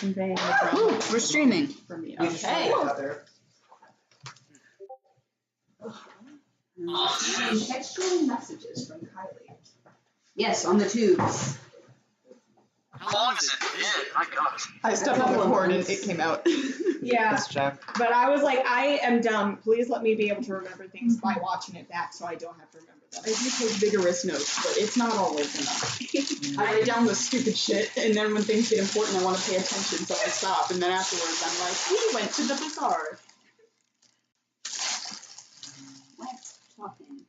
conveying the drama. Ooh, we're streaming. For me. We just Okay. know each other. Textual messages from Kylie. Yes, on the tubes. How long has it been? My gosh. I stepped on record and it came out. Yeah, That's Jack. but I was like, I am dumb. Please let me be able to remember things by watching it back so I don't have to remember them. I do take vigorous notes, but it's not always enough. I write down the stupid shit, and then when things get important, I want to pay attention, so I stop. And then afterwards, I'm like, we went to the bazaar. Let's talking.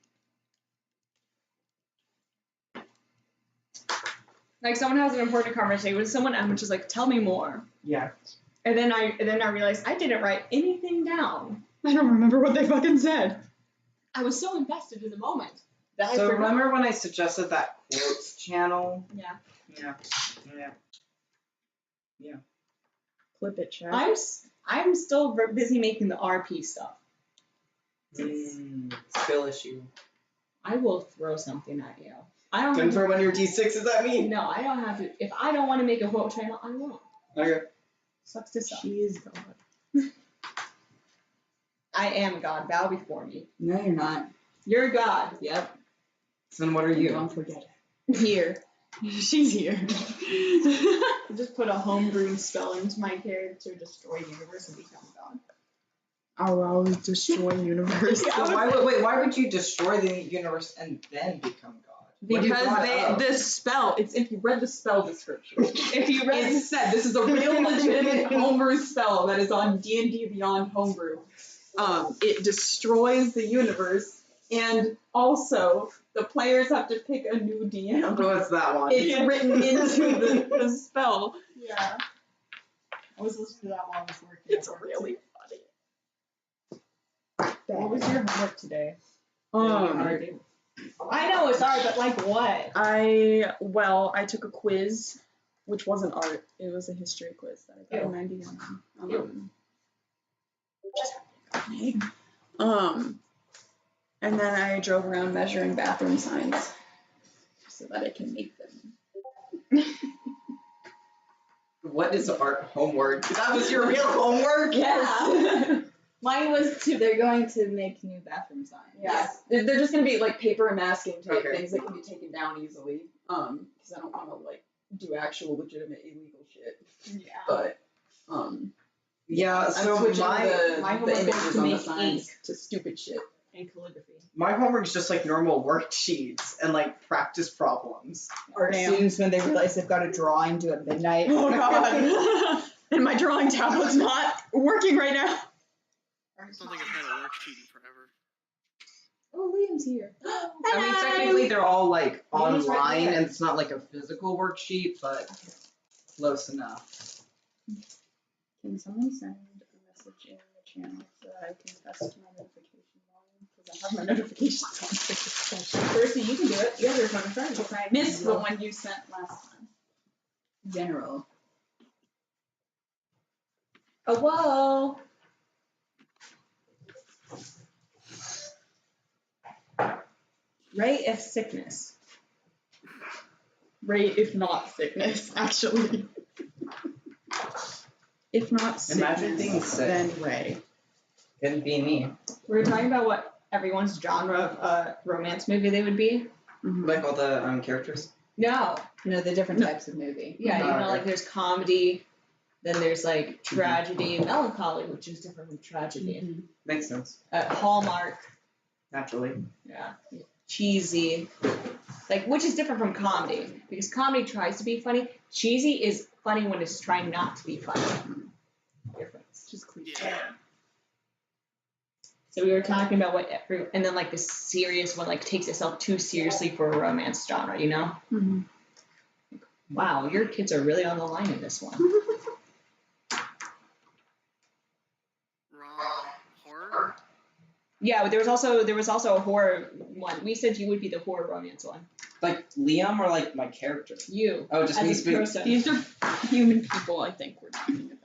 Like someone has an important conversation with someone, I'm just like, tell me more. Yeah. And then I realized I didn't write anything down. I don't remember what they fucking said. I was so invested in the moment that I So forgot. remember when I suggested that quotes channel? Yeah. Yeah. Clip it, chat. I'm still busy making the RP stuff. Skill issue. I will throw something at you. I don't have Couldn't to, throw one of your D6s at me? no, I don't have to. If I don't want to make a quote channel, I won't. Okay. Sucks to suck. She is God. I am God. Bow before me. No, you're not. You're God. Yep. So then what are you? Don't forget it. Here. She's here. I just put a homebrewed spell into my character, destroy universe, and become God. I'll destroy universe. Yeah, So why would you destroy the universe and then become God? What you Because brought up. this spell, it's if you read the spell description. If you read It said this is a real legitimate homebrew spell that is on D&D Beyond Homebrew. It destroys the universe, and also the players have to pick a new DM. What's that one? It's written into the spell. Yeah. I was listening to that while I was working. It's really funny. What was your homework today? Um, I know it's hard, but like what? I took a quiz, which wasn't art. It was a history quiz that I got a Ew. 91 on. Ew. And then I drove around measuring bathroom signs so that I can make them. What is art homework? That was your real homework? Yes. Mine was to. They're going to make new bathroom signs. Yeah. They're just gonna be like paper and masking tape, Okay. things that can be taken down easily. Because I don't want to like do actual legitimate illegal shit. Yeah. But Yeah, I'm so switching my my the homework images was to on the make signs ink. to stupid shit. And calligraphy. my homework is just like normal worksheets and like practice problems. Art Damn. students, when they realize they've got a drawing due at midnight. Oh god. And my drawing tablet's not working right now. I don't think I've had a worksheet in forever. Oh, Liam's here. I mean, technically they're all like Liam's right online there. and it's not like a physical worksheet, but close enough. Can someone send a message in the channel so that I can test my notification volume? Because I have my notifications on for this session. Percy, you can do it. You have your phone in front of you. If I missed the one you sent last time. General. Oh, whoa. Ray if sickness. Ray, if not sickness, actually. If not sickness, Imagine being sick. then Ray. Couldn't be me. We were talking about what everyone's genre of romance movie they would be. Like all the characters. No. No, the different types of movie. Yeah, you know, Okay. like there's comedy, then there's like tragedy, melancholy, which is different from tragedy. Makes sense. Hallmark, Naturally. yeah, cheesy, like which is different from comedy because comedy tries to be funny. Cheesy is funny when it's trying not to be funny. Difference. Just cliche. Yeah. So we were talking about what and then like the serious one like takes itself too seriously for a romance genre, you know? Mm-hmm. Wow, your kids are really on the line in this one. Horror? Yeah, but there was also a horror one. We said you would be the horror romance one. Like Liam or like my character? You. Oh, just as me a speaking. person. These are human people, I think we're talking about.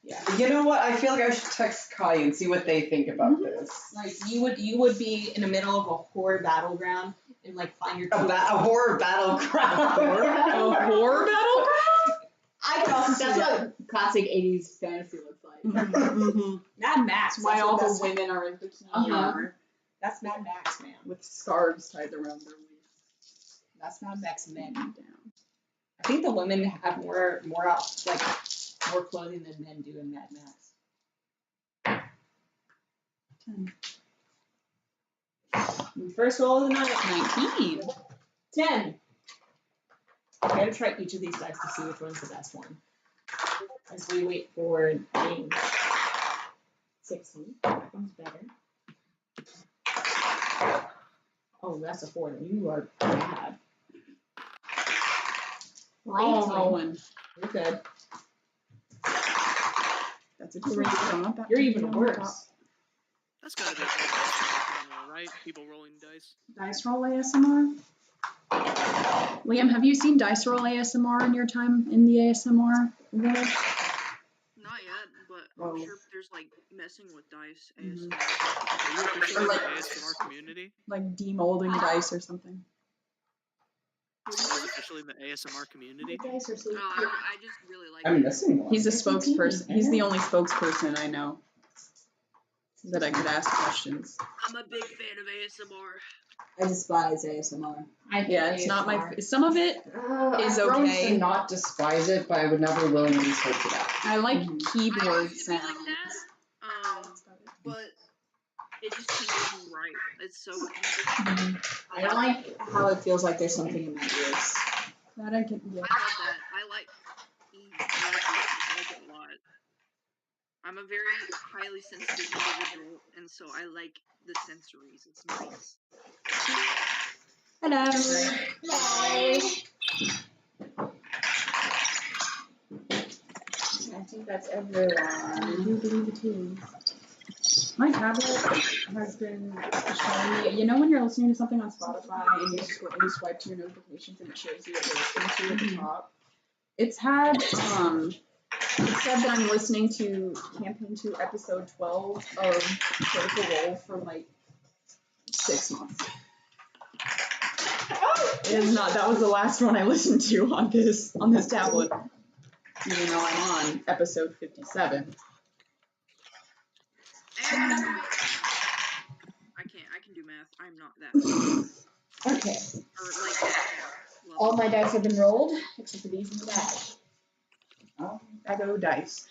Yeah. You know what? I feel like I should text Kai and see what they think about this. Like you would be in the middle of a horror battleground and like find your A horror battleground. A horror battleground? I can also see That's that. what classic 80s fantasy looks like. Mm-hmm. Mad Max. That's why all the women are in bikini Uh-huh. That's Mad Max, man. with scarves tied around their waist. That's not Max Men. Down. I think the women have more clothing than men do in Mad Max. 10. First roll of the night. 19. 10. I gotta try each of these dice to see which one's the best one. As we wait for James. 16. That one's better. Oh, that's a 4. You are bad. We're all 18. rolling. You're good. That's a great job. You're even worse. That's gotta be a good ASMR, right? People rolling dice. Dice Roll ASMR? Liam, have you seen Dice Roll ASMR in your time in the ASMR world? Not yet, but I'm Oh. sure there's like messing with dice Mhm. ASMR. Are you officially in the ASMR community? Like demolding dice or something? Are you officially in the ASMR community? Dice are so I just really like I'm it. missing one. He's a It's a team, spokesperson. He's yeah. the only spokesperson I know that I could ask questions. I'm a big fan of ASMR. I despise ASMR. Yeah, it's not my. Some of it is I've grown okay. to not despise it, but I would never willingly search it out. I like Mm-hmm. I keyboard used to be sounds. like that, but it just feels right. It's so good. I don't like how it feels like there's something in my ears. That I can, yeah. I love that. I like it a lot. I'm a very highly sensitive individual, and so I like the sensories. It's nice. Hello. I think that's everyone. My tablet has been showing me, you know when you're listening to something on Spotify and you swipe to your notifications and it shows you what you're listening to at the top? It's had it said that I'm listening to Campaign 2 episode 12 of Critical Role for like 6 months. It is not. That was the last one I listened to on this tablet. Even though I'm on episode 57. And I can do math. I'm not that. Okay. Or like that level. All my dice have been rolled, except for these in the bag. Oh, I go dice.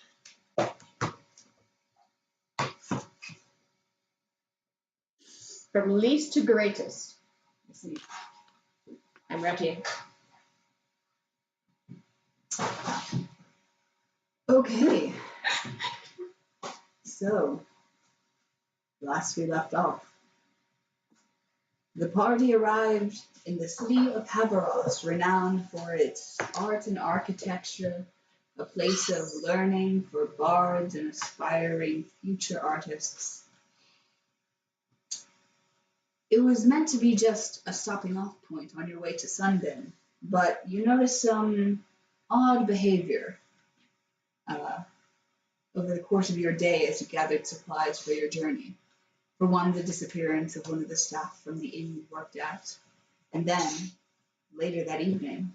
From least to greatest. Let's see. I'm ready. Okay. So, last we left off, the party arrived in the city of Haveros, renowned for its art and architecture, a place of learning for bards and aspiring future artists. It was meant to be just a stopping off point on your way to Sunbin, but you noticed some odd behavior over the course of your day as you gathered supplies for your journey. For one, the disappearance of one of the staff from the inn you worked at, and then, later that evening,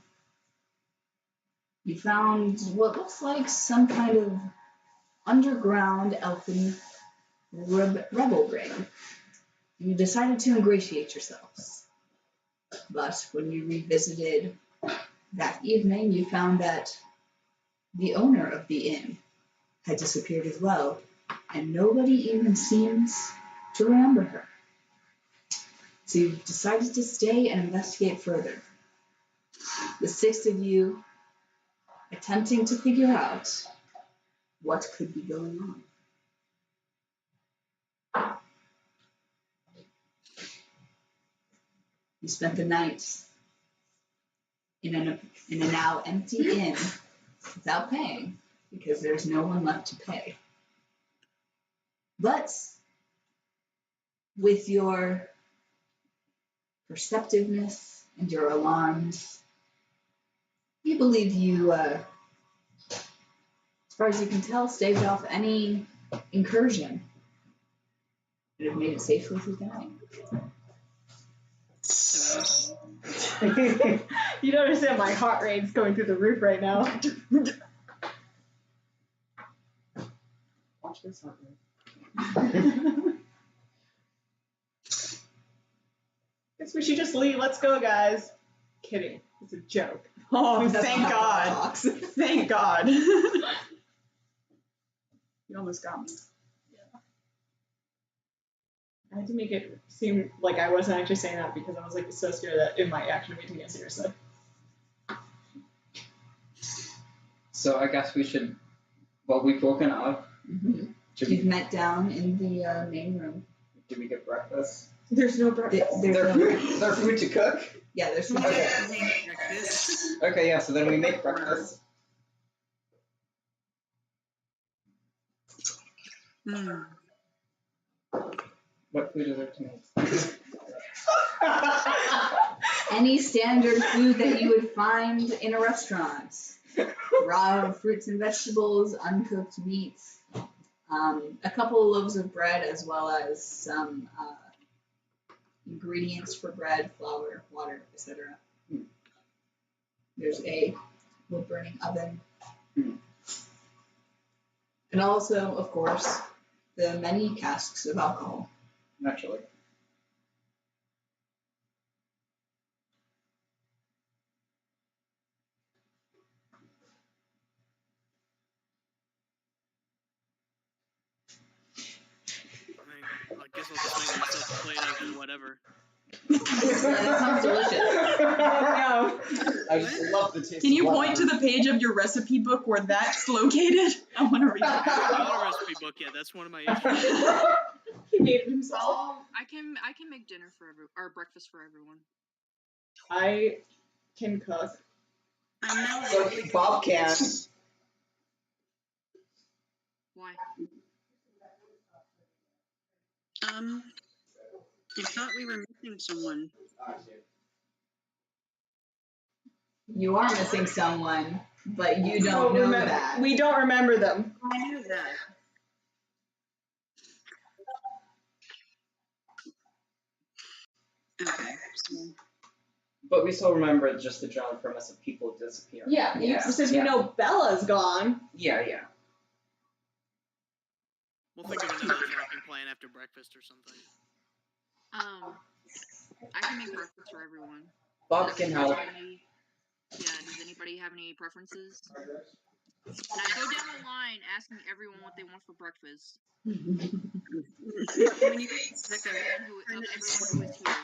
you found what looks like some kind of underground elfin rebel ring. You decided to ingratiate yourselves. But when you revisited that evening, you found that the owner of the inn had disappeared as well, and nobody even seems to remember her. So you decided to stay and investigate further. The 6 of you attempting to figure out what could be going on. You spent the night in a now empty inn without paying, because there's no one left to pay. But with your perceptiveness and your alarms, you believe you, as far as you can tell, staved off any incursion and have made it safely through the night. You don't understand, my heart rate's going through the roof right now. watch this artwork. Guess we should just leave. Let's go, guys. Kidding. It's a joke. Oh, That's thank not God. the box. Thank God. You almost got me. I had to make it seem like I wasn't actually saying that because I was like so scared that it might actually be taken it seriously. So I guess we should. Well, we've woken up. Mhm. Should You've we, met down in the main room. did we get breakfast? There's no breakfast. There's There no- food. There food to cook. Yeah, there's food. Okay. Breakfast. Okay, yeah. So then we make breakfast. Hmm. What food is there to make? Any standard food that you would find in a restaurant. Raw fruits and vegetables, uncooked meats, a couple of loaves of bread, as well as some ingredients for bread, flour, water, etc. There's a wood-burning oven. And also, of course, the many casks of alcohol. Naturally. I guess I'll just make myself a plate of whatever. That sounds delicious. I just love the taste. Can you of point to the page of your recipe book where that's located? I want to read I it. haven't got a recipe book yet. That's one of my issues. He made it himself. Oh, I can make dinner for or breakfast for everyone. I can cook. I'm now So Bob can. Why? I thought we were missing someone. You are missing someone, but you don't know that. We don't remember them. I knew that. Okay, so But we still remember just the general premise of people disappearing. Yeah, Yeah. since Yeah. we know Bella's gone. Yeah, yeah. We'll think of another tracking plan after breakfast or something. I can make breakfast for everyone. Bob can help. Does anybody have any preferences? And I go down the line asking everyone what they want for breakfast. when you get to Becca, Everyone who is here.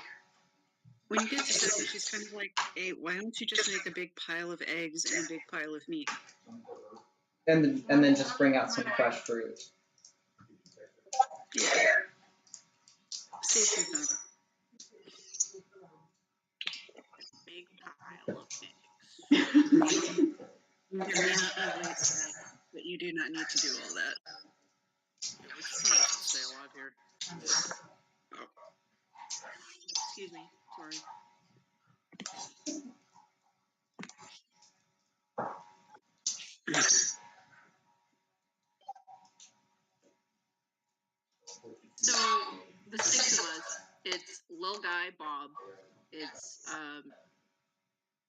when you get to Becca, she's kind of like, hey, why don't you just make a big pile of eggs and a big pile of meat? And then just bring out some fresh fruit. Yeah. Save some time. Big pile of eggs. You may not be late tonight, but you do not need to do all that. Yeah, we're just trying to stay alive here. Excuse me. Sorry. So the six of us, it's Lil Guy, Bob, it's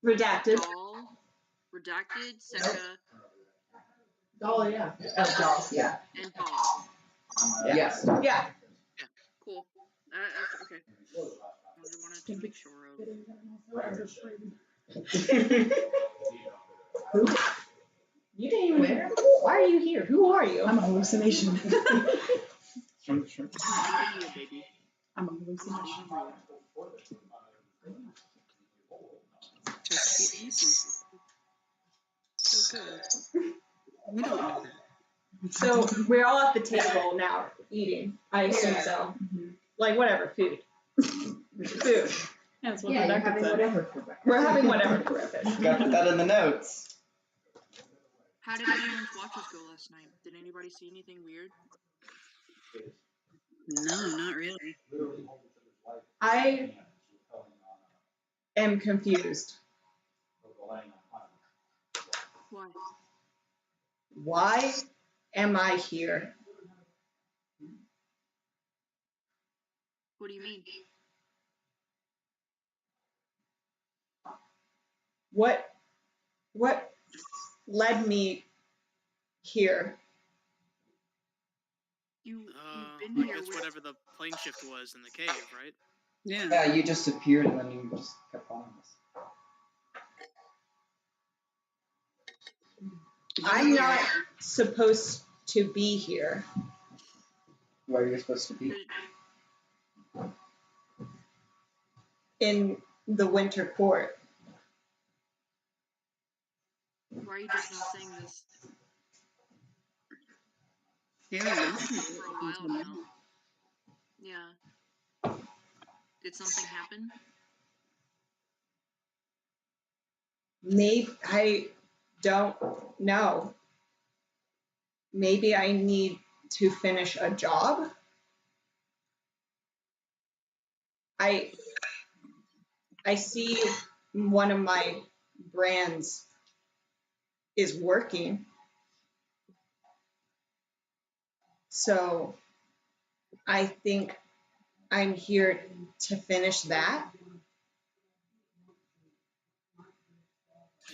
Redacted. Doll, Redacted, Secca, Oh, yeah. Oh, dolls, yeah. and Bob. Yes. Yeah. Cool. That's okay. I just wanted to make sure of. You didn't even. Where? Why are you here? Who are you? I'm a hallucination. Shrimp. I'm not even real, baby. I'm a I'm not hallucination. even real. Just keep listening. So good. We don't know that. So we're all at the table now eating. I assume so. Like whatever, food. Food. That's what Yeah, the you're doctor having said. whatever for breakfast. We're having whatever for breakfast. Gotta put that in the notes. How did everyone's watches go last night? Did anybody see anything weird? No, not really. I am confused. Why? Why am I here? What do you mean? What led me here? You've been I here guess with whatever the plane shift was in the cave, right? Yeah. Yeah, you just appeared and then you just kept following us. I'm not supposed to be here. Where you're supposed to be. In the winter court. Why are you just now saying this? You haven't mentioned it For a until while now. now. Yeah. Did something happen? Maybe I don't know. Maybe I need to finish a job. I see one of my brands is working. So I think I'm here to finish that.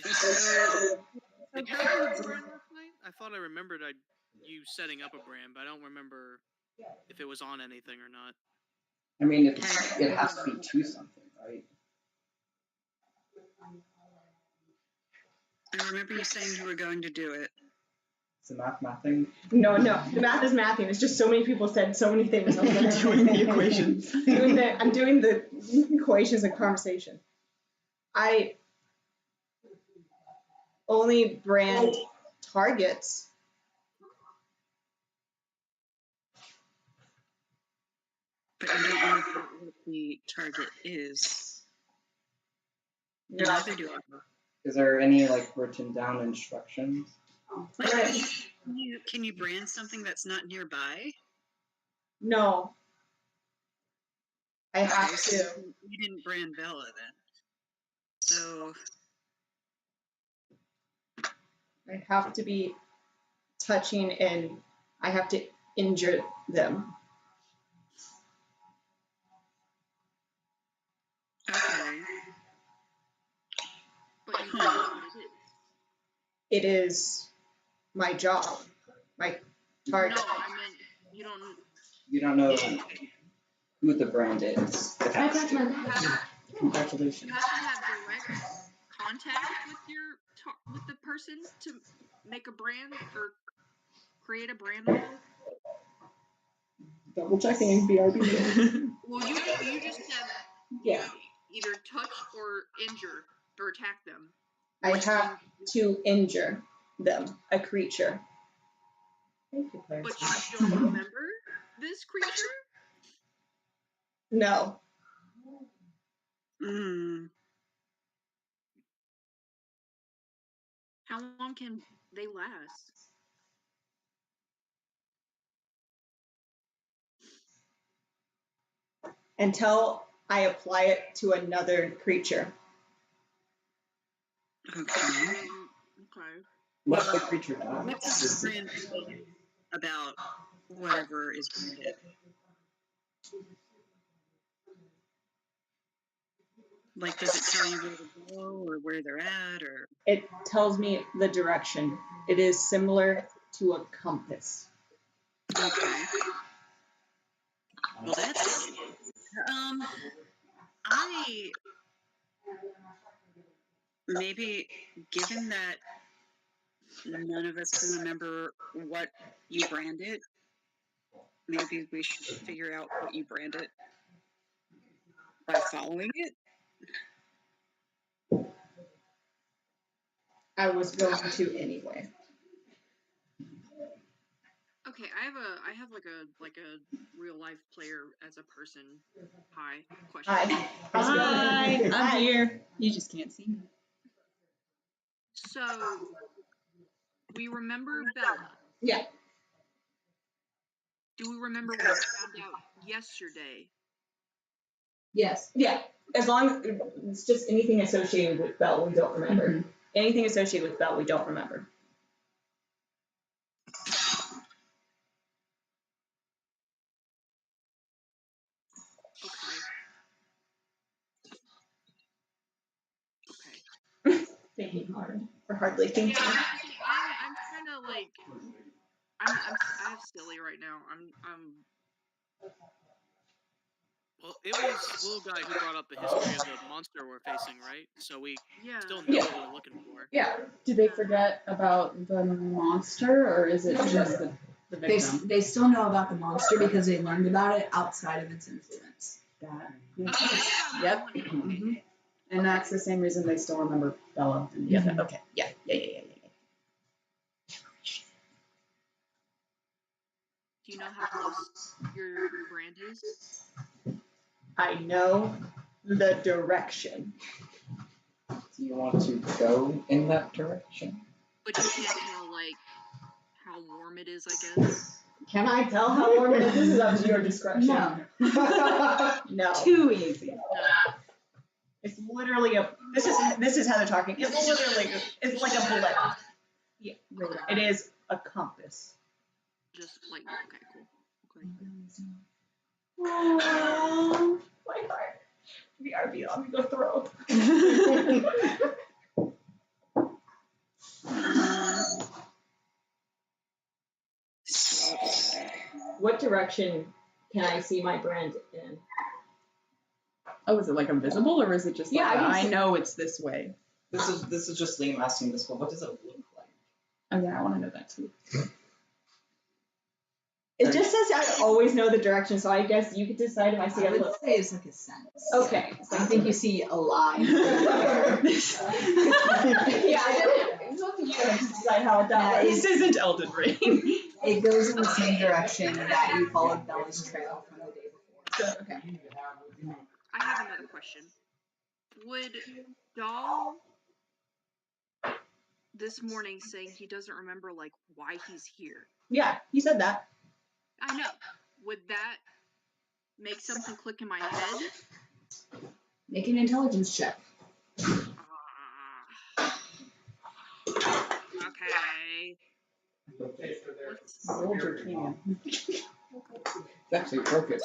So, Did you open a brand last night? I thought I remembered you setting up a brand, but I don't remember if it was on anything or not. I mean, it has to be to something, right? I remember you saying you were going to do it. It's a math thing. No, the math is mathing. It's just so many people said so many things. I'm doing the equations. I'm doing the equations and conversation. I only brand targets. But you don't know what the target is. And No. neither do I. Is there any like written down instructions? Like, can you brand something that's not nearby? No. I have Okay, so to. you didn't brand Bella then. So I have to be touching and I have to injure them. okay. But you don't know what it is. It is my job, my target. No, I meant you don't. You don't know who the brand is. You have to Congratulations. have direct contact with the person to make a brand or create a brand of them. Double checking BRB. Well, you just said Yeah. either touch or injure or attack them. I have to injure them, a creature. Thank you, Claire. But you don't remember this creature? No. Mm. How long can they last? Until I apply it to another creature. Okay. Okay. What's the creature What does? does the brand say about whatever is branded? Like, does it tell you where to go or where they're at, or? It tells me the direction. It is similar to a compass. Okay. Well, that's I maybe, given that none of us can remember what you branded, maybe we should figure out what you branded by following it. I was going to anyway. Okay, I have like a real life player as a person. Hi. Question. Hi. Hi, I'm Hi. here. You just can't see me. So we remember Bella. Yeah. Do we remember what we found out yesterday? Yes. Yeah. As long as it's just anything associated with Bell, we don't remember. Anything associated with Bell, we don't remember. Okay. Thinking hard. Or hardly thinking. Yeah, I'm trying to like. I'm silly right now. I'm. Well, it was little guy who brought up the history of the monster we're facing, right? So we Yeah. still know Yeah. what we're looking for. Yeah. Did they forget about the monster, or is it just the victim? They still know about the monster because they learned about it outside of its influence. That. Okay. Yep. Okay. And that's the same reason they still remember Bella. And yeah. Mhm. Okay. Yeah. Do you know how close your brand is? I know the direction. Do you want to go in that direction? But you can't tell like how warm it is, I guess. Can I tell how warm it is? This is up to your discretion. No. No. Too easy. No. It's literally this is Heather talking. It's like a bullet. Yeah. It is a compass. Just like okay, cool. Okay. Oh, my heart. BRB on the throat. What direction can I see my brand in? Oh, is it like invisible, or is it just like Yeah, I can I see- know it's this way? This is just Liam asking this, but what does it look like? Oh yeah, I want to know that too. It just says I always know the direction, so I guess you could decide if I see I a would little. say it's like a sense. Okay. So I think you see a line. Yeah, it's up to you to decide how that This isn't Elden Ring. It goes in the same direction that you followed Bella's trail from the day before. Okay. I have another question. Would Doll this morning saying he doesn't remember like why he's here? Yeah, he said that. I know. Would that make something click in my head? Make an intelligence check. Okay. Let's- Roll your can. It's actually broken.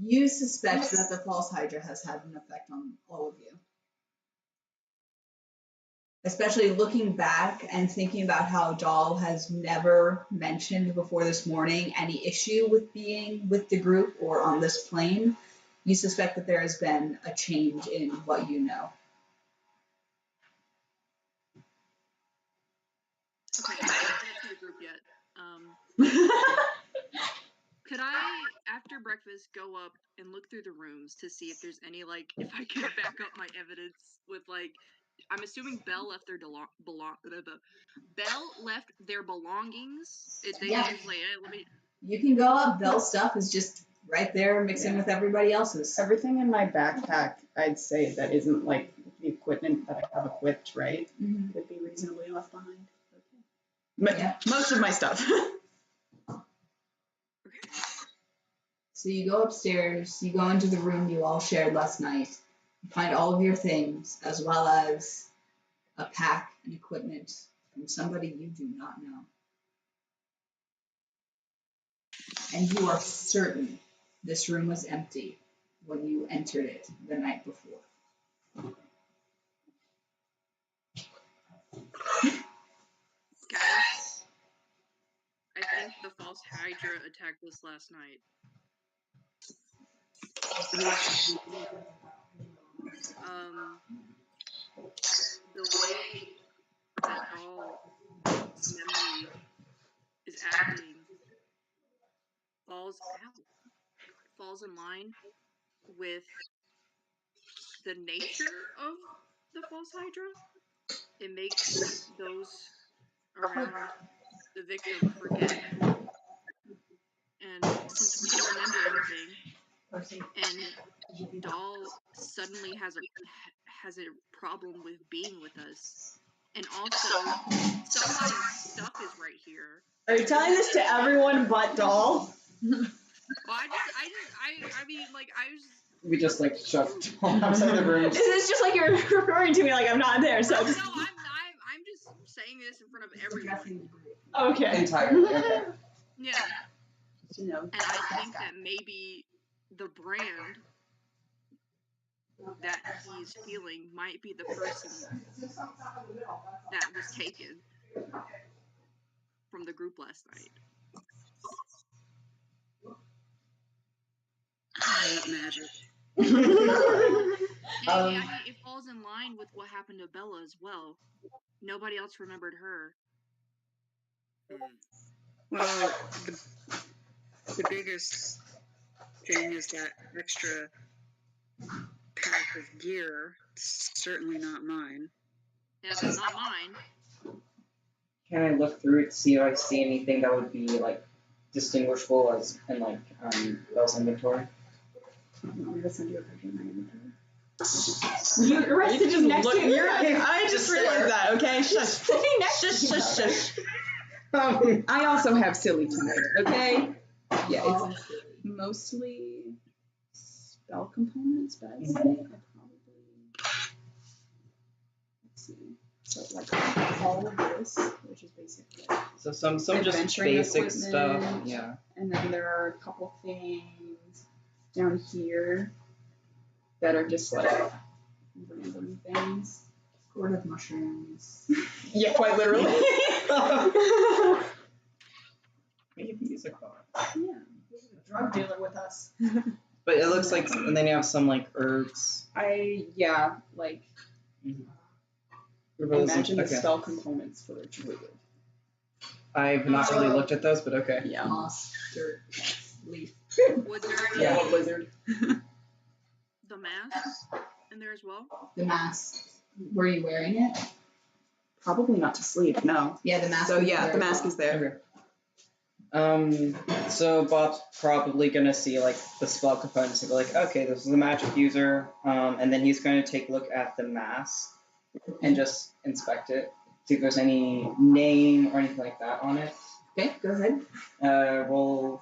You suspect that the false Hydra has had an effect on all of you. Especially looking back and thinking about how Doll has never mentioned before this morning any issue with being with the group or on this plane. You suspect that there has been a change in what you know. Okay, I'm not to the group yet. Could I, after breakfast, go up and look through the rooms to see if there's any, like, if I can back up my evidence with, like, I'm assuming Belle left their Belle left their belongings. They Yeah. just like, let me. You can go up. Belle's stuff is just right there mixing with everybody else's. Everything in my backpack, I'd say that isn't like the equipment that I have equipped, right? Mhm. Would be reasonably left behind. But Yeah. most of my stuff. So you go upstairs, you go into the room you all shared last night, you find all of your things, as well as a pack and equipment from somebody you do not know. And you are certain this room was empty when you entered it the night before. Guys, I think the false Hydra attacked us last night. The way that Doll's memory is acting falls in line with the nature of the false Hydra. It makes those around the victim forget. And since we don't remember anything, and Doll suddenly has a problem with being with us, and also somebody's stuff is right here. Are you telling this to everyone but Doll? Well, I mean, like, I was. We just like shoved outside the room. It's just like you're referring to me like I'm not there, so No, I just. I'm just saying this in front of everyone. Okay. Entirely. Okay. Yeah. You know, And I think that maybe the brand that he's feeling might be the person that was taken from the group last night. I hate magic. And Um, it falls in line with what happened to Bella as well. Nobody else remembered her. Well, the biggest thing is that extra pack of gear. Certainly not mine. Yeah, that's not mine. Can I look through it to see if I see anything that would be like distinguishable as in like Bell's inventory? I'm gonna send you a picture of my inventory. You're right. You can just next look. to you. I just realized that. Okay, shush. Sitting next to Shush, you. shush, shush. I also have silly tonight. Okay. Yeah, it's All Mostly spell components, but I'd say I probably, let's see. So like all of this, which is basically, So some just Adventuring basic stuff. equipment. Yeah. and then there are a couple things down here that are just like random things. Gourd of mushrooms. yeah, quite literally. We can use a car. Yeah. Drug dealer with us. But it looks like, and then you have some like herbs. Like Herbalism. imagine the Okay. spell components for a druid. I've not really looked at those, but okay. Yeah. Moss, dirt, leaf. Was there Yeah, any, wizard. the masks in there as well? The mask. Were you wearing it? Probably not to sleep. No. Yeah, the mask. So was yeah, there the as mask well. is there. So Bob's probably gonna see like the spell components and be like, okay, this is a magic user, and then he's going to take a look at the mask and just inspect it, see if there's any name or anything like that on it. Okay, go ahead. Roll.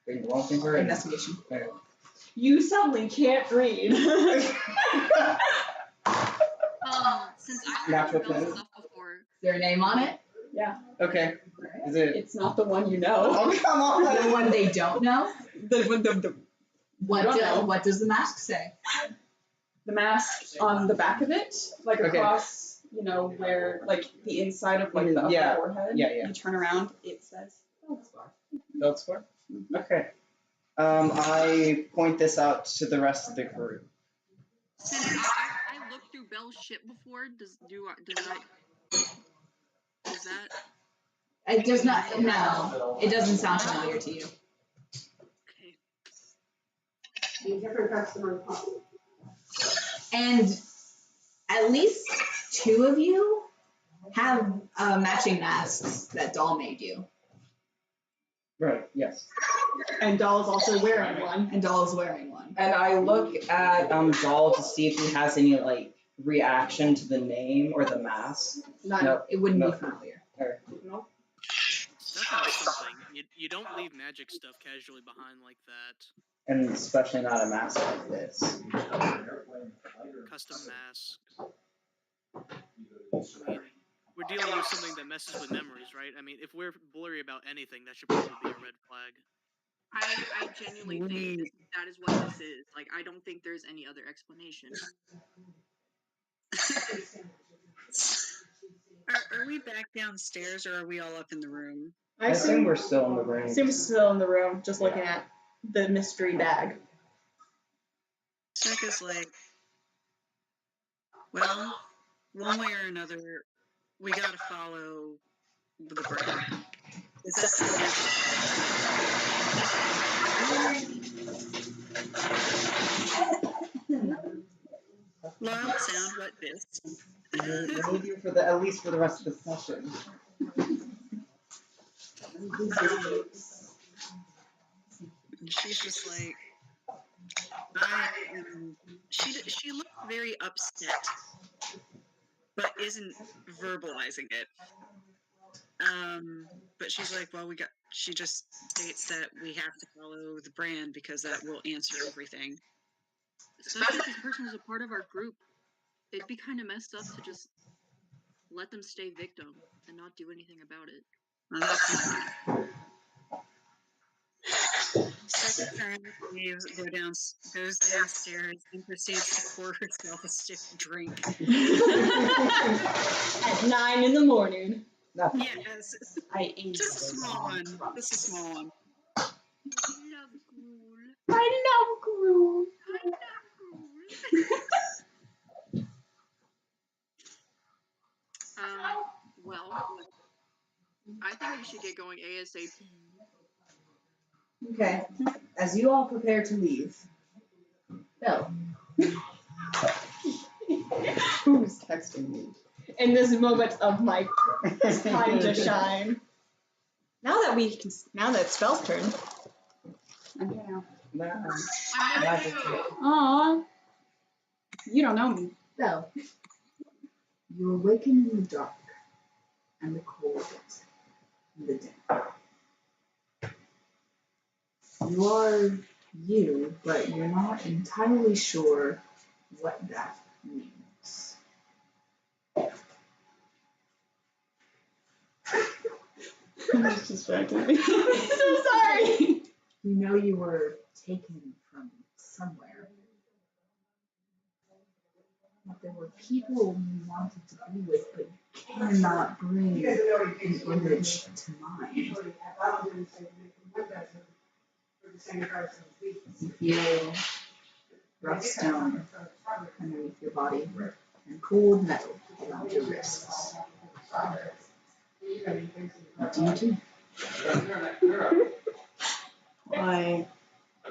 Reading the wrong thing for it. Investigation. Okay. You suddenly can't read. Since I've Natural heard Bell's 20. stuff before, Is there a name on it? Okay. Is it? It's not the one you know. Oh come on! The one they don't know? The What does the mask say? mask on the back of it, like Okay. across, where like the inside of like the upper Yeah. forehead. Yeah. You turn around, it says. Feldspar? Okay. I point this out to the rest of the group. since I looked through Bell's shit before, does that? It does not. No, it doesn't sound familiar to you. Okay. And at least two of you have matching masks that Doll made you, Right. Yes. And Doll's also wearing one. and Doll is wearing one. And I look at Doll to see if he has any like reaction to the name or the mask. Not. No, It wouldn't no. be familiar. Definitely something. You don't leave magic stuff casually behind like that. And especially not a mask like this. Custom mask. I mean, we're dealing with something that messes with memories, right? I mean, if we're blurry about anything, that should probably be a red flag. I genuinely think that is what this is. Like, I don't think there's any other explanation. Are we back downstairs or are we all up in the room? I assume we're still in the room. Seems still in the room, just looking at the mystery bag. Seka's like, well, one way or another, we gotta follow the brand. Is that loud sound like this? We need you for at least for the rest of the session. And she's just like, she looked very upset, but isn't verbalizing it. But she's like, well, she just states that we have to follow the brand because that will answer everything. Especially if this person was a part of our group. It'd be kind of messed up to just let them stay victim and not do anything about it. Well, that's not Second turn, leaves, goes downstairs and proceeds to pour herself a stiff drink. At 9 in the morning. Yes, I ain't. just a small one. Just a small one. Love Gruel. I love Groove. I love Gruel. Well, I think we should get going ASAP. Okay. As you all prepare to leave, Bill, Who's texting me? In this moment of my time to shine. Now that it's Spell's turn. I'm here now. Magic. Aw. You don't know me. Bill, you awaken in the dark and the cold and the dim. You are you, but you're not entirely sure what that means. He's distracting me. So sorry. You know you were taken from somewhere. But there were people you wanted to be with, but cannot bring an image to mind. You feel rough stone underneath your body and cold metal around your wrists. What do you do? I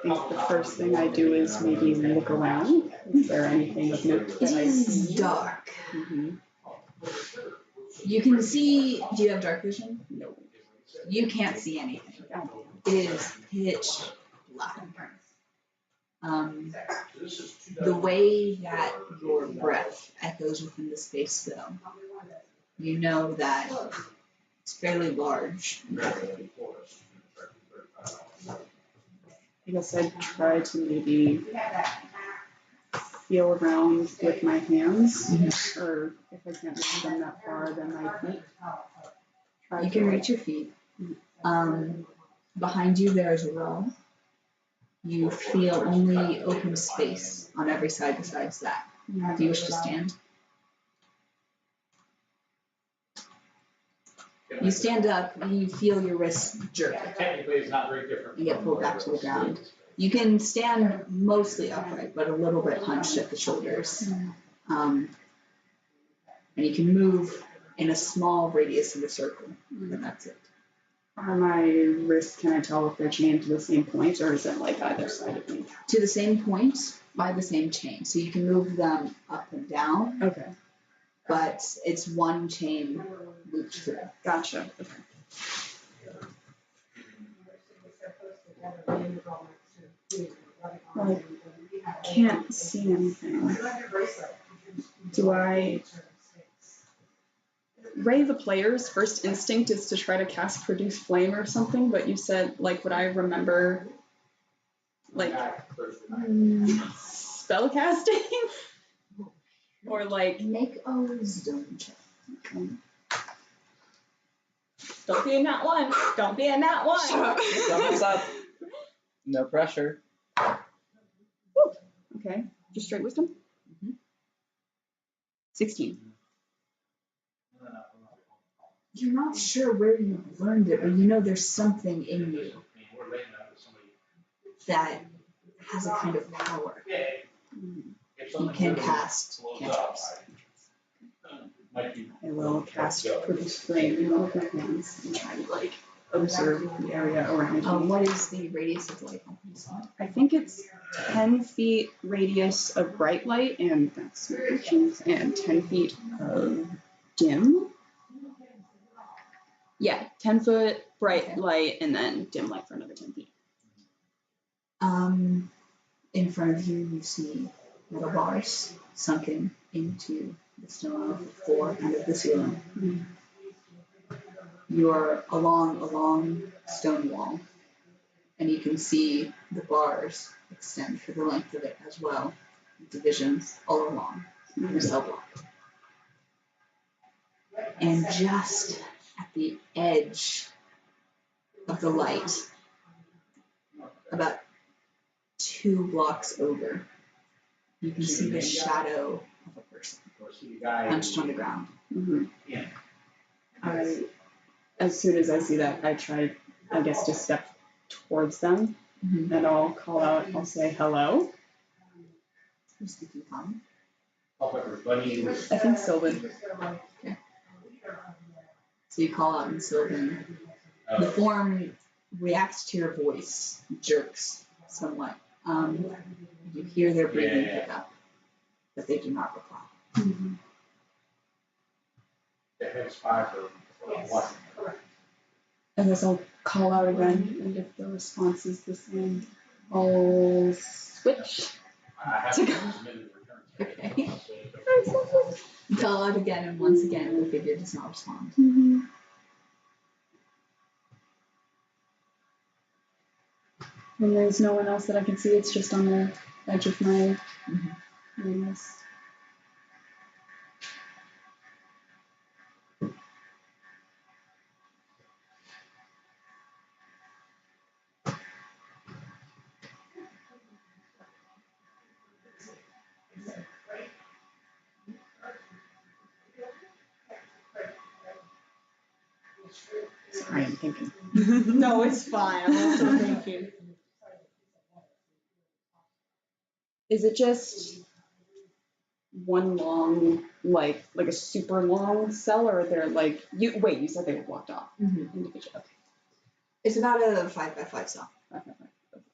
think the first thing I do is maybe look around. Is there anything of note It that I is see? dark. Mm-hmm. You can see. Do you have dark vision? No. You can't see anything. It is pitch black. The way that your breath echoes within the space, though, you know that it's fairly large. I guess I'd try to maybe feel around with my hands, or if I can't reach them that far, then my feet. You can reach your feet. Behind you, there is a wall. You feel only open space on every side besides that. Do you wish to stand? You stand up and you feel your wrists jerk. Technically, it's not very different. You get pulled back to the ground. You can stand mostly upright, but a little bit hunched at the shoulders. And you can move in a small radius of a circle, and that's it. Are my wrists, can I tell if they're chained to the same point, or is it like either side of me? To the same point by the same chain. So you can move them up and down, Okay, but it's one chain looped through. gotcha. Well, I can't see anything. Do I... Ray, the player's first instinct is to try to cast Produce Flame or something, but you said, like, would I remember, like, spell casting? Or, like... Make a wisdom check. Okay. Don't be in that one. Don't be in that one. Thumbs up. No pressure. Okay, just straight wisdom? 16. You're not sure where you learned it, but you know there's something in you that has a kind of power. You can cast cantrips. I will cast Produce Flame in one of my hands and try to, like, observe the area around me. What is the radius of light? I think it's 10 feet radius of bright light, and that's predictions, and 10 feet of dim. Yeah, 10 foot bright light, and then dim light for another 10 feet. In front of you, you see metal bars sunken into the stone of the floor and of the ceiling. You're along a long stone wall, and you can see the bars extend for the length of it as well, divisions all along the cell block. And just at the edge of the light, about 2 blocks over, you can see the shadow of a person hunched on the ground. Mm-hmm. As soon as I see that, I try, I guess, to step towards them, and I'll call out. I'll say hello. Who's speaking common? I think Sylvan. Okay. So you call out in Sylvan. The form reacts to your voice, jerks somewhat. You hear their breathing pick up, but they do not reply. Mm-hmm. I guess I'll call out again, and if the response is the same, I'll switch to go. Okay. You call out again, and once again, the figure does not respond. Mm-hmm. And there's no one else that I can see. It's just on the edge of my awareness. Sorry, I'm thinking. No, it's fine. I'm also thinking. Is it just one long, like a super long cell, or are there like you? Wait, you said they were blocked off individually. Okay. It's about a 5x5 cell. 5 by 5. Okay.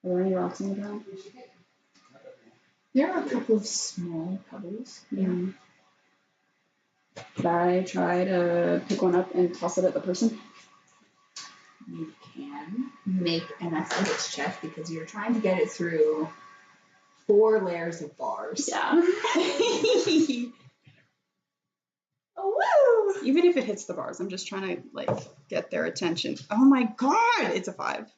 Are there any rocks on the ground? There are a couple of small pebbles. Yeah. Could I try to pick one up and toss it at the person? You can make an athletics check because you're trying to get it through 4 layers of bars. Yeah. Oh, woo! Even if it hits the bars, I'm just trying to like get their attention. Oh my god, it's a 5.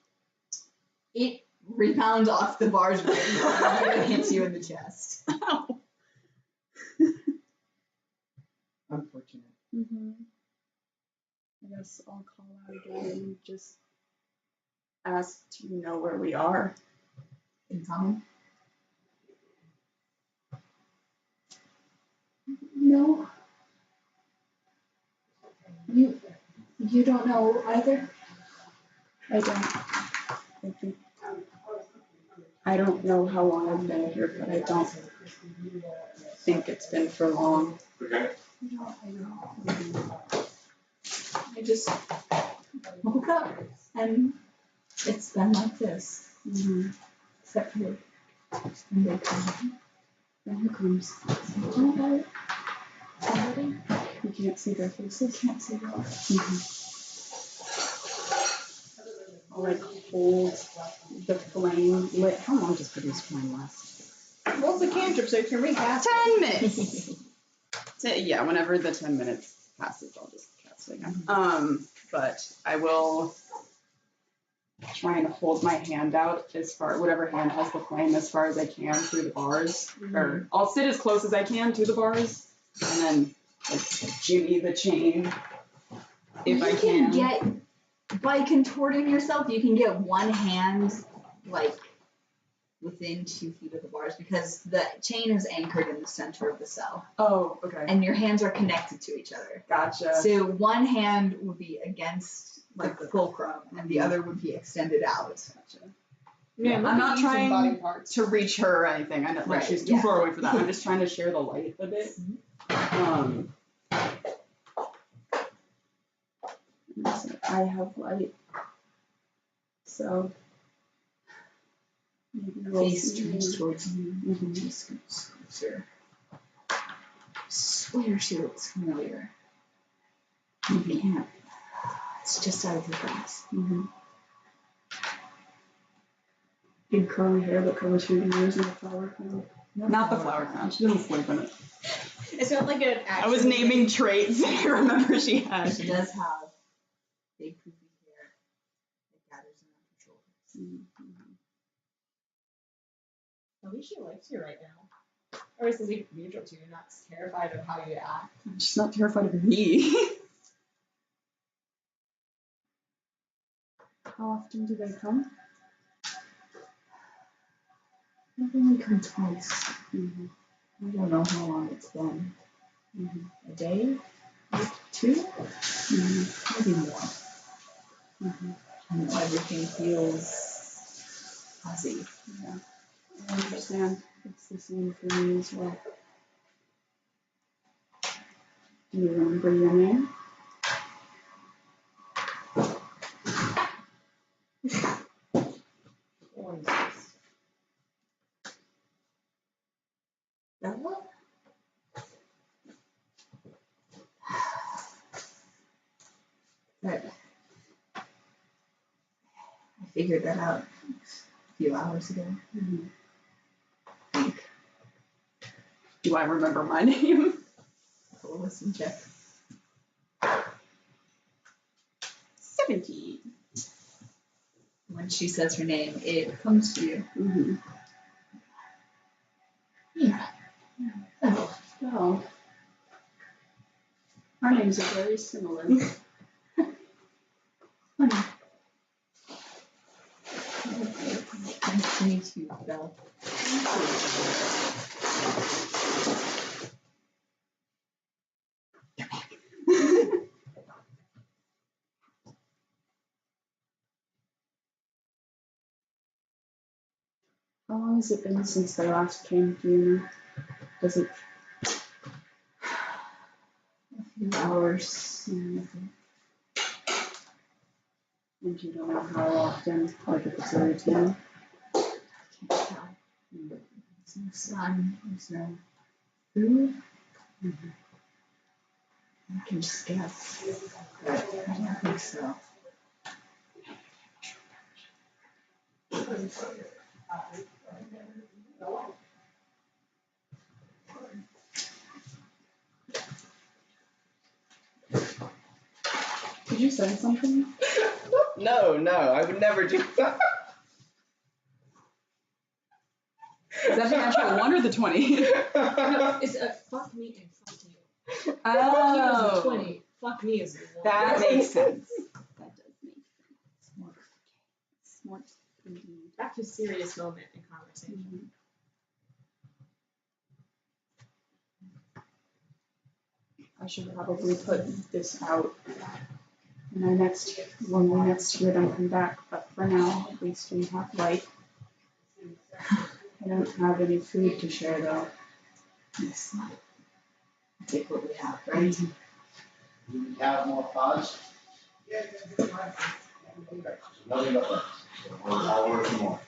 It rebounds off the bars and hits you in the chest. Ow. Unfortunate. Mm-hmm. I guess I'll call out again and just ask, do you know where we are? In common? No. You don't know either? I don't. Thank you. I don't know how long I've been here, but I don't think it's been for long. I know. I just woke up and it's been like this. Mm-hmm. Except for when they come. Then who comes? Somebody? Somebody? You can't see their faces. Can't see them. Mm-hmm. I'll like hold the flame lit. How long does produce flame last? Well, it's a cantrip, so you can recast 10 minutes. Yeah, whenever the 10 minutes passes, I'll just cast it again. But I will try and hold my hand out as far, whatever hand has the flame, as far as I can through the bars. Or I'll sit as close as I can to the bars, and then like jimmy the chain if I can. Get, by contorting yourself, you can get one hand like within 2 feet of the bars because the chain is anchored in the center of the cell. Oh, okay. And your hands are connected to each other. Gotcha. So one hand would be against like the fulcrum and the other would be extended out. Gotcha. Yeah, I'm not body trying parts. to reach her or anything. I know like Right, she's too yeah. far away for that. I'm just trying to share the light a bit. I have light, so maybe we'll Face see. turns towards you. Mhm. She scoots closer. Swear she looks familiar. You can't. It's just out of the grass. Mhm. Big curly hair that covers her ears and a flower crown. Not the flower crown. She doesn't sleep in it. It's not like an I was naming traits I remember she had. She does have big poofy hair that gathers around her shoulders. Mhm. At least she likes you right now. Or is this even neutral to you? Not terrified of how you act? I'm just not terrified of me. How often do they come? I've only come twice. Mm-hmm. I don't know how long it's been. Mm-hmm. A day? Two? Mm-hmm. Maybe more. Mm-hmm. I know everything feels fuzzy. Yeah, I understand. It's the same for me as well. Do you remember your name? Bella? But I figured that out a few hours ago. Mm-hmm. I think. Do I remember my name? We'll listen check. 17. When she says her name, it comes to you. Mm-hmm. Yeah. Oh. Oh. Our names are very similar. Funny. Nice to meet you, Belle. How long has it been since they last came? Do you know? Does it? A few hours. Mm-hmm. And you don't know how often, like if it's a routine? I can't tell. There's no sun. There's no food. Mm-hmm. I can just guess. But I don't think so. Did you say something? No, I would never do that. Is that the actual 1 or the 20? No, it's a fuck me and fuck you. Fuck you is the 20. Fuck me is the 1. That makes sense. That does make sense. Smart. Indeed. Back to a serious moment in conversation. Mm-hmm. I should probably put this out when we next hear them come back, but for now, at least we have light. I don't have any food to share though. Yes. Take what we have, right? You have more pods? Nothing but less. I'll order some more.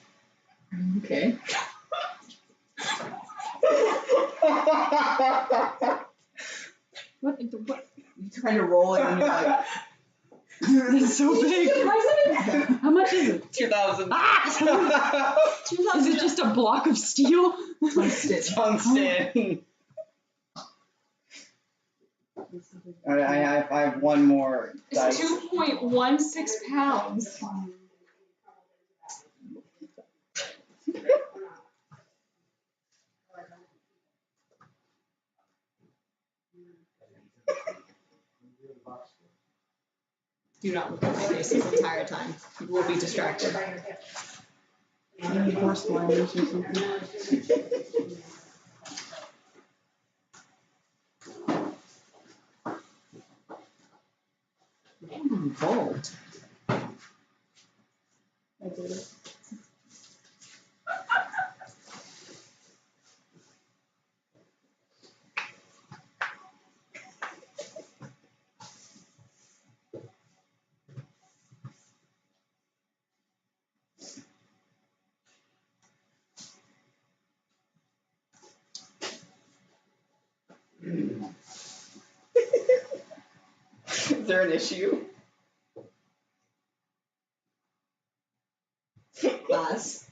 Okay. What? You try to roll it and you're like, it's so big. How much is it? 2,000. Is it just a block of steel? Tungsten. I have one more dice. It's 2.16 pounds. Do not look at my face this entire time. You will be distracted. Any horse blinders or something? Bold. I did it. Is there an issue? Pass.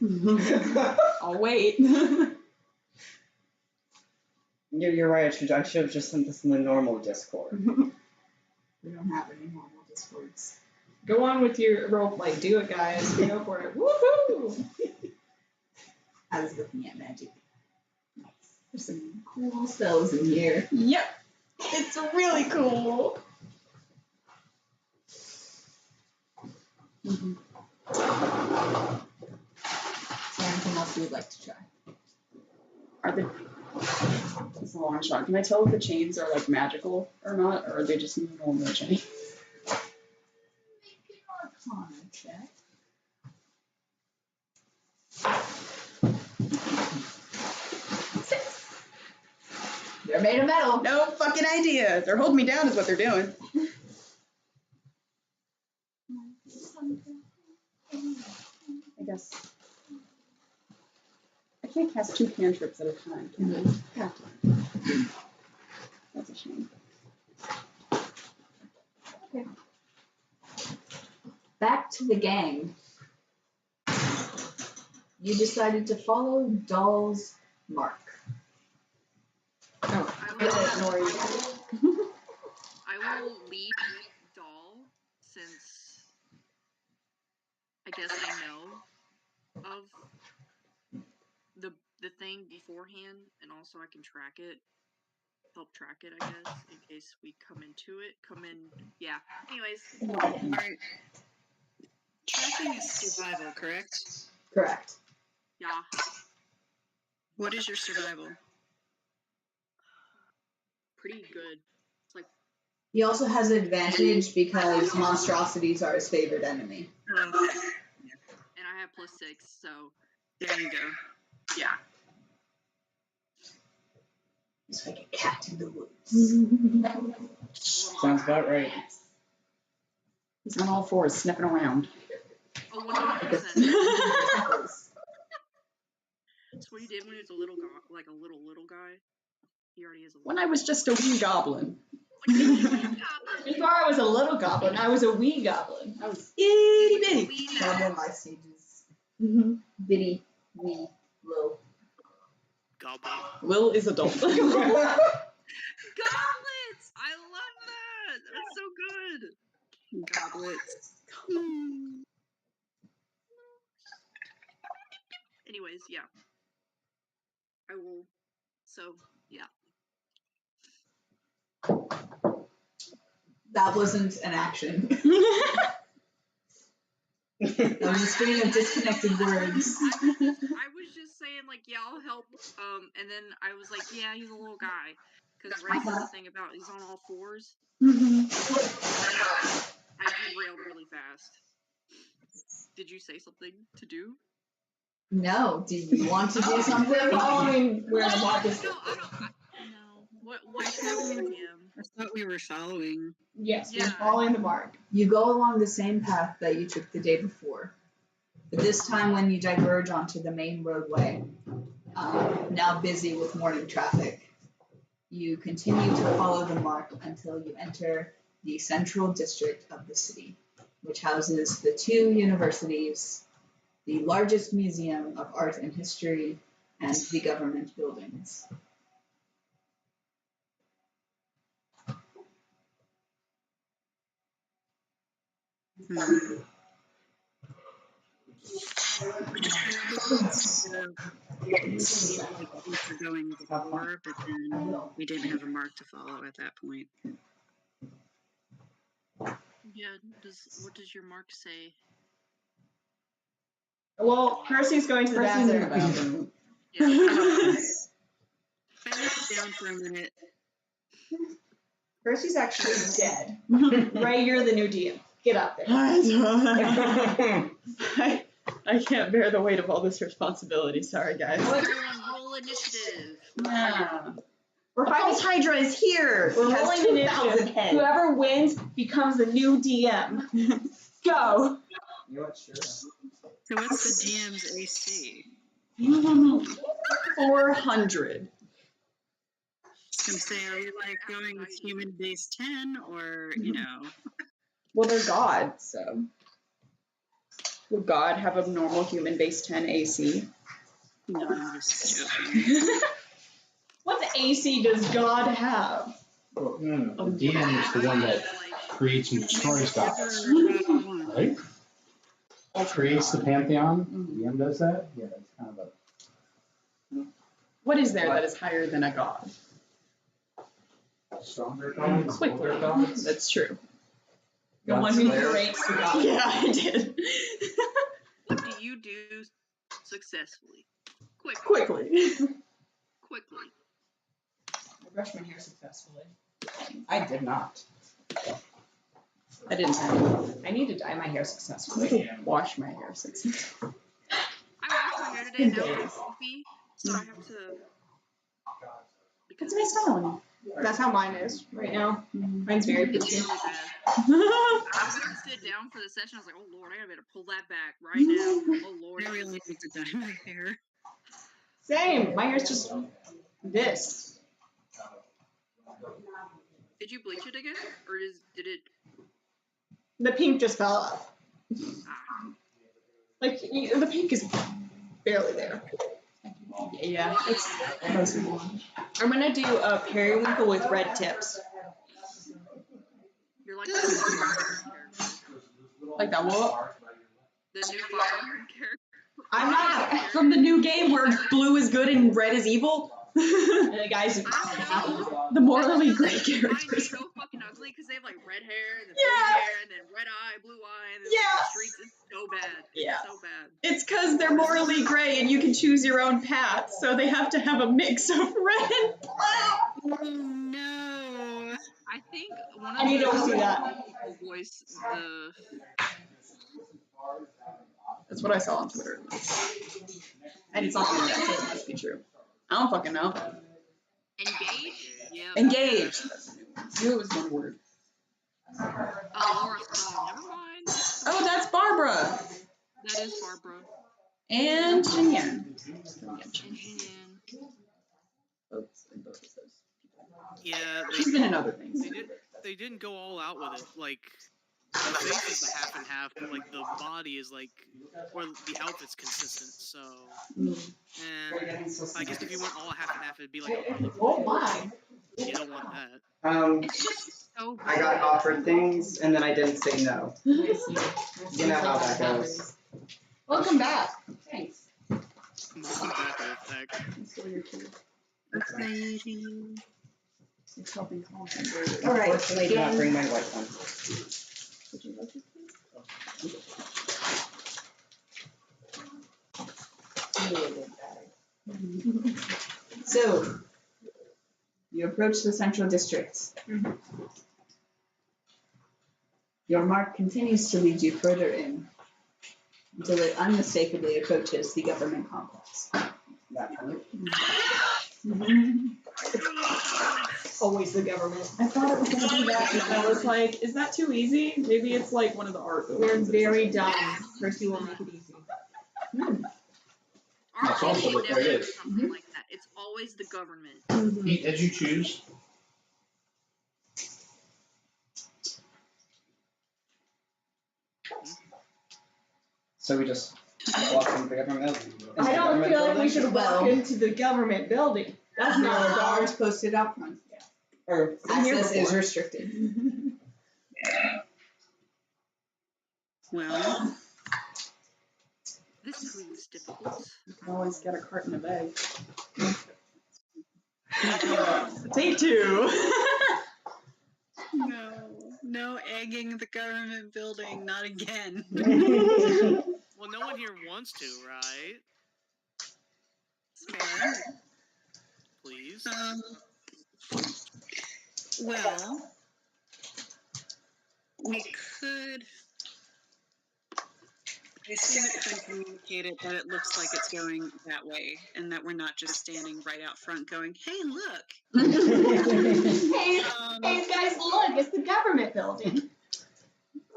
I'll wait. You're right. I should have just sent this in the normal Discord. We don't have any normal discords. Go on with your roleplay. Do it, guys. Go for it. Woohoo! I was looking at magic. There's some cool spells in here. Yep. It's really cool. Is there anything else you would like to try? Are the this is a long shot. Can I tell if the chains are like magical or not, or are they just normal chains? Make an Arcana check. They're made of metal. No fucking idea. They're holding me down is what they're doing. I guess. I can't cast 2 cantrips at a time, can I? Have to. That's a shame. Okay. Back to the gang. You decided to follow Doll's mark. I will lead Doll since I guess I know of the thing beforehand, and also I can track it, help track it, I guess, in case we come in. Yeah. Anyways. Alright. Tracking is survival, correct? Correct. Yeah. What is your survival? Pretty good. It's like He also has an advantage because monstrosities are his favorite enemy. and I have +6, so There you go. yeah. He's like a cat in the woods. Sounds about right. He's on all fours, sniffing around. Oh, 100%. Temples. That's what he did when he was a little guy, like a little guy. He already is a When I was just a wee goblin. Before I was a little goblin, I was a wee goblin. I was itty bitty. Goblin life stages. Mm-hmm. Bitty, wee, low. Goblin. Will is adult. Goblins! I love that! That's so good! Goblets. Anyways, yeah. I will. So, yeah. That wasn't an action. That was a string of disconnected words. I was just saying, like, yeah, I'll help. And then I was like, yeah, he's a little guy. Because Ray said the thing about he's on all fours. I derailed really fast. Did you say something to do? No, do you want to do something? Following where the mark is. No, I don't. No. What's happening, Jim? I thought we were following. Yes, Yeah. we're following the mark. You go along the same path that you took the day before. But this time when you diverge onto the main roadway, now busy with morning traffic, you continue to follow the mark until you enter the central district of the city, which houses the 2 universities, the largest museum of art and history, and the government buildings. We're going before, but then we didn't have a mark to follow at that point. Yeah, what does your mark say? Well, Percy's going to the Percy's in the bathroom. bathroom. I looked down for a minute. Percy's actually dead. Ray, you're the new DM. Get up there. I can't bear the weight of all this responsibility. Sorry, guys. Everyone roll initiative. Yeah. We're fighting. Hydra is here. We're He has rolling 2,000 initiative. heads. Whoever wins becomes the new DM. Go. You know what? Sure. So what's the DM's AC? 400. Can say, are we like going with human base 10 or, you know? Well, they're God, so. Would God have a normal human base 10 AC? No, I'm just joking. What AC does God have? Well, no. The DM is the one that creates and destroys gods, right? Creates the pantheon. The DM does that. Yeah, it's kind of a. What is there that is higher than a god? Stronger gods, Quickly. older gods. That's true. The God's one who Slayer. creates the god. Yeah, I did. What do you do successfully? Quickly. Quickly. Quickly. I brushed my hair successfully. I did not. I didn't. I need to dye my hair I successfully. need to wash my hair since. I washed my hair today and now it's fluffy, so I have to. Because It's my style. That's how mine is right now. Mine's very it's peachy. really bad. I was gonna sit down for the session. I was like, oh lord, I gotta better pull that back right now. Oh lord. I really need to dye my hair. Same. My hair's just this. Did you bleach it again, or did it? The pink just fell off. Ah, Like the pink is barely there. Yeah, it's mostly blonde. I'm gonna do a periwinkle with red tips. you're like the new Fire Emblem character. Like that what? The new Fire Emblem character. I'm not from the new game where blue is good and red is evil. And the guys I don't know. The morally gray Mine is characters. so fucking ugly because they have like red hair and then Yeah. blue hair and then red eye, blue eye, and then like, Yeah. the streaks. It's so bad. Yeah. It's so bad. It's because they're morally gray and you can choose your own path, so they have to have a mix of red and blue. Oh no. I think one of And you the don't see that. people voice the That's what I saw on Twitter. And it's on the internet, so it must be true. I don't fucking know. engage. Yeah. Engage. I knew it was one word. Laura. Never mind. Oh, that's Barbara. That is Barbara. And Jinyan. And Jinyan. Both of those. Yeah, She's been in other things. they didn't go all out with it. Like the face is the half and half, but like the body is like, or the outfit's consistent. So, I guess if you went all half and half, it'd be like a Harley Oh Quinn. my. You don't want that. It's just so I bad. got offered things and then I didn't say no. You know how that goes. Welcome back. Thanks. Welcome back, Earth. Let's go your kid. Exciting. It's helping calm. All right, Unfortunately, I did not bring my white one. Would you like it, So, you approach the central district. Your mark continues to lead you further in until it unmistakably approaches the government complex. Always the government. I thought it was going to be that, and I was like, is that too easy? Maybe it's like one of the art We're buildings. very dumb. Percy will make it easy. Our That's also city what never that does is. something like that. It's always the government. Eat as you choose. So we just walk into the government. I don't feel like we should walk Well- into the government building. That's There not are a guards guard. posted out front. Or Access is restricted. Well, This proves difficult. You can always get a carton of eggs. Take two. no egging the government building, not again. Well, no one here wants to, right? Fair. Please. Well, we could. I assume it's been communicated that it looks like it's going that way, and that we're not just standing right out front going, "Hey, look!" Hey, Um, hey guys, look, it's the government building.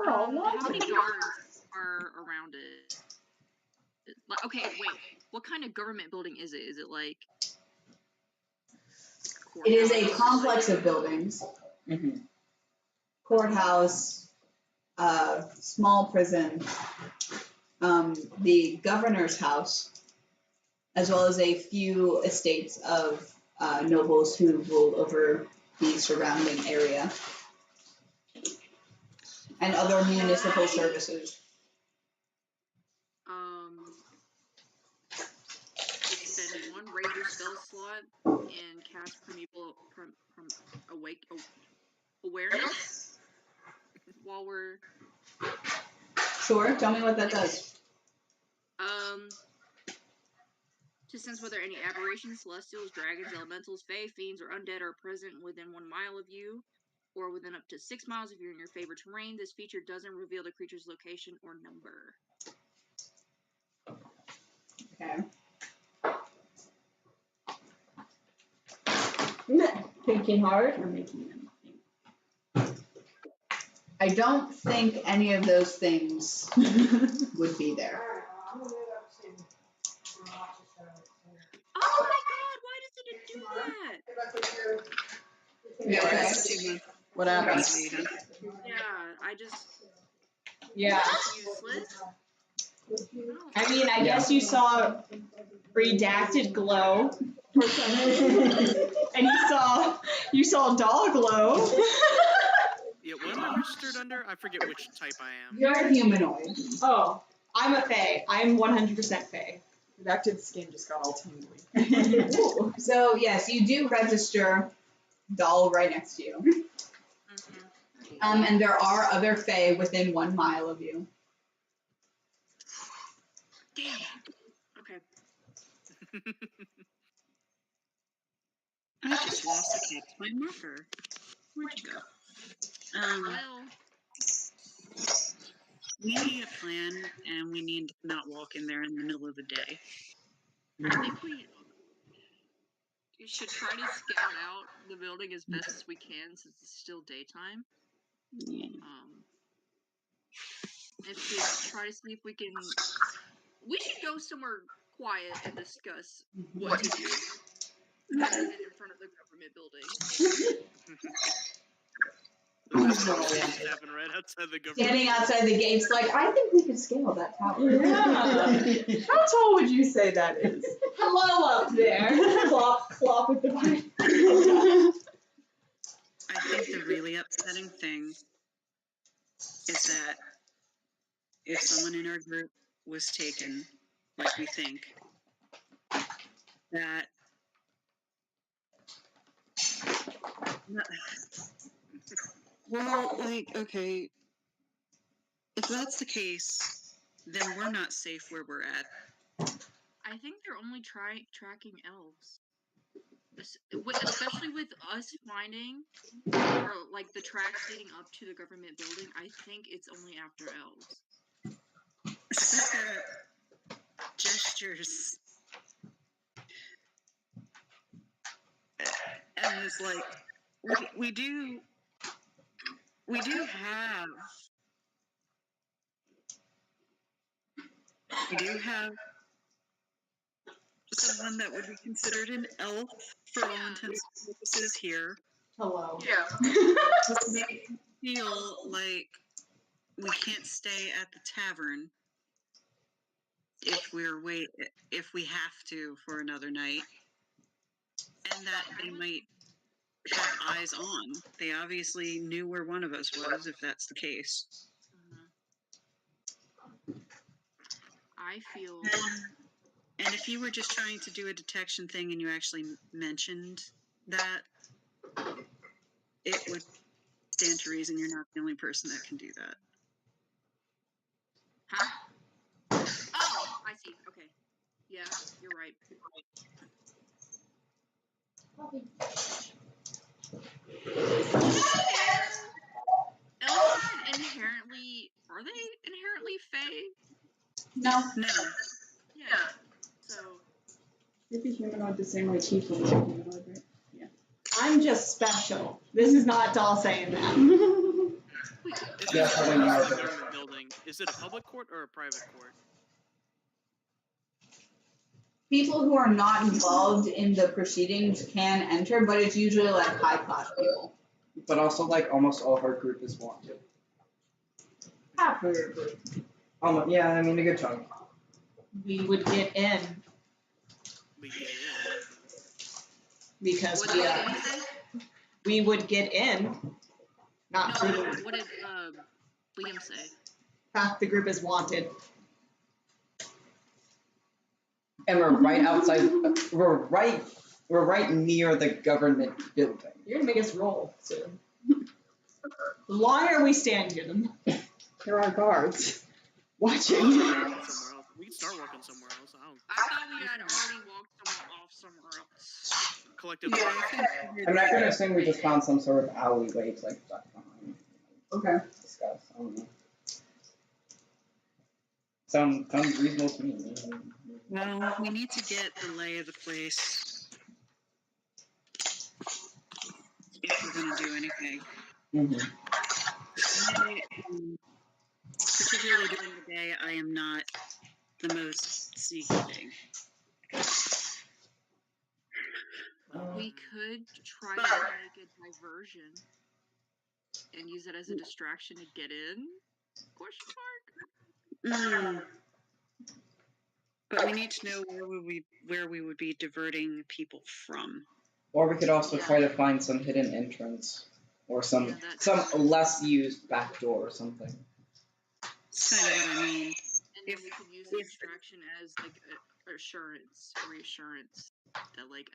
How many guards are around it? Okay, wait. What kind of government building is it? Is it like? It is a courthouse? complex of buildings. Courthouse, small prison, the governor's house, as well as a few estates of nobles who rule over the surrounding area, and other municipal services. Spend one ranger spell slot and cast awareness while we're Sure, tell me what that does. To sense whether any aberrations, celestials, dragons, elementals, fae, fiends, or undead are present within 1 mile of you, or within up to 6 miles if you're in your favorite terrain. This feature doesn't reveal the creature's location or number. Okay. Thinking hard or making them think? I don't think any of those things would be there. Oh my god, why does it do that? Yeah, okay. What happened? Yeah, I just... Yeah. That's useless. No. I mean, I guess you saw redacted glow. And you saw doll glow. Yeah, what am I registered under? I forget which type I am. You're a humanoid. Oh, I'm a fae. I'm 100% fae. Redacted skin just got all tingly. So yes, you do register doll right next to you. And there are other fae within 1 mile of you. Damn. Okay. I just lost the cake to my marker. Where'd you go? Well, We need a plan, and we need to not walk in there in the middle of the day. I think we should try to scout out the building as best as we can since it's still daytime. If we try to see if we can... We should go somewhere quiet and discuss what to do. Rather than in front of the government building. Happened right outside the government. Standing outside the gates like, I think we could scale that tower. Yeah. How tall would you say that is? Hello up there. Clop, clop with the vine. I think the really upsetting thing is that if someone in our group was taken, like we think, that well, like, okay, if that's the case, then we're not safe where we're at. I think they're only tracking elves. Especially with us finding, or like the tracks leading up to the government building, I think it's only after elves. Sucker gestures. And it's like, we do have someone that would be considered an elf for all intents and purposes here. Hello. Yeah. Just make me feel like we can't stay at the tavern if we have to for another night, and that they might have eyes on. They obviously knew where one of us was, if that's the case. I feel... And if you were just trying to do a detection thing and you actually mentioned that, it would stand to reason you're not the only person that can do that. Huh? Oh, I see. Okay. Yeah, you're right. Elves aren't inherently... Are they inherently fey? No. No. Yeah. So... You'd be humanoid the same way Tiefling is humanoid, right? Yeah. I'm just special. This is not Doll saying that. If Yeah, it's how a many are there? government building, is it a public court or a private court? People who are not involved in the proceedings can enter, but it's usually like high class people. But also, like, almost all of our group is wanted. Half of your group. Yeah, I mean, a good chunk. We would get in We get in. because What did you say? we would get in. Not No, through what did Liam say? half the group is wanted. And we're right outside. We're right near the government building. You're gonna make us roll soon. The longer we stand here, there are guards watching. Somewhere else. We can start working somewhere else. I thought we had already walked off somewhere else. Collective. I'm not gonna assume we just found some sort of alleyway to like duck behind. Okay. Discuss. I don't know. Sounds reasonable to me. Well, we need to get the lay of the place if we're going to do anything. Particularly during the day, I am not the most sneaky. We could try to make a diversion and use it as a distraction to get in? Question mark? But we need to know where we would be diverting people from. Or we could also try to find some hidden entrance or some less used back door or something. That's kind of what I mean. And then we could use the distraction as like a reassurance that like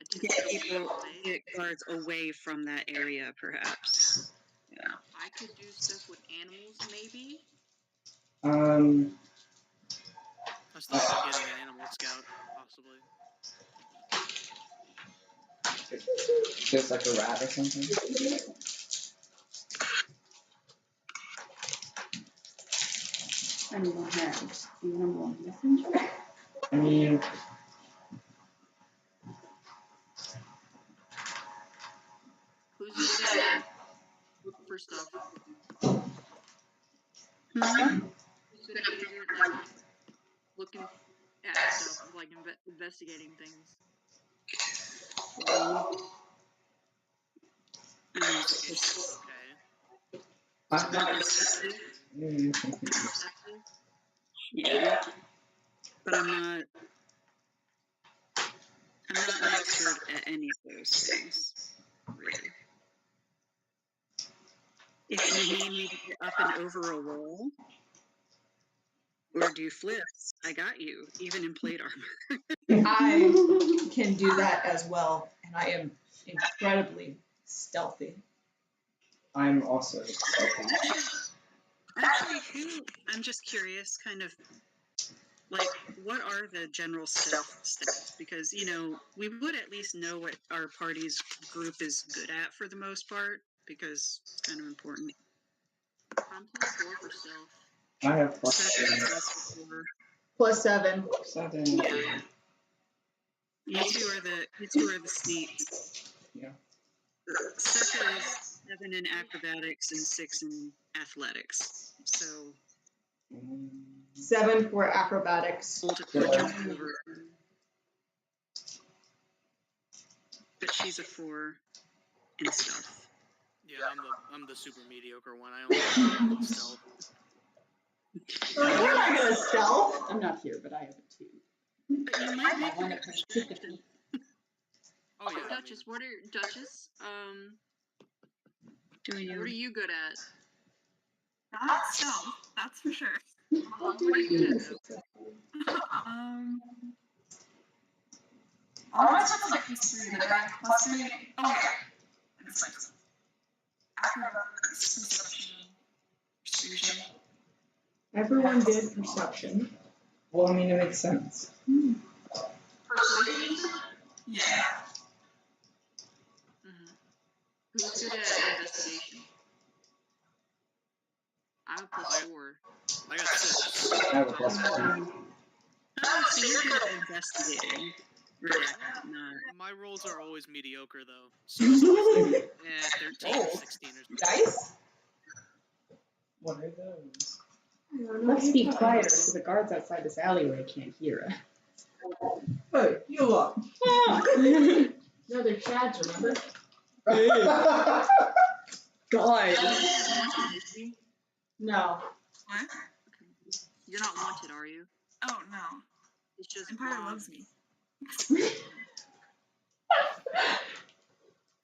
get guards away from that area, perhaps. Yeah. I could do stuff with animals, maybe. I was thinking about getting an animal scout, possibly. Just like a rat or something. Animal hands. Animal messenger. I mean, Who's good at look for stuff? Who's good at like looking at stuff, like investigating things? Yeah, but I'm not an expert at any of those things, really. If you need me to get up and over a wall or do flips, I got you, even in plate armor. I can do that as well, and I am incredibly stealthy. I'm also stealthy. Actually, I'm just curious, kind of, like, what are the general stealth stats? Because, you know, we would at least know what our party's group is good at for the most part, because it's kind of important. I'm +4 for stealth. I have +4. +7. 7. Yeah. You two are the sneaks. Yeah. Seka is 7 in acrobatics and 6 in athletics. So 7 for acrobatics. jump over. But she's a 4 in stealth. Yeah, I'm the super mediocre one. I only have stealth. You're not gonna stealth. I'm not here, but I have a 2. But you might make one at perception. Oh yeah. Duchess, what are Duchess? What are you good at? Not stealth, that's for sure. What are you good at? All my stuff is like +3, but I have +3. Oh yeah, it's like acrobatics, perception, persuasion. Everyone did perception. Well, I mean, it makes sense. Persuasion? Yeah. Who's good at investigation? I'm +4. I got 6. I have a +1. Oh, so you're good at investigating. Really, not. My rolls are always mediocre though. So it's always like, 13 or 16 or something. Dice? What are those? Let's be quieter so the guards outside this alleyway can't hear us. Hey, you look. No, they're Chads, remember? Guys. No. What? You're not wanted, are you? Oh no. It's just Empire loves me.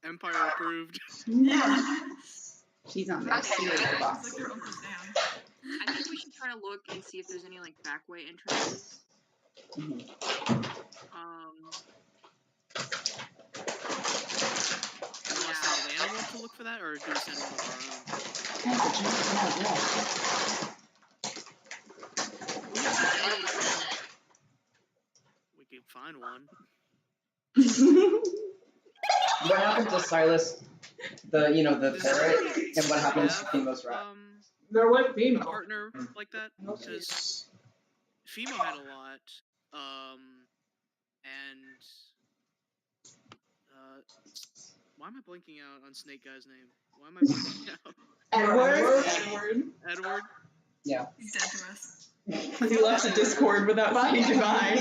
Empire approved. Yeah. She's on that serious box. It's like their uncle's down. I think we should try to look and see if there's any like back way entrances. We could find one. What happened to Silas, the parrot, and what happens to Femo's rat? They're with A female. partner like that, because Fimo had a lot, and why am I blanking out on Snake Guy's name? Why am I blanking out? Edward. Yeah. He's dead to us. He left the Discord without saying goodbye.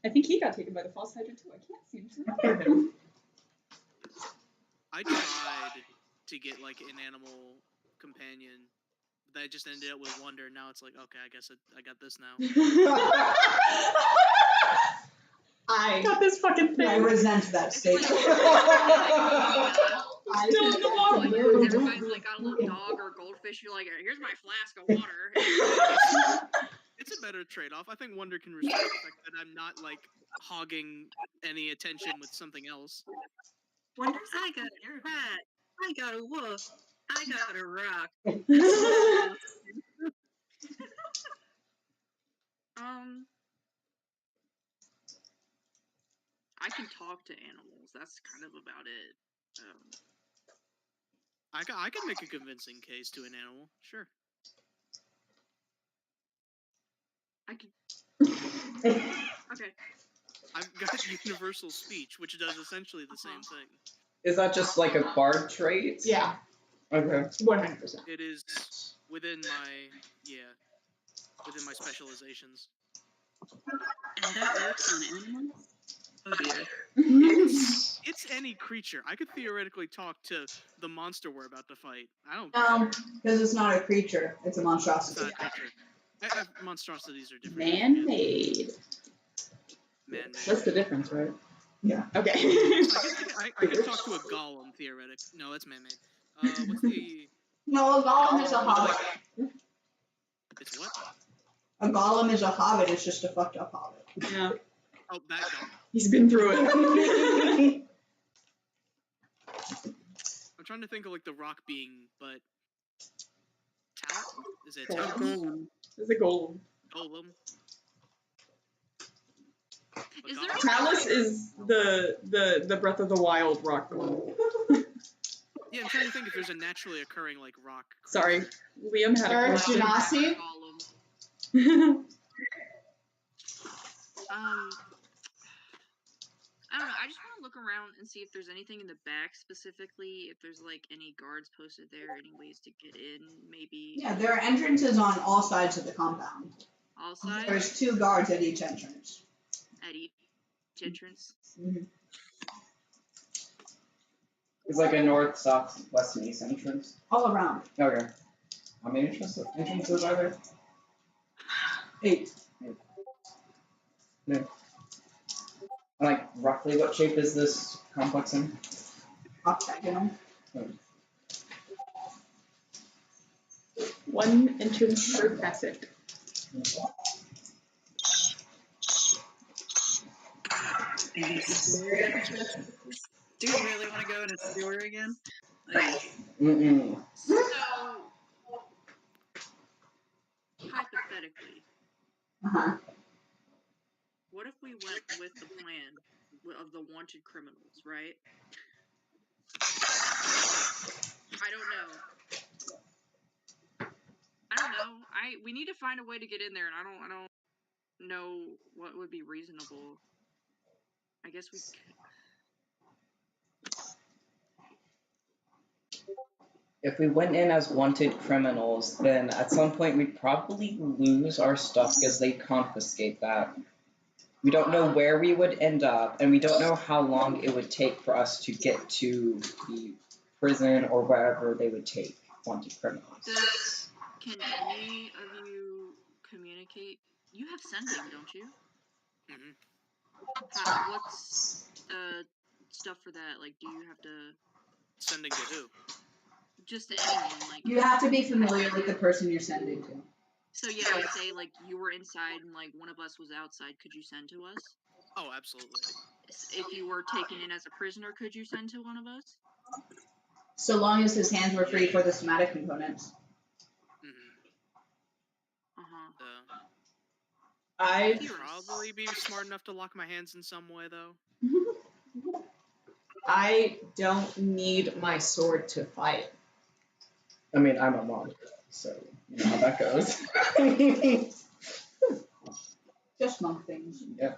I think he got taken by the false hydrant too. I can't seem to remember him. I tried to get like an animal companion, but I just ended up with Wonder. Now it's like, okay, I guess I got this now. I got this fucking thing. I resent that statement. Everybody's like got a little dog or goldfish. You're like, here's my flask of water. It's a better trade-off. I think Wonder can respect the fact that I'm not like hogging any attention with something else. Wonder's I got a rat. I got a wolf. I got a rock. I can talk to animals. That's kind of about it. I can make a convincing case to an animal. Sure. I can. Okay. I've got universal speech, which does essentially the same thing. Is that just like a bard trait? Yeah, Okay. 100%. It is within my specializations. And that works on animals? Oh dear. It's any creature. I could theoretically talk to the monster we're about to fight. I don't. Because it's not a creature, it's a It's monstrosity. not a creature. Monstrosities are different. Man-made. Man-made. That's the difference, right? Yeah. Okay. I could talk to a golem, theoretically. No, that's man-made. What's the... No, a golem is a hobbit. It's what? A golem is a hobbit, it's just a fucked up hobbit. Yeah. Oh, that golem. He's been through it. I'm trying to think of like the rock being, but... Talent? Is it A Talent? golem. It's a golem. Golem? A Is there golem? Talus is the Breath of the Wild rock golem. Yeah, I'm trying to think if there's a naturally occurring like rock. Sorry, Liam had a Eric question. Genasi? Golem. I don't know. I just want to look around and see if there's anything in the back specifically. If there's like any guards posted there, any ways to get in, maybe. Yeah, there are entrances on all sides of the compound. All sides There's 2 guards at each entrance. at each entrance. It's like a north, south, west, and east entrance. All around. Okay. How many entrances are there? 8. No. Like, roughly what shape is this complex in? Octagonal. One entrance per passage. Do you really want to go in a sewer again? Like, So, hypothetically, Uh-huh. what if we went with the plan of the wanted criminals, right? I don't know. We need to find a way to get in there, and I don't know what would be reasonable. I guess we could. If we went in as wanted criminals, then at some point we'd probably lose our stuff because they'd confiscate that. We don't know where we would end up, and we don't know how long it would take for us to get to the prison or wherever they would take wanted criminals. Can any of you communicate? You have sending, don't you? Mhm. What's stuff for that? Like, do you have to Sending to who? just to anyone? Like, You have to be familiar with the person you're sending to. so yeah, let's say like you were inside and like one of us was outside. Could you send to us? Oh, absolutely. If you were taken in as a prisoner, could you send to one of us? So long as his hands were free for the somatic components. Uh-huh. I Probably be smart enough to lock my hands in some way, though. I don't need my sword to fight. I mean, I'm a monk, so you know how that goes. Just monk things. Yeah.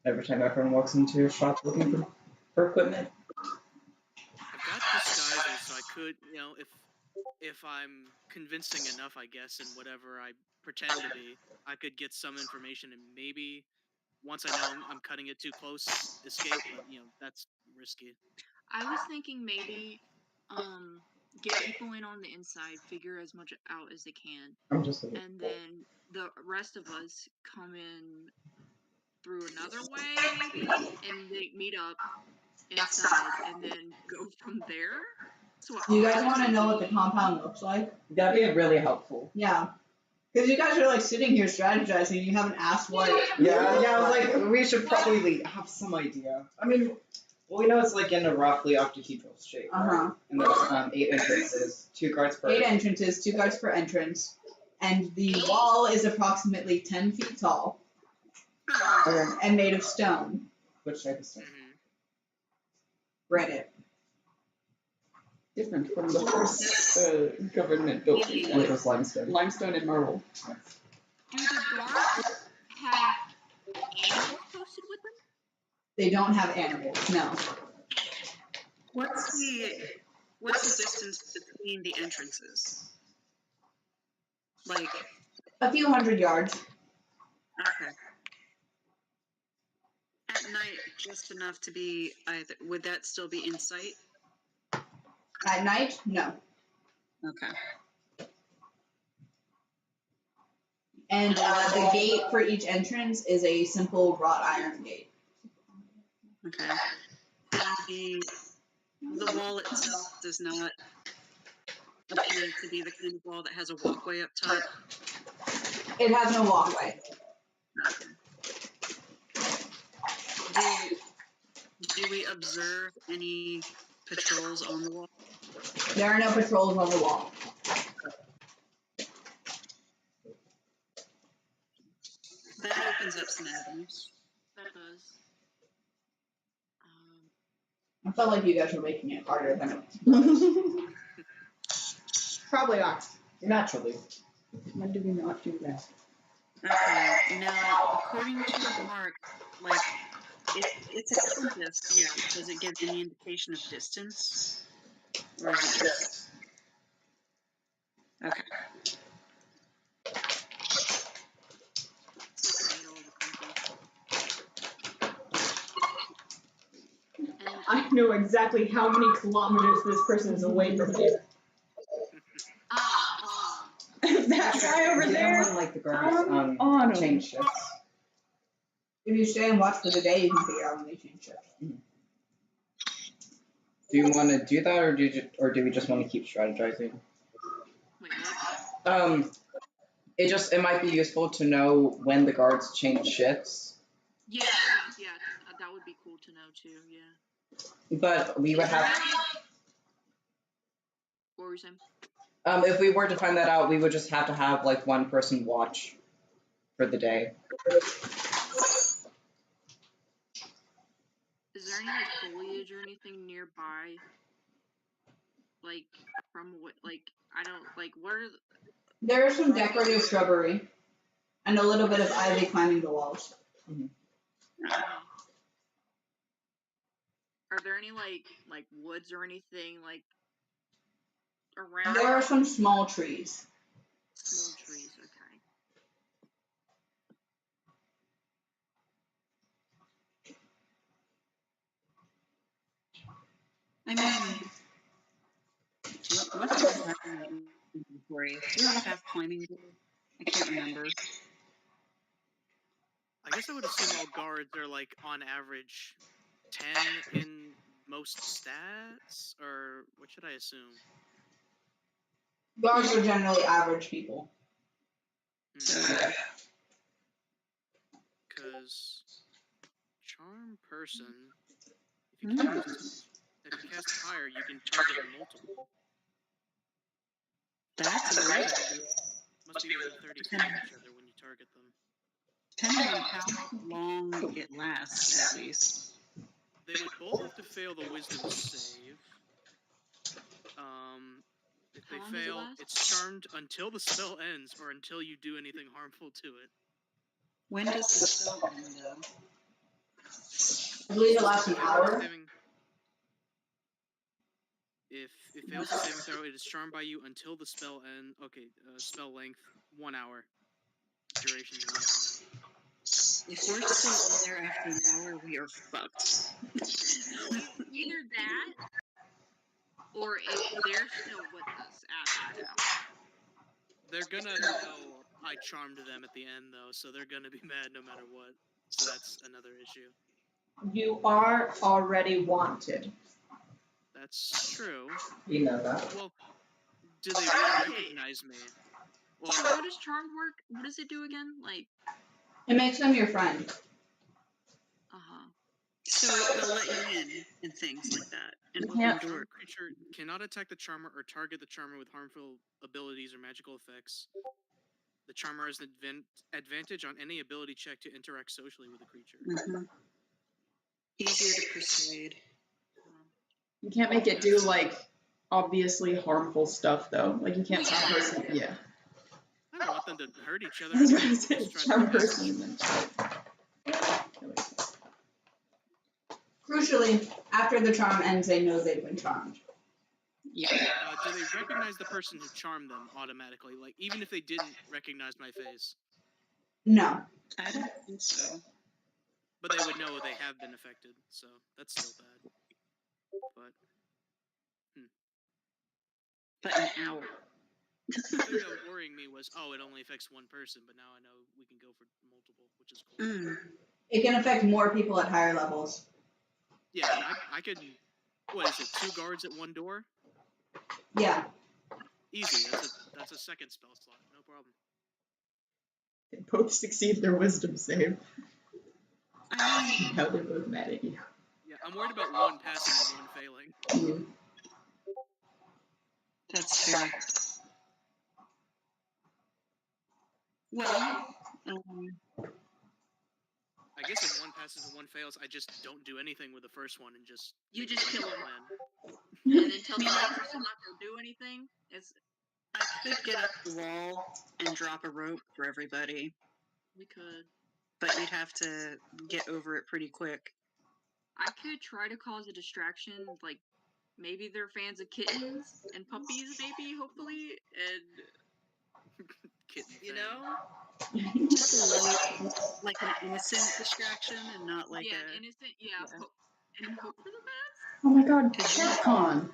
Every time everyone walks into a shop looking for equipment. I've got disguises, so I could, if I'm convincing enough, I guess, in whatever I pretend to be, I could get some information and maybe once I know I'm cutting it too close, escape. But that's risky. I was thinking maybe get people in on the inside, figure as much out as they can, I'm just and then the rest of us come in through another way, maybe, and they meet up inside, and then go from there. So You guys want to know what the compound looks like? That'd be really helpful. Yeah. Because you guys are like sitting here strategizing, you haven't asked what. Yeah, I was like, we should probably have some idea. I mean, well, we know it's like in a roughly octahedral shape, right? Uh-huh. And there's 8 entrances, 2 guards per. 8 entrances, 2 guards per entrance, and the wall is approximately 10 feet tall and made of stone. Which type of stone? Granite. Different from the first government building. Which was limestone. Limestone and marble. do the guards have animals posted with them? They don't have animals, no. What's the distance between the entrances? Like, A few hundred yards. okay. At night, just enough to be either. Would that still be in sight? At night, no. Okay. And the gate for each entrance is a simple wrought iron gate. Okay. And the wall itself does not appear to be the kind of wall that has a walkway up top. It has no walkway. Do we observe any patrols on the wall? There are no patrols on the wall. That opens up some avenues. That does. I felt like you guys were making it harder than it was. probably not. Naturally. When do we not do that? Okay, now, according to Mark, like, it's a compass, yeah. Does it give any indication of distance? Or is it just... Okay. It's like the middle of the compass. And I know exactly how many kilometers this person is away from here. That guy over Did there. anyone like the guards on 'em. change shifts? If you stay and watch for the day, you can figure out when they change shifts. Do you want to do that, or do we just want to keep strategizing? wait, what? It might be useful to know when the guards change shifts, Yeah, that would be cool to know too. Yeah. but we would have. What were you saying? If we were to find that out, we would just have to have like one person watch for the day. Is there any like foliage or anything nearby? Like from what? Like I don't like. What are? There is some decorative shrubbery and a little bit of ivy climbing the walls. Are there any like woods or anything like around? There are some small trees. Small trees. Okay. I mean, what do you have in inventory? Do you have climbing gear? I can't remember. I guess I would assume all guards are like on average 10 in most stats, or what should I assume? Guards are generally average people. Because charm person, if you can't use if you cast higher, you can target multiple. That's a great idea. Must be within 30 feet of each other when you target them. Depending on how long it lasts, at least. They would both have to fail the wisdom save. If How they long does it fail, last? it's charmed until the spell ends or until you do anything harmful to it. When does the spell end, though? I believe it lasts an Fails hour. saving- If it fails the saving throw, it is charmed by you until the spell end. Okay, spell length 1 hour. Duration 1 hour. If we're still in there after an hour, we are fucked. Either that, or if they're still with us after that. They're gonna know I charmed them at the end, though, so they're gonna be mad no matter what. So that's another issue. You are already wanted. That's true. You know that. Well, do they recognize me? Well, So how does Charmed work? What does it do again? Like, It makes them your friend. uh-huh. So they'll let you in and things like that. And You open can't- door. creature cannot attack the charmer or target the charmer with harmful abilities or magical effects. The charmer has an advantage on any ability check to interact socially with the creature. Mm-hmm. Easier to persuade. You can't make it do like obviously harmful stuff though. Like you can't charm person. Yeah. I don't want them to hurt each other. I was anyway, gonna say, just try to charm prevent person it. and then kill it. Crucially, after the charm ends, they know they've been charmed. Yeah. Do they recognize the person who charmed them automatically? Like, even if they didn't recognize my face? No. I don't think so. But they would know they have been affected, so that's still bad. But But an hour. the thing that was worrying me was, oh, it only affects one person, but now I know we can go for multiple, which is cool. Mm. It can affect more people at higher levels. Yeah, I could. What is it? 2 guards at 1 door? Yeah. Easy. That's a second spell slot. No problem. They both succeed their wisdom save. I mean, Now they're both mad at you. Yeah, I'm worried about one passing and one failing. that's fair. Well, I guess if one passes and one fails, I just don't do anything with the first one and just You just kill him. plan. And then tell the other person not to do anything. It's I could get up the wall and drop a rope for everybody, we could. but you'd have to get over it pretty quick. I could try to cause a distraction, like maybe they're fans of kittens and puppies, maybe, hopefully, and Kitten you thing. know, Just a light, like an innocent distraction and not like yeah, a... innocent, yeah, yeah. and hope for the best. Oh my god, Capcom!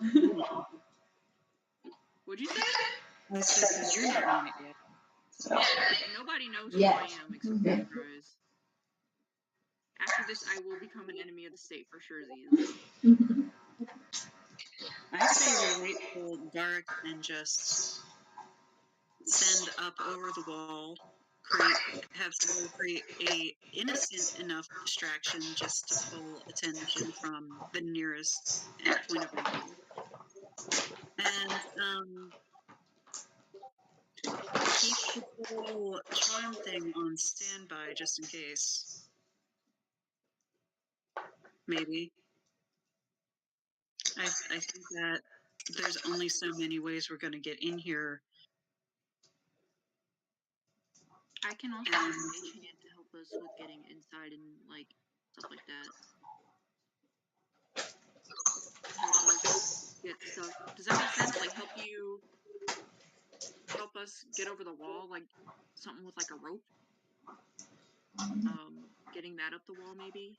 Would you say? That's just because you're not on it yet. So. Yeah, like, nobody knows who Yeah. I am except for you guys. After this, I will become an enemy of the state for sure. I say we wait till dark and just send up over the wall, have someone create a innocent enough distraction just to pull attention from the nearest point of entry. And keep the whole charm thing on standby just in case. Maybe. I think that there's only so many ways we're going to get in here. I can also use Mage Hand to help us with getting inside and like stuff like that. Help us get stuff. Does that make sense? Like help us get over the wall, like something with like a rope. Getting that up the wall maybe.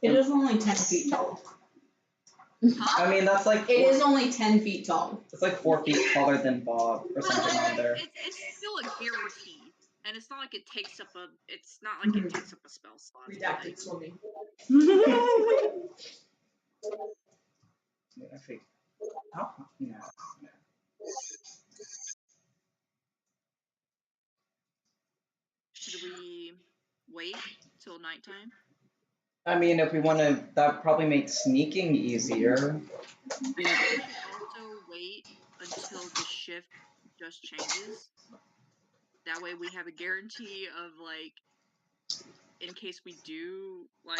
It is only 10 feet tall. I mean, that's like It is only 10 feet tall. it's like 4 feet taller than Bob or something on there. It's still a guarantee, and it's not like it takes up a. It's not like it takes up a spell slot. Redacted swimming. I think. Oh, no. Should we wait till nighttime? I mean, if we want to, that probably makes sneaking easier. We should also wait until the shift just changes. That way we have a guarantee of, like, in case we do, like,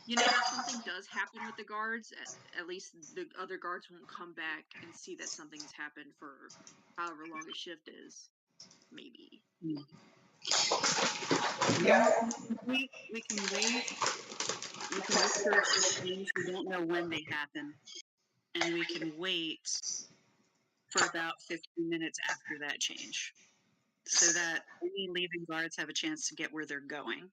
you know, if something does happen with the guards, at least the other guards won't come back and see that something's happened for however long a shift is. Maybe. Yeah. We can wait. We can look for things we don't know when they happen, and we can wait for about 15 minutes after that change, so that any leaving guards have a chance to get where they're going.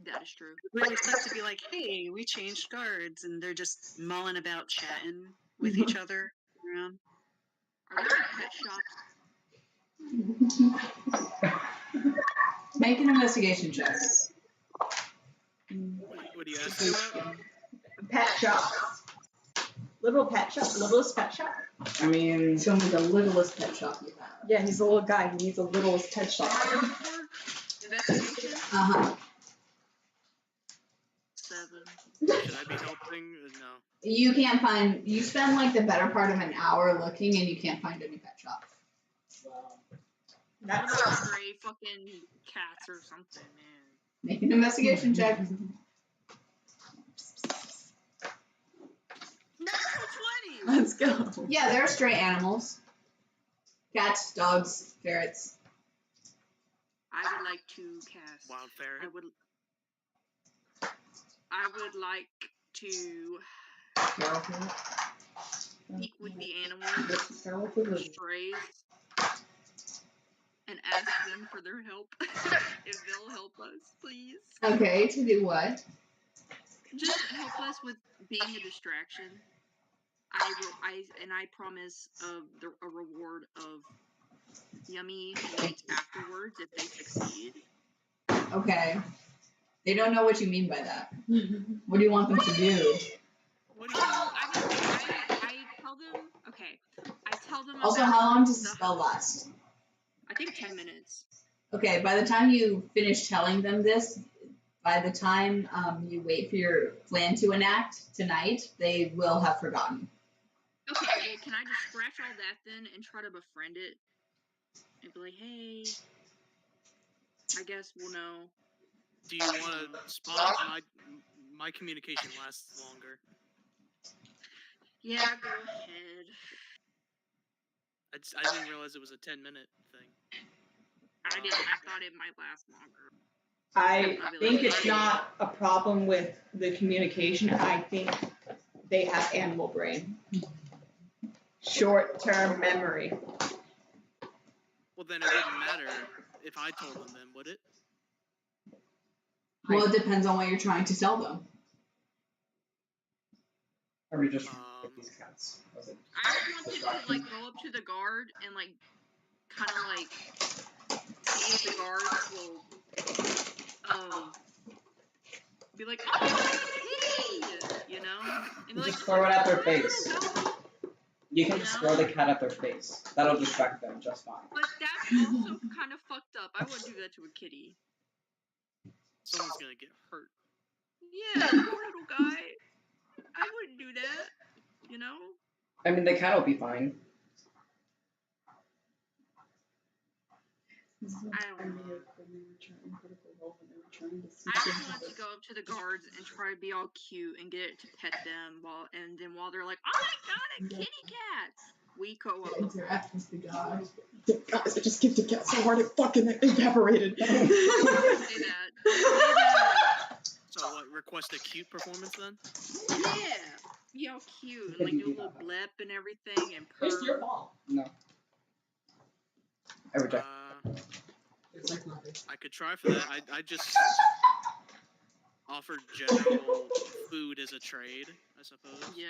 That is true. It really sucks to be like, hey, we changed guards, and they're just mulling about chatting with each other around. Are there pet shops? Make an investigation check. What are you asking about? Pet shop. Little pet shop. Littlest pet shop. I mean, Show me the littlest pet shop you have. Yeah, he's a little guy. He needs a littlest pet shop. Investigation? Uh-huh. 7. Should I be helping? No. You can't find, you spend like the better part of an hour looking and you can't find any pet shops. What about stray fucking cats or something, man? Make an investigation check. Natural 20! Let's go. Yeah, there are stray animals. Cats, dogs, ferrets. I would like to cast. Wild ferret. I would like to speak with the animals, strays, and ask them for their help. If they'll help us, please. Okay, to do what? Just help us with being a distraction. I promise a reward of yummy meat afterwards if they succeed. Okay. They don't know what you mean by that. What do you want them to do? What do you mean? I tell them. Okay. I tell them. Also, about how long does the stuff- spell last? I think 10 minutes. Okay, by the time you finish telling them this, by the time you wait for your plan to enact tonight, they will have forgotten. Okay, well, can I just scratch all that then and try to befriend it? And be like, hey, I guess we'll know. Do you want to spot? My communication lasts longer. Yeah, go ahead. I didn't realize it was a 10-minute thing. I didn't. I thought it might last longer. I think it's not a problem with the communication. I think they have animal brain. Short-term memory. Well, then it wouldn't matter if I told them then, would it? Well, it depends on what you're trying to tell them. Are we just these cats? I wanted to like go up to the guard and like kind of like see if the guards will be like, oh, kitty, you know, and be like, Just throw it at their face. go. You can just throw the cat at their face. That'll distract them just fine. But that's also kind of fucked up. I wouldn't do that to a kitty. Someone's gonna get hurt. Yeah, poor little guy. I wouldn't do that. You know? I mean, the cat will be fine. I don't know. I just want to go up to the guards and try to be all cute and get it to pet them while they're like, oh my god, a kitty cat! We go up. Guys, I just kicked a cat so hard it fucking evaporated. Say that. Say that. So what? Request a cute performance then? Yeah. Be all cute and like do a little blip and everything and purr. It's your fault. No. I reject. I could try for that. I just offered general food as a trade, I suppose. Yeah.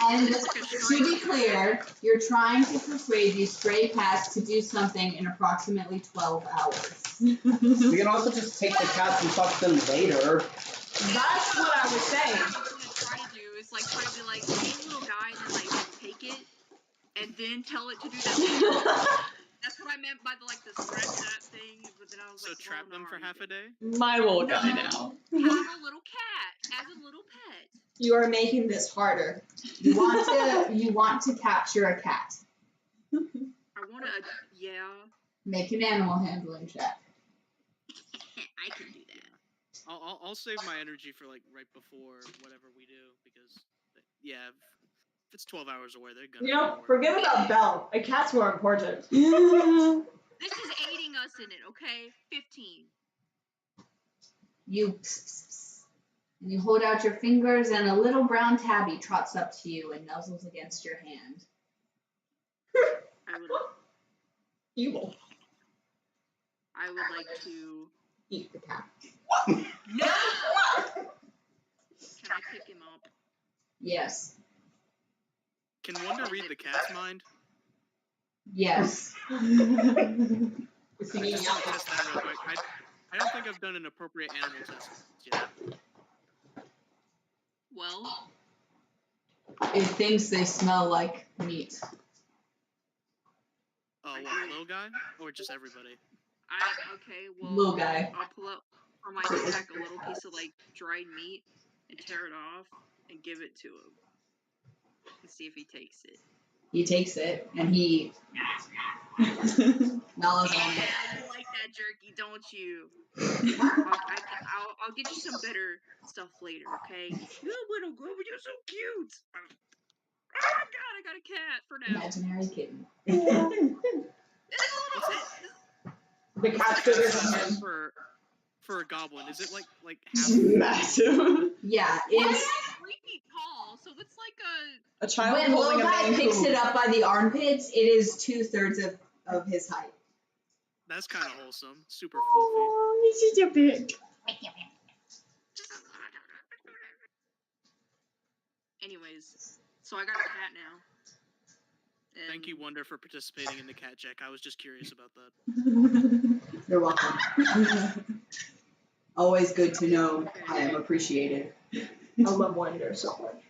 And to be clear, you're trying to persuade these stray cats to do something in approximately 12 hours. We can also just take the cats and fuck them later. That's what I was saying. What I'm gonna try to do is like try to be like, hey little guy, and like take it, and then tell it to do that later. That's what I meant by the scratch that thing, but then I was So like, trap well, them no, for I'm half a good. day? My little guy No. now. Have a little cat as a little pet. You are making this harder. You want to capture a cat. I want to, yeah. Make an animal handling check. I can do that. I'll save my energy for like right before whatever we do because yeah, if it's 12 hours away, they're gonna. You know, work. forget about Belle. A cat's more important. This is aiding us in it, okay? 15. You hold out your fingers, and a little brown tabby trots up to you and nuzzles against your hand. I would Evil. like to. Eat the cat. No! Can I pick him up? Yes. Can Wonder read the cat's mind? Yes. I just want to test that real quick. I don't think I've done an appropriate animal test yet. Well, It thinks they smell like meat. Oh, what, little guy? Or just everybody? okay, well, Little guy. I'll pull up from my pack a little piece of dried meat and tear it off and give it to him and see if he takes it. He takes it and he gnaws on it. Yeah, you like that jerky, don't you? I'll get you some better stuff later, okay? You little girl, you're so cute. Oh my god, I got a cat for now. Imaginary kitten. It's a little bit. The cat's bigger than him. For a goblin, is it like half? Massive. Yeah, It's it's 3 feet tall, so it's like A child when holding little a guy Maine picks Coon. it up by the armpits, it is 2/3 of his height. That's kind of wholesome. Super fluffy. Oh, this is a big. Anyways, so I got a cat now. And Thank you, Wonder, for participating in the cat check. I was just curious about that. You're welcome. Always good to know I am appreciated. I love Wonder so much.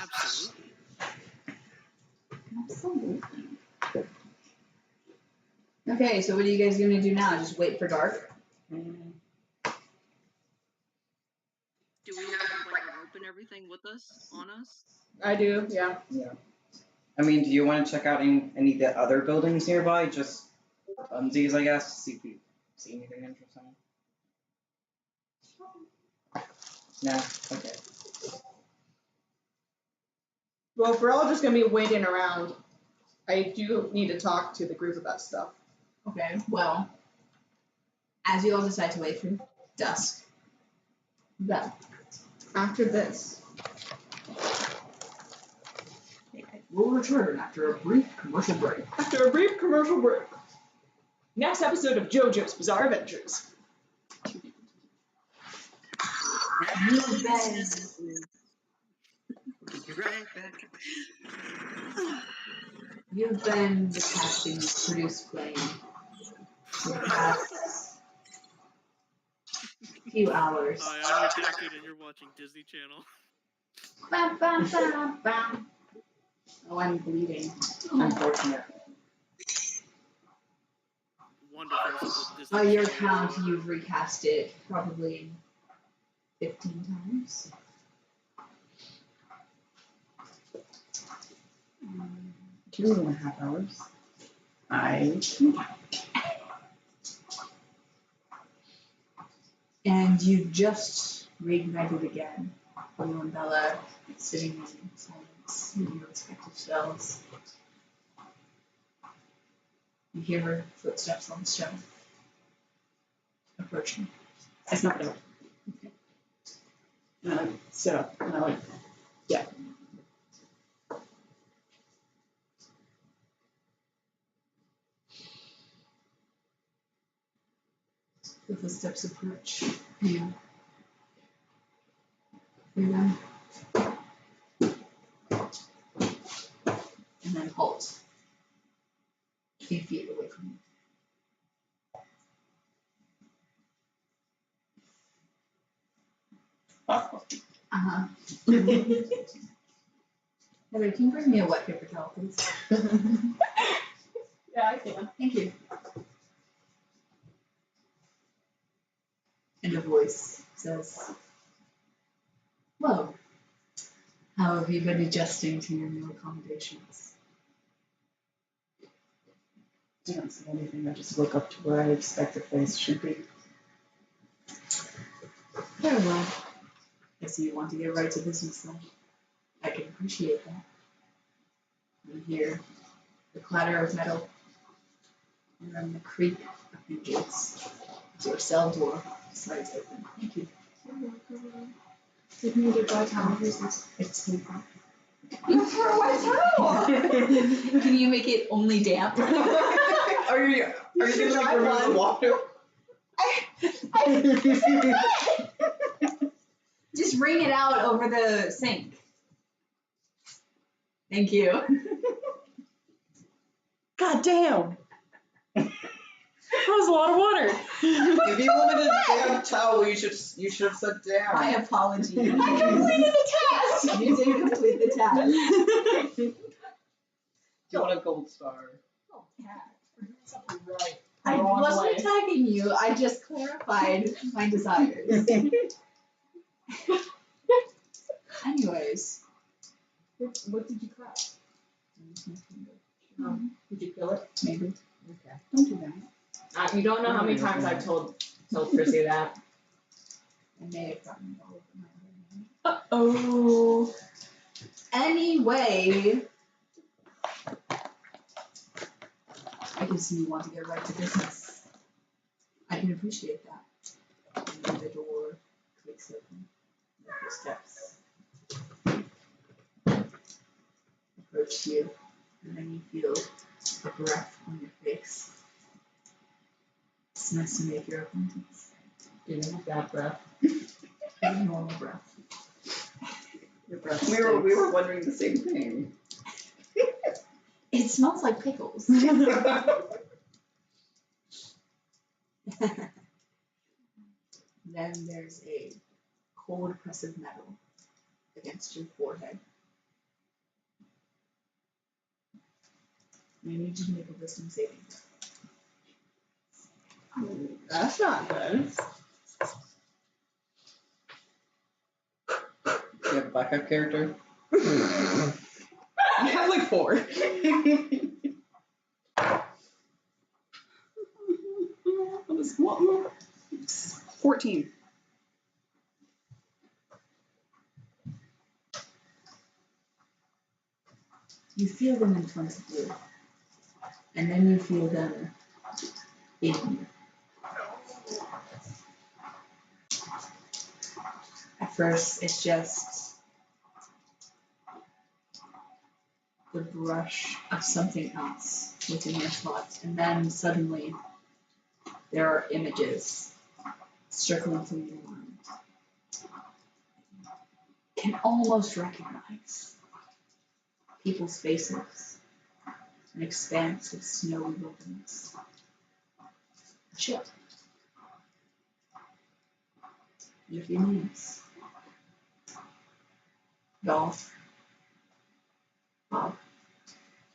Absolutely. Absolutely. Okay, so what are you guys gonna do now? Just wait for dark? Do we have a rope and everything with us, on us? I do, yeah. I mean, do you want to check out any of the other buildings nearby? Just funsies, I guess, to see if we see anything interesting. No? Okay. Well, if we're all just gonna be waiting around, I do need to talk to the group about stuff. Okay, well, as you all decide to wait for dusk, then After this. we'll return after a brief commercial break. After a brief commercial break. Next episode of JoJo's Bizarre Adventures. You've been, Right back. you've been the casting produced playing for the past few hours. Hi, I'm Redacted, and you're watching Disney Channel. Bam, bam, bam, bam. Oh, I'm bleeding. Unfortunate. Wonderful. Disney By your Channel. count, you've recast it probably 15 times. 2.5 hours. And you've just reignited again. You and Bella sitting in silence in your respective cells. You hear her footsteps on the stone approaching. It's not dark. And I sit up and I yeah. The footsteps approach you. And then halt. 3 feet away from you. Uh-huh. Heather, can you bring me a wet paper towel, please? Yeah, I can. Thank you. And a voice says, "Well, how have you been adjusting to your new accommodations?" I don't see anything. I just look up to where I expect the place should be. Very well. I see you want to get right to business then. I can appreciate that. You hear the clatter of metal and then the creak of hinges as your cell door slides open. Thank you. Give me the dry towel. It's sleeping. You throw a wet towel. Can you make it only damp? Are you should gonna like try remove the one. water? Just wring it out over the sink. Thank you. God damn. That was a lot of water. If you wanted a damn towel, you should have said down. My apologies. I completed the task. You did complete the task. Do you want a gold star? I wasn't attacking you. I just clarified my desires. Anyways. What did you crack? Did you kill it? Maybe. Okay. Don't do that. You don't know how many times I've told Chrissy that. I may have gotten it all over my head. Oh. Anyway. I can see you want to get right to business. I can appreciate that. And the door clicks open. The footsteps approach you, and then you feel a breath on your face. It's nice to make your acquaintance. Didn't have that breath. A normal breath. Your breath We stinks. were wondering the same thing. It smells like pickles. Then there's a cold press of metal against your forehead. I need you to make a wisdom saving throw. That's not good. Do you have a backup character? I have like 4. What is what? 14. You feel them in front of you, and then you feel them in you. At first, it's just the brush of something else within your thoughts, and then suddenly there are images circling through your mind. Can almost recognize people's faces, an expanse of snowy wilderness, a ship, and a few names. Dolph, Bob,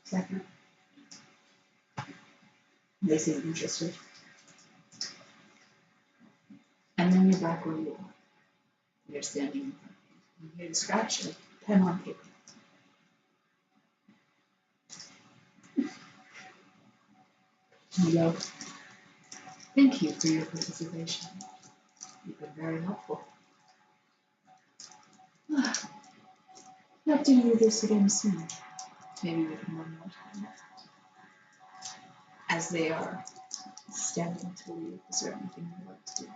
Second. They seem interested. And then you're back where you are. You're standing in front of you. You hear the scratch of pen on paper. You go, thank you for your participation. You've been very helpful. Let's do this again soon. Maybe we can run more time. As they are standing to leave, is there anything you'd like to do?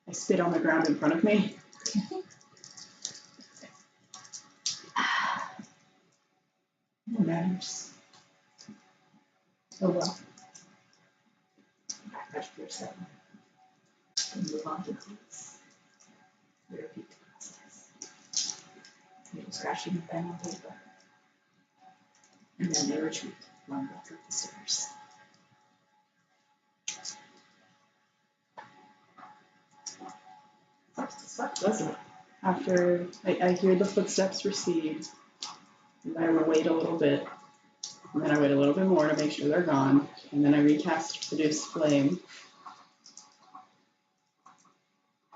I spit on the ground in front of me. No manners. Oh well. Backpack for yourself. And move on to class. We repeat the process. You're scratching the pen on paper. And then they retreat, one back up the stairs. Sucks, doesn't it? After I hear the footsteps recede, and then I wait a little bit, and then I wait a little bit more to make sure they're gone, and then I recast Produce Flame,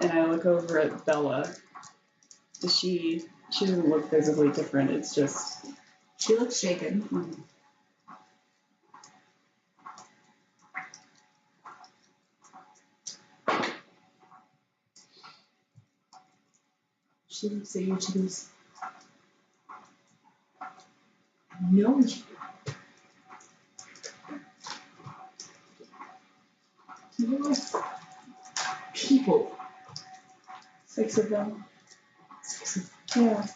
and I look over at Bella. She doesn't look visibly different. It's just She looks shaken. She looks at you. She goes, "No, you are people." 6 of them. Yeah.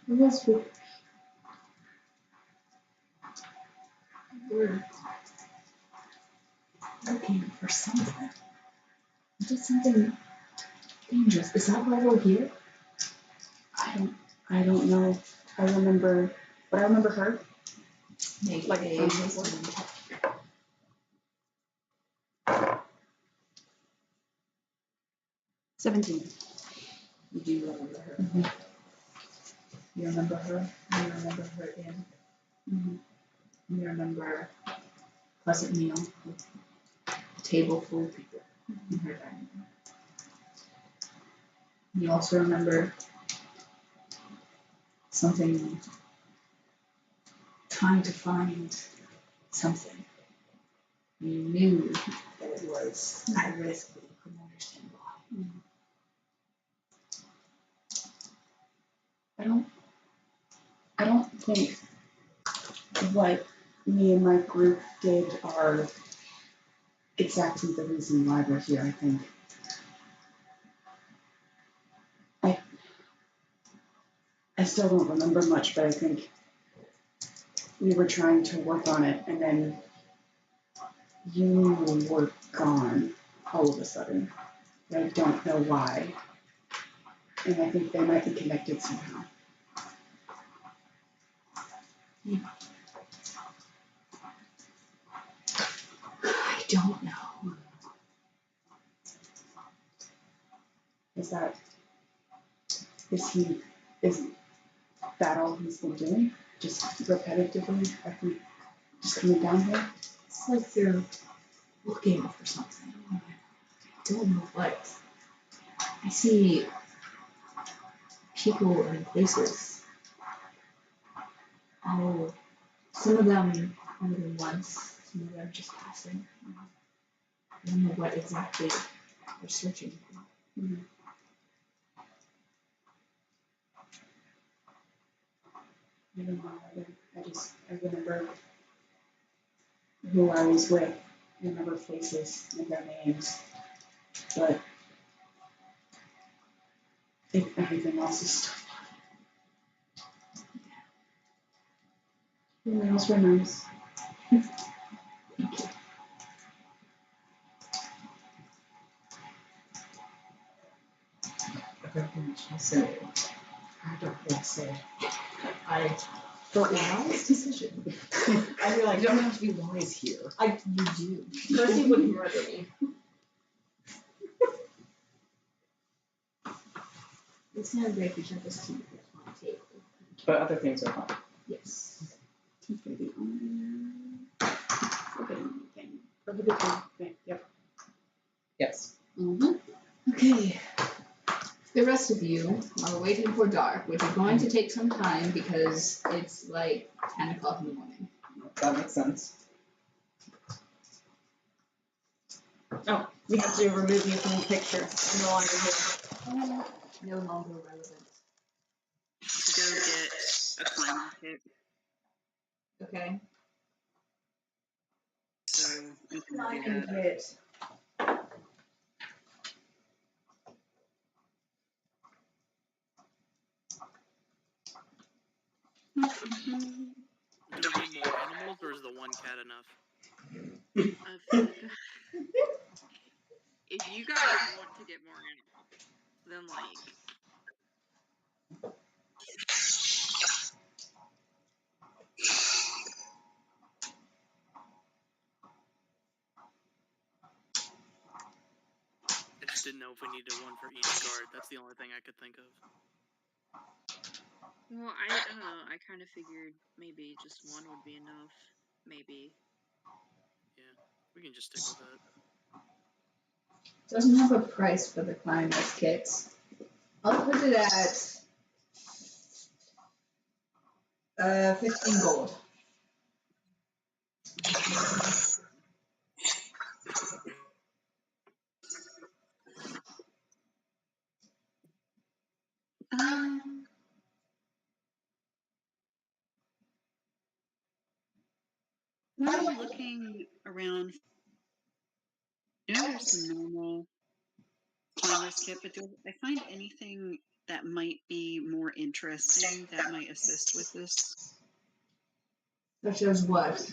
Yes, we're looking for something. We did something dangerous. Is that why we're here? I don't know. I remember her. Make Like a from wisdom check. 17. You do remember her. You remember her. You remember her in. You remember pleasant meal with a table full of people in her dining room. You also remember something, trying to find something. You knew that it was at risk, but you couldn't understand why. I don't think what me and my group did are exactly the reason why we're here. I think I still don't remember much, but I think we were trying to work on it, and then you were gone all of a sudden. I don't know why, and I think they might be connected somehow. I don't know. Is that all he's been doing? Just repetitively, I think, just coming down here? It's like they're looking for something. I don't know what. I see people and places. Oh, some of them more than once, some of them just passing. I don't know what exactly they're searching for. I don't know. I remember who I was with. I remember faces and their names. But if everything else is still who knows, who knows. So, I don't think so. I thought wise decision. I feel like You don't have to be wise here. You do. Percy would murder me. It's not great to jump this tea on the table. But other things are fine. Yes. He's gonna be on there. Forbidding thing. Prohibited thing. Yep. Yes. Okay. The rest of you are waiting for dark, which is going to take some time because it's like 10 o'clock in the morning. That makes sense. Oh, we have to remove you from the picture. I'm no longer here. No longer relevant. Go get a climb kit. Okay. So you can do Climbing that. kit. Do we need more animals, or is the one cat enough? If you guys want to get more animals, then like I just didn't know if we needed one for each guard. That's the only thing I could think of. well, I don't know. I kind of figured maybe just one would be enough. Maybe. Yeah, we can just stick with that. Doesn't have a price for the climber's kits. I'll put it at 15 gold. When I'm looking around, there's the normal climber's kit, but do I find anything that might be more interesting that might assist with this? Such as what?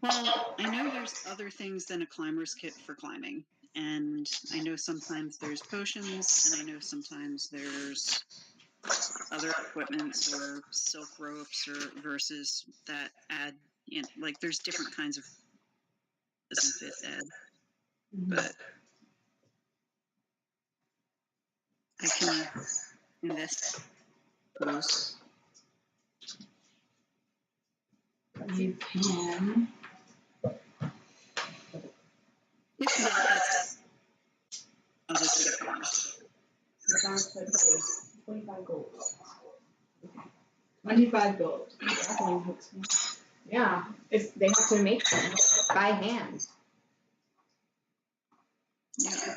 Well, I know there's other things than a climber's kit for climbing, and I know sometimes there's potions, and I know sometimes there's other equipments or silk ropes or verses that add, like there's different kinds of doesn't fit add, but I can invest those. You can. If not, I'll just get a promise. 25 gold. 25 gold. Yeah, they have to make them by hand. Yeah.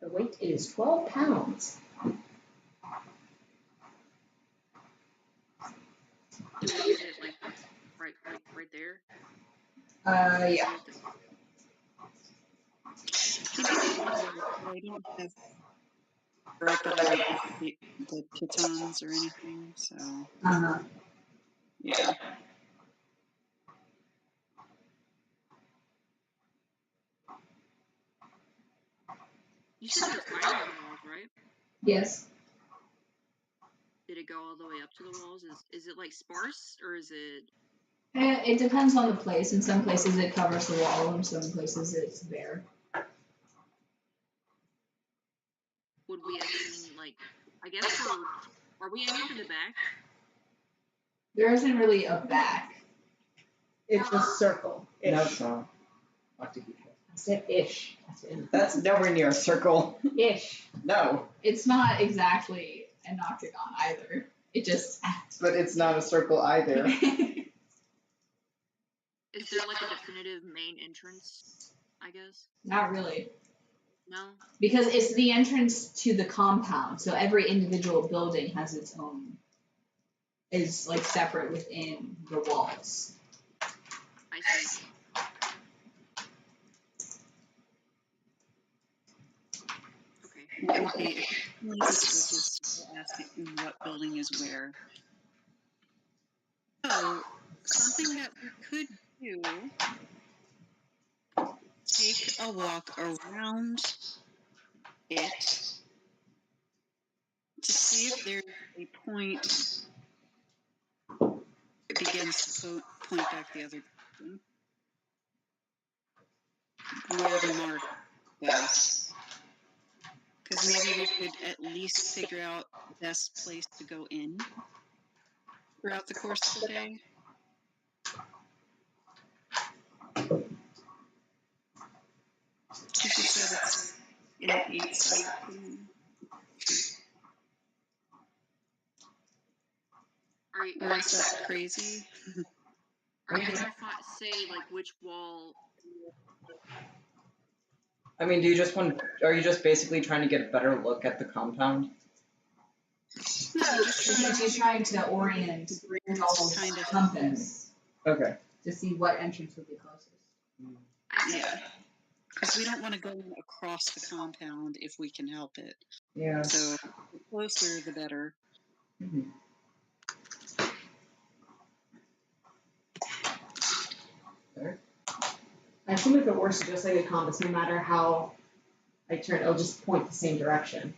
The weight is 12 pounds. Is it like right there? Yeah. I don't have rope, but I don't have the pitons or anything, so yeah. You said there's items on the walls, right? Yes. Did it go all the way up to the walls? Is it like sparse or is it? It depends on the place. In some places it covers the wall, in some places it's bare. Would we have seen like? I guess are we aiming for the back? There isn't really a back. It's a circle. No, it's not. I said ish. That's nowhere near a circle. Ish. No, It's not exactly an octagon either. It just. but it's not a circle either. Is there like a definitive main entrance? I guess. Not really. No. Because it's the entrance to the compound, so every individual building has its own, is like separate within the walls. I see. Okay. Okay, let's just ask what building is where. So, something that we could do, take a walk around it to see if there's a point that begins to point back the other direction. Where the mark was. Because maybe we could at least figure out the best place to go in throughout the course of the day. She just said it's in an 8 site. Or is that crazy? Are you gonna say like which wall? I mean, are you just basically trying to get a better look at the compound? No, She's trying to orient all kind of compass Okay. to see what entrance would be closest. Yeah. Because we don't want to go across the compound if we can help it. Yeah. So the closer, the better. Mm-hmm. I assume if it works just like a compass, no matter how I turn, it'll just point the same direction.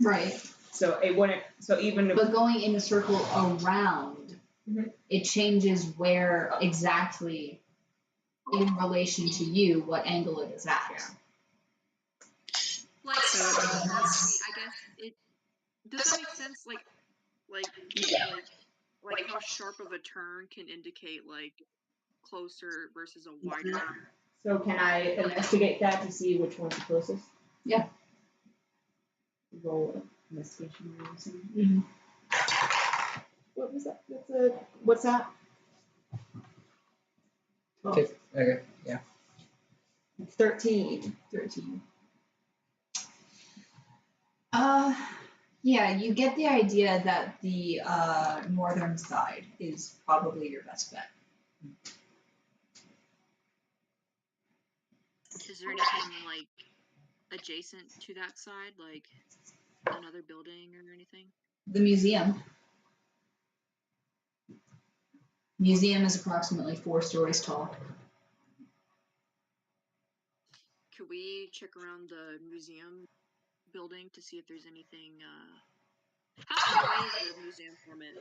Right. So it wouldn't. So even if But going in a circle around, it changes where exactly in relation to you what angle it is at. Like, I guess it does that make sense? Like how sharp of a turn can indicate like closer versus a wider. So can I investigate that to see which one's the closest? Yeah. Roll investigation or something. What was that? What's that? Oh, Okay, yeah. 13. Yeah, you get the idea that the northern side is probably your best bet. Is there anything like adjacent to that side, like another building or anything? The museum. Museum is approximately 4 stories tall. Could we check around the museum building to see if there's anything? How far away is the museum from it?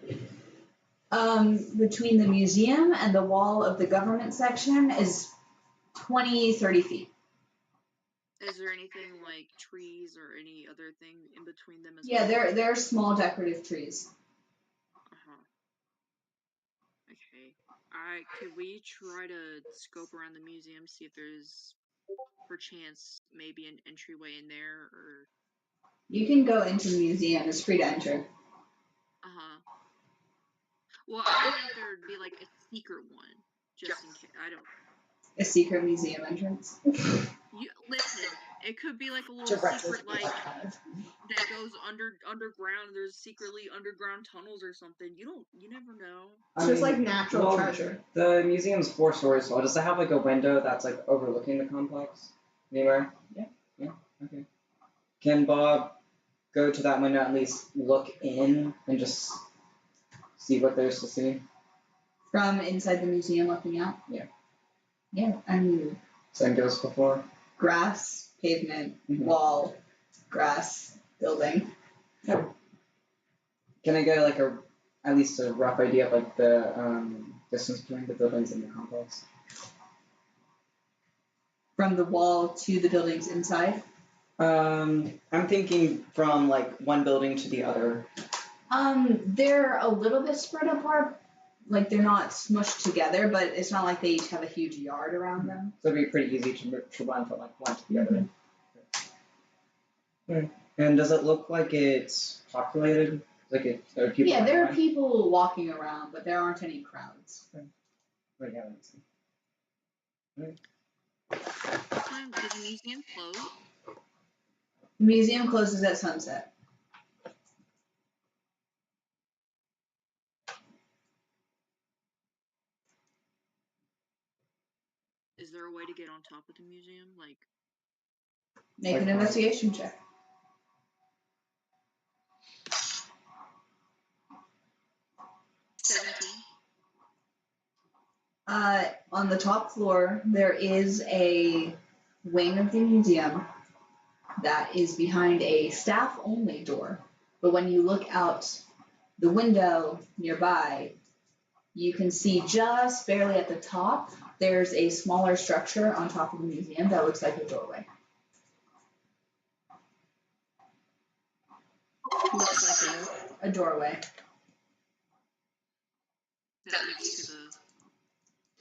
Between the museum and the wall of the government section is 20-30 feet. Is there anything like trees or any other thing in between them as Yeah, well? there are small decorative trees. Okay. Alright, could we try to scope around the museum, see if there's perchance maybe an entryway in there or You can go into the museum. It's free to enter. Well, I don't know if there would be like a secret one, just in case. I don't. A secret museum entrance. Listen, it could be like a little secret, like that goes underground. There's secretly underground tunnels or something. You never know. So it's like natural treasure. The museum's 4 stories tall. Does it have like a window that's like overlooking the complex? Anywhere? Yeah. Okay. Can Bob go to that window, at least look in and just see what there's to see? From inside the museum looking out? Yeah. Yeah, I mean... Same goes before? Grass, pavement, wall, grass, building. Yeah. Can I get like at least a rough idea of like the distance between the buildings in the complex? From the wall to the buildings inside? I'm thinking from like one building to the other. They're a little bit spread apart. Like they're not smushed together, but it's not like they each have a huge yard around them. So it'd be pretty easy to run from like one to the other. And does it look like it's populated? Like there are people? Yeah, there are people walking around, but there aren't any crowds. Right, yeah, let's see. What time does the museum close? The museum closes at sunset. Is there a way to get on top of the museum? Like, make an investigation check. On the top floor, there is a wing of the museum that is behind a staff-only door. But when you look out the window nearby, you can see just barely at the top, there's a smaller structure on top of the museum that looks like a doorway. Looks like a doorway. that leads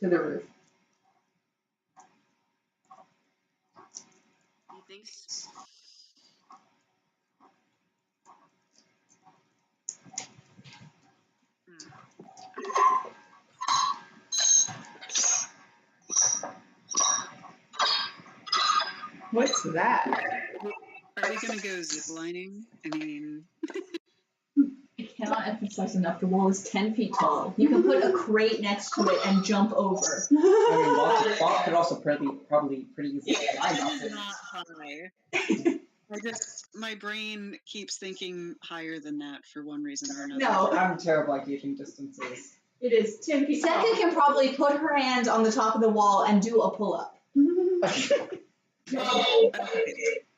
to the roof. You think? What's that? Are we gonna go ziplining? I mean, I cannot emphasize enough. The wall is 10 feet tall. You can put a crate next to it and jump over. I mean, Bob could also probably pretty easily climb up this it. is not high. My brain keeps thinking higher than that for one reason or another. No. I'm terrible at gauging distances. It is 10 feet tall. Sekka can probably put her hands on the top of the wall and do a pull-up.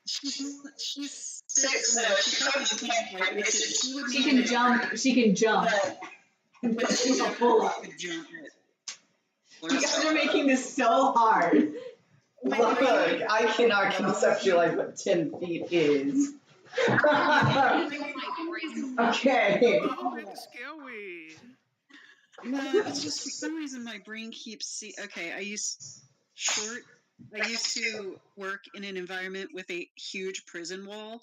She's 6'4". She probably can't quite reach it. She can jump. She can jump. And But do a pull-up. could jump it. You guys are making this so hard. Look, I cannot conceptualize what 10 feet is. Okay. How big scale we? No, it's just for some reason my brain keeps okay, I used to work in an environment with a huge prison wall.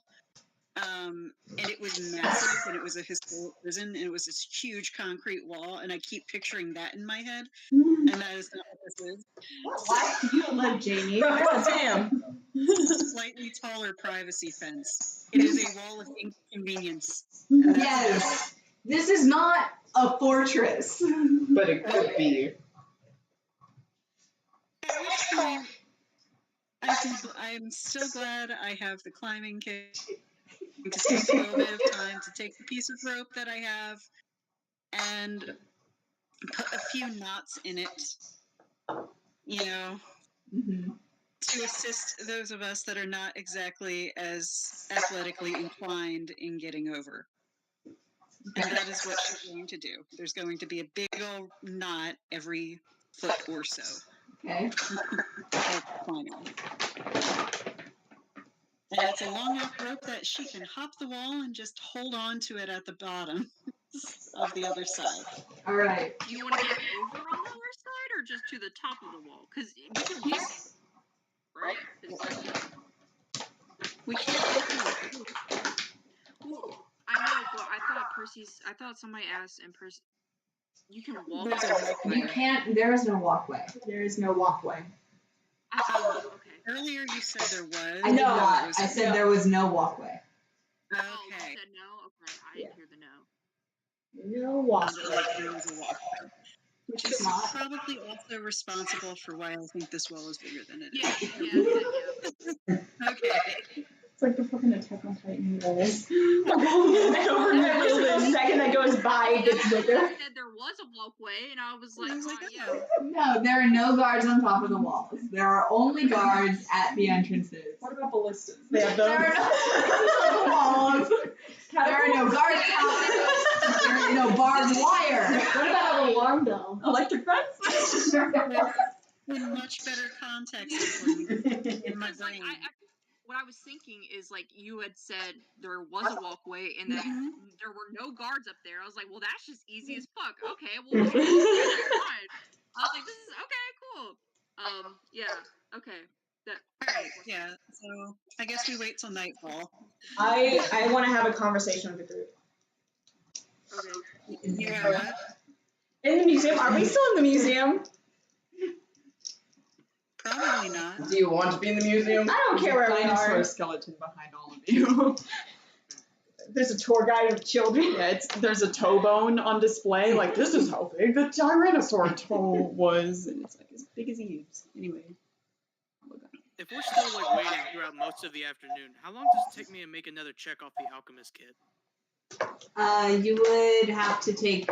And it was massive, and it was a historic prison, and it was this huge concrete wall, and I keep picturing that in my head, and that is not what this is. What life do you live, Jamie? Damn. Slightly taller privacy fence. It is a wall of inconvenience. And that's Yes. This is not a fortress. But it could be. At which point, I'm still glad I have the climbing kit to take a little bit of time to take the piece of rope that I have and put a few knots in it, you know, to assist those of us that are not exactly as athletically inclined in getting over. And that is what she's going to do. There's going to be a big old knot every foot or so. Okay. Of climbing. And it's a long enough rope that she can hop the wall and just hold on to it at the bottom of the other side. All right. Do you want to get over on the other side or just to the top of the wall? Because we can walk, right? We can't get through. Well, I know, but I thought somebody asked in person. You can walk. There's a walkway. You can't. There is no walkway. There is no walkway. Oh, okay. Earlier you said there was. I did No, not. I said there was no walkway. Oh, you Okay. said no? Okay, I didn't hear the no. No walkway. There was a walkway. Which is probably also responsible for why I think this wall is bigger than it is. Yeah. Okay. It's like the fucking Attack on Titan walls. The second that goes by, it gets bigger. I said there was a walkway, and I was like, yeah. No, there are no guards on top of the walls. There are only guards at the entrances. What about ballistas? They have There are those. no guards on the walls. There are no guards out there. There is no barbed wire. What about an alarm bell? Electric fence? In much better context in my Because, like, brain. what I was thinking is, like, you had said there was a walkway and that there were no guards up there. I was like, well, that's just easy as fuck. Okay, well, just walk there, it's fine. I was like, this is okay, cool. Yeah, okay. Alright, yeah. So I guess we wait till nightfall. I want to have a conversation with the group. Okay. You have what? In the museum? Are we still in the museum? Probably not. Do you want to be in the museum? I don't care where we Dinosaur are. skeleton behind all of you. There's a tour guide with children. Yeah, there's a toe bone on display. Like, this is how big the Tyrannosaur toe was. And it's like as big as Eve's. Anyway. If we're still like waiting throughout most of the afternoon, how long does it take me to make another check off the alchemist kit? You would have to take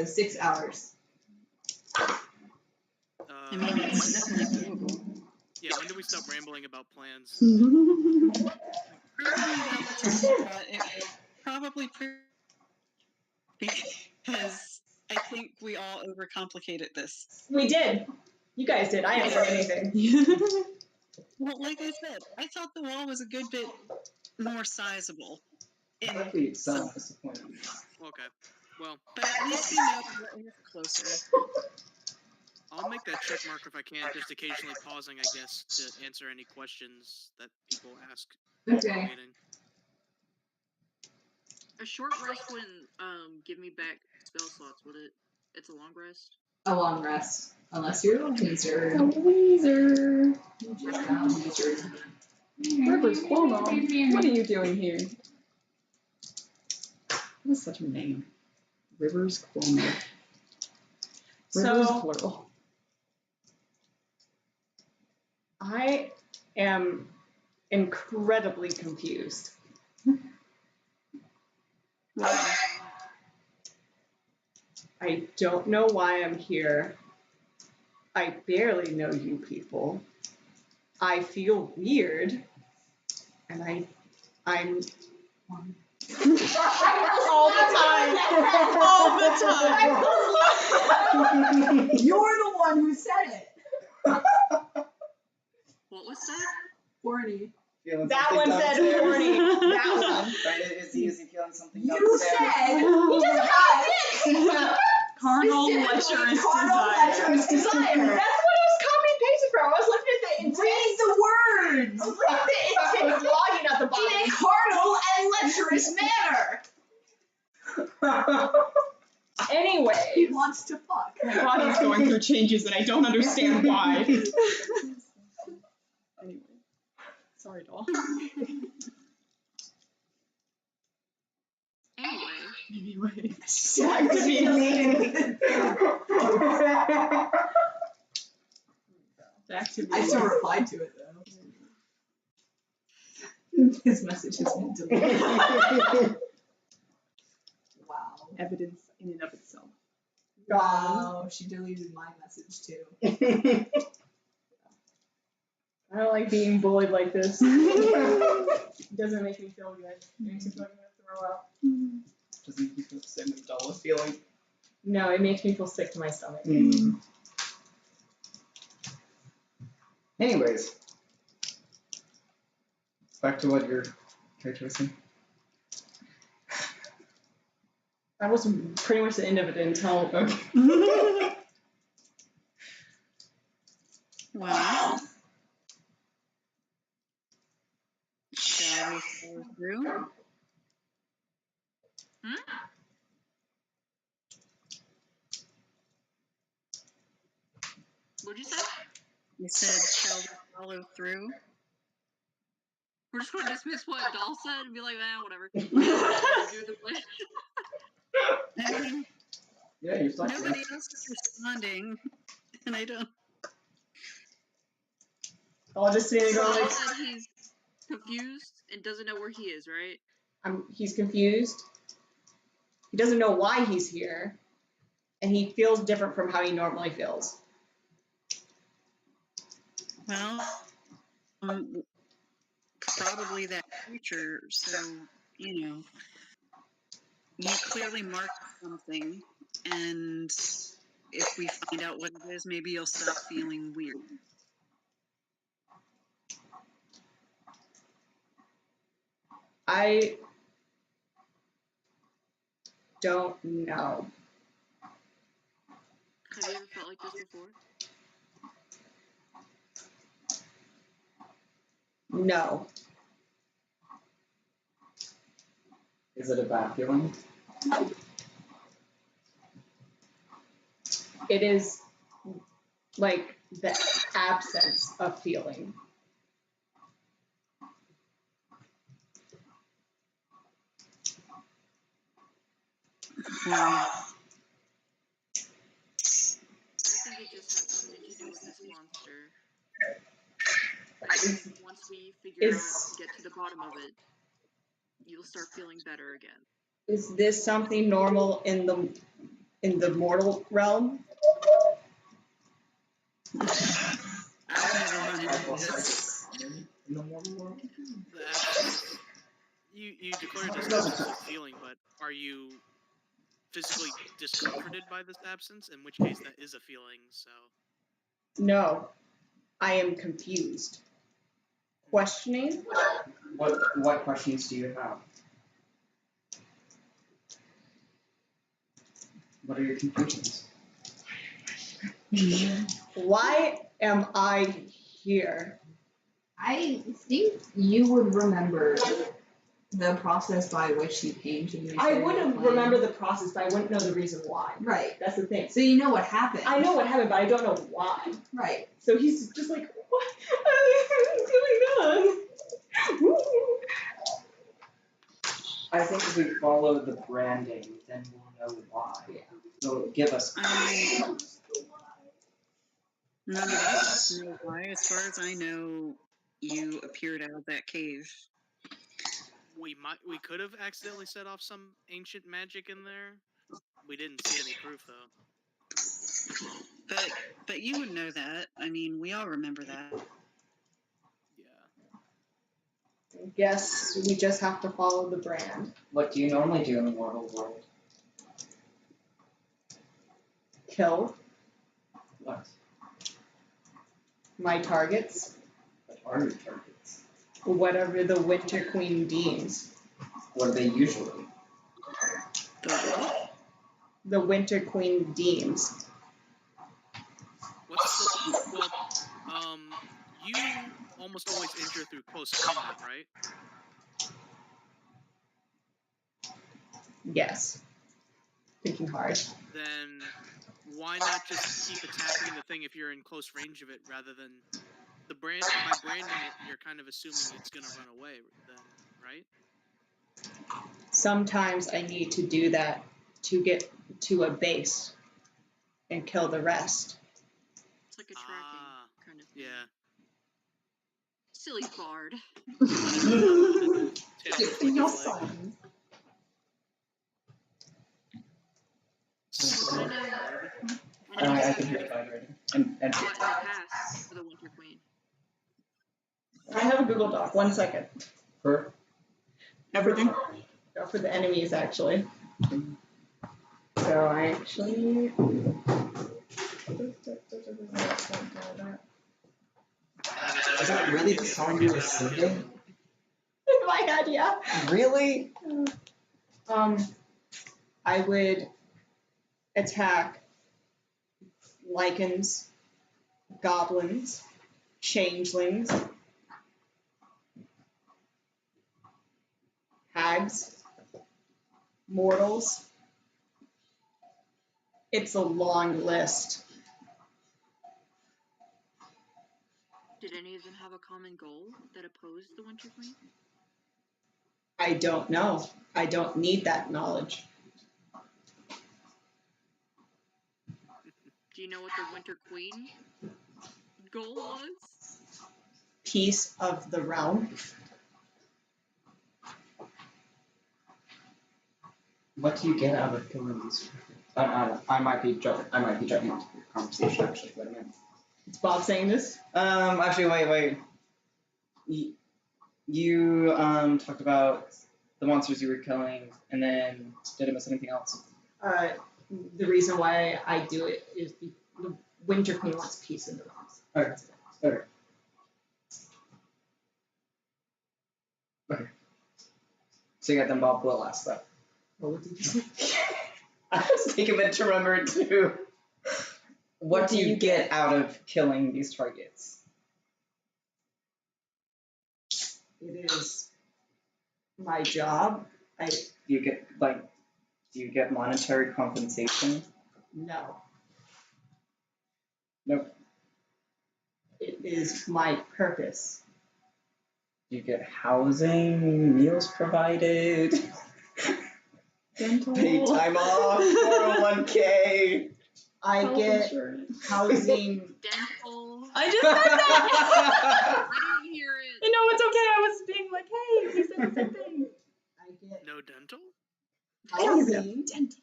6 hours. I mean, it's definitely doable. Yeah, when do we stop rambling about plans? Probably because I think we all overcomplicated this. We did. You guys did. I didn't say anything. Well, like I said, I thought the wall was a good bit more sizable. Hopefully it's so disappointing. Okay, well, But at least we know we're closer. I'll make that check mark if I can, just occasionally pausing, I guess, to answer any questions that people ask while we're Okay. waiting. A short rest wouldn't give me back spell slots, would it? It's a long rest. A long rest. Unless you're a wizard. Weezer. You just got a wizard. Rivers Cuomo. What are you doing here? What's such a name? Rivers Cuomo. Rivers So- plural. I am incredibly confused. Wow. I don't know why I'm here. I barely know you people. I feel weird. And I'm all the time. All the time. You're the one who said it. What was that? Horny. Feeling That something one said downstairs. horny. That one. Right, is he feeling something You downstairs? said. He doesn't have a dick. Carnal, Specifically, lecherous carnal, desire. lecherous desire. That's what I was copy and pasting from. I was looking at the intent. Read the words. I was looking at the intent of logging at the In bottom. a carnal and lecherous manner. Anyway. He wants to fuck. My body's going through changes and I don't understand why. Anyway. Sorry, doll. Anyway, Back to I still replied to it though. His message has been deleted. Wow. evidence in and of itself. Wow, she deleted my message too. I don't like being bullied like this. It doesn't make me feel good. It makes me feel like I'm gonna throw up. Doesn't make you feel the same way Doll was feeling. No, it makes me feel sick to my stomach. Anyways, back to what your character was saying. That was pretty much the end of it until Well, shall we follow through? what'd you say? You said, shall we follow through? We're just gonna dismiss what Doll said and be like, whatever. Do the play. I mean, Yeah, you're stuck. nobody else is responding, and I don't. I'll just sit there So going Doll like, said he's confused and doesn't know where he is, right? he's confused. He doesn't know why he's here. And he feels different from how he normally feels. Well, probably that creature, so, you clearly marked something, and if we find out what it is, maybe you'll stop feeling weird. I don't know. Have you ever felt like this before? No. Is it a bad feeling? It is like the absence of feeling. I think it just has something to do with this monster. I think once we figure out, get to the bottom of it, you'll start feeling better again. Is this something normal in the mortal realm? I've never run into this. In the mortal world? You declared this absence of feeling, but are you physically discomforted by this absence? In which case, that is a feeling. So. No. I am confused. Questioning? What questions do you have? What are your confusions? Why am I here? I think you would remember the process by which you came to the I wouldn't remember the process, but I wouldn't know the reason why. Right. That's the thing. So you know what happened. I know what happened, but I don't know why. Right. So he's just like, what is going on? I think if we follow the branding, then we'll know why. Yeah. So give us. None of us know why. As far as I know, you appeared out of that cave. We could have accidentally set off some ancient magic in there. We didn't see any proof though. But you would know that. I mean, we all remember that. I guess we just have to follow the brand. What do you normally do in the mortal world? Kill What? my targets, What are your targets? whatever the Winter Queen deems. What are they usually? The what? the Winter Queen deems. What's the you almost always enter through close combat, right? Yes. Thinking hard. Then why not just keep attacking the thing if you're in close range of it rather than by branding it, you're kind of assuming it's gonna run away then, right? Sometimes I need to do that to get to a base and kill the rest. It's like a tracking kind of thing. Yeah. Silly bard. Your son. I can hear it already. And What in the past for the Winter Queen? I have a Google Doc. 1 second. for Everything. For the enemies, actually. So I actually. Is that really the song you were singing? In my head, yeah. Really? I would attack lycans, goblins, changelings, hags, mortals. It's a long list. Did any of them have a common goal that opposed the Winter Queen? I don't know. I don't need that knowledge. Do you know what the Winter Queen goal was? Peace of the realm. what do you get out of killing these? I might be jumping into your conversation actually. Wait a minute. Is Bob saying this? Actually, wait. You talked about the monsters you were killing, and then did I miss anything else? The reason why I do it is the Winter Queen wants peace in the realms. Okay. So you got them, Bob. Will ask that. What did you say? I was taking a minute to remember too. What do you get out of killing these targets? It is my job. Do you get monetary compensation? No. Nope. It is my purpose. Do you get housing, meals provided, Dental. paid time off, 401k? I Health get insurance. housing. Dental. I just said that. I didn't hear it. No, it's okay. I was being like, hey, you said the same thing. I get No dental? housing. Dental.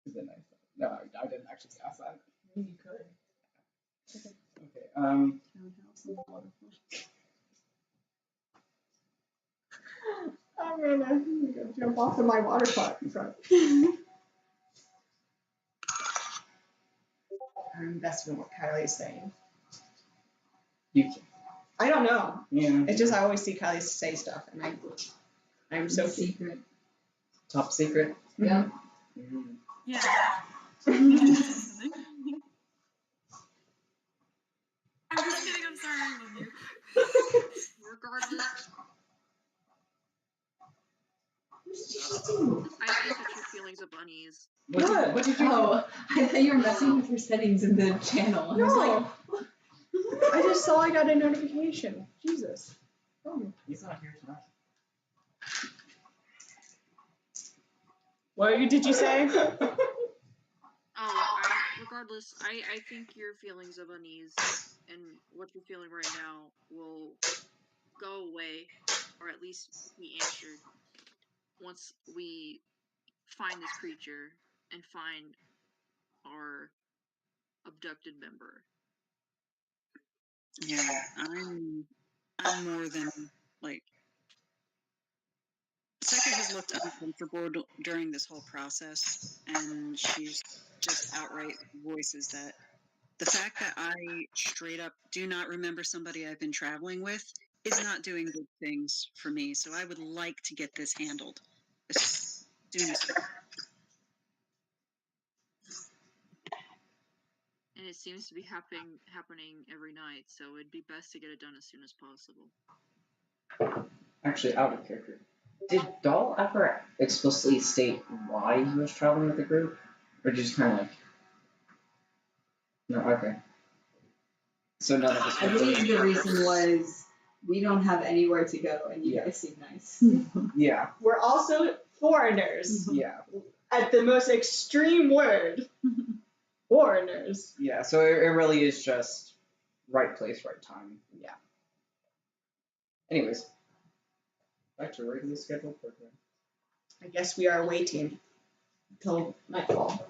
Is it nice? No, I didn't actually ask that. You could. Okay. I'm gonna jump off of my water pot in front. I'm invested in what Kylie is saying. I don't know. Yeah. It's just I always see Kylie say stuff, and I'm so secret. Top secret. Yeah. Mm. Yeah. I'm just kidding, I'm sorry, I love you. Regardless, I think it's your feelings of unease. What did you do? Oh, I thought you were messing with your settings in the channel. I was like, I just saw I got a notification. Jesus. Oh. He's not here tonight. What did you say? Regardless, I think your feelings of unease and what you're feeling right now will go away, or at least be answered, once we find this creature and find our abducted member. Yeah, I'm more than like. Second has looked uncomfortable during this whole process, and she's just outright voices that the fact that I straight up do not remember somebody I've been traveling with is not doing good things for me. So I would like to get this handled as soon as possible. and it seems to be happening every night. So it'd be best to get it done as soon as possible. Actually, out of character. Did Dahl ever explicitly state why he was traveling with the group? Or just kind of like. No, okay. So none of us. I believe the reason was we don't have anywhere to go, and you guys seem nice. Yeah, We're also foreigners. yeah, At the most extreme word. Foreigners. yeah. So it really is just right place, right time. Yeah. Anyways, back to regularly scheduled program. I guess we are waiting until nightfall.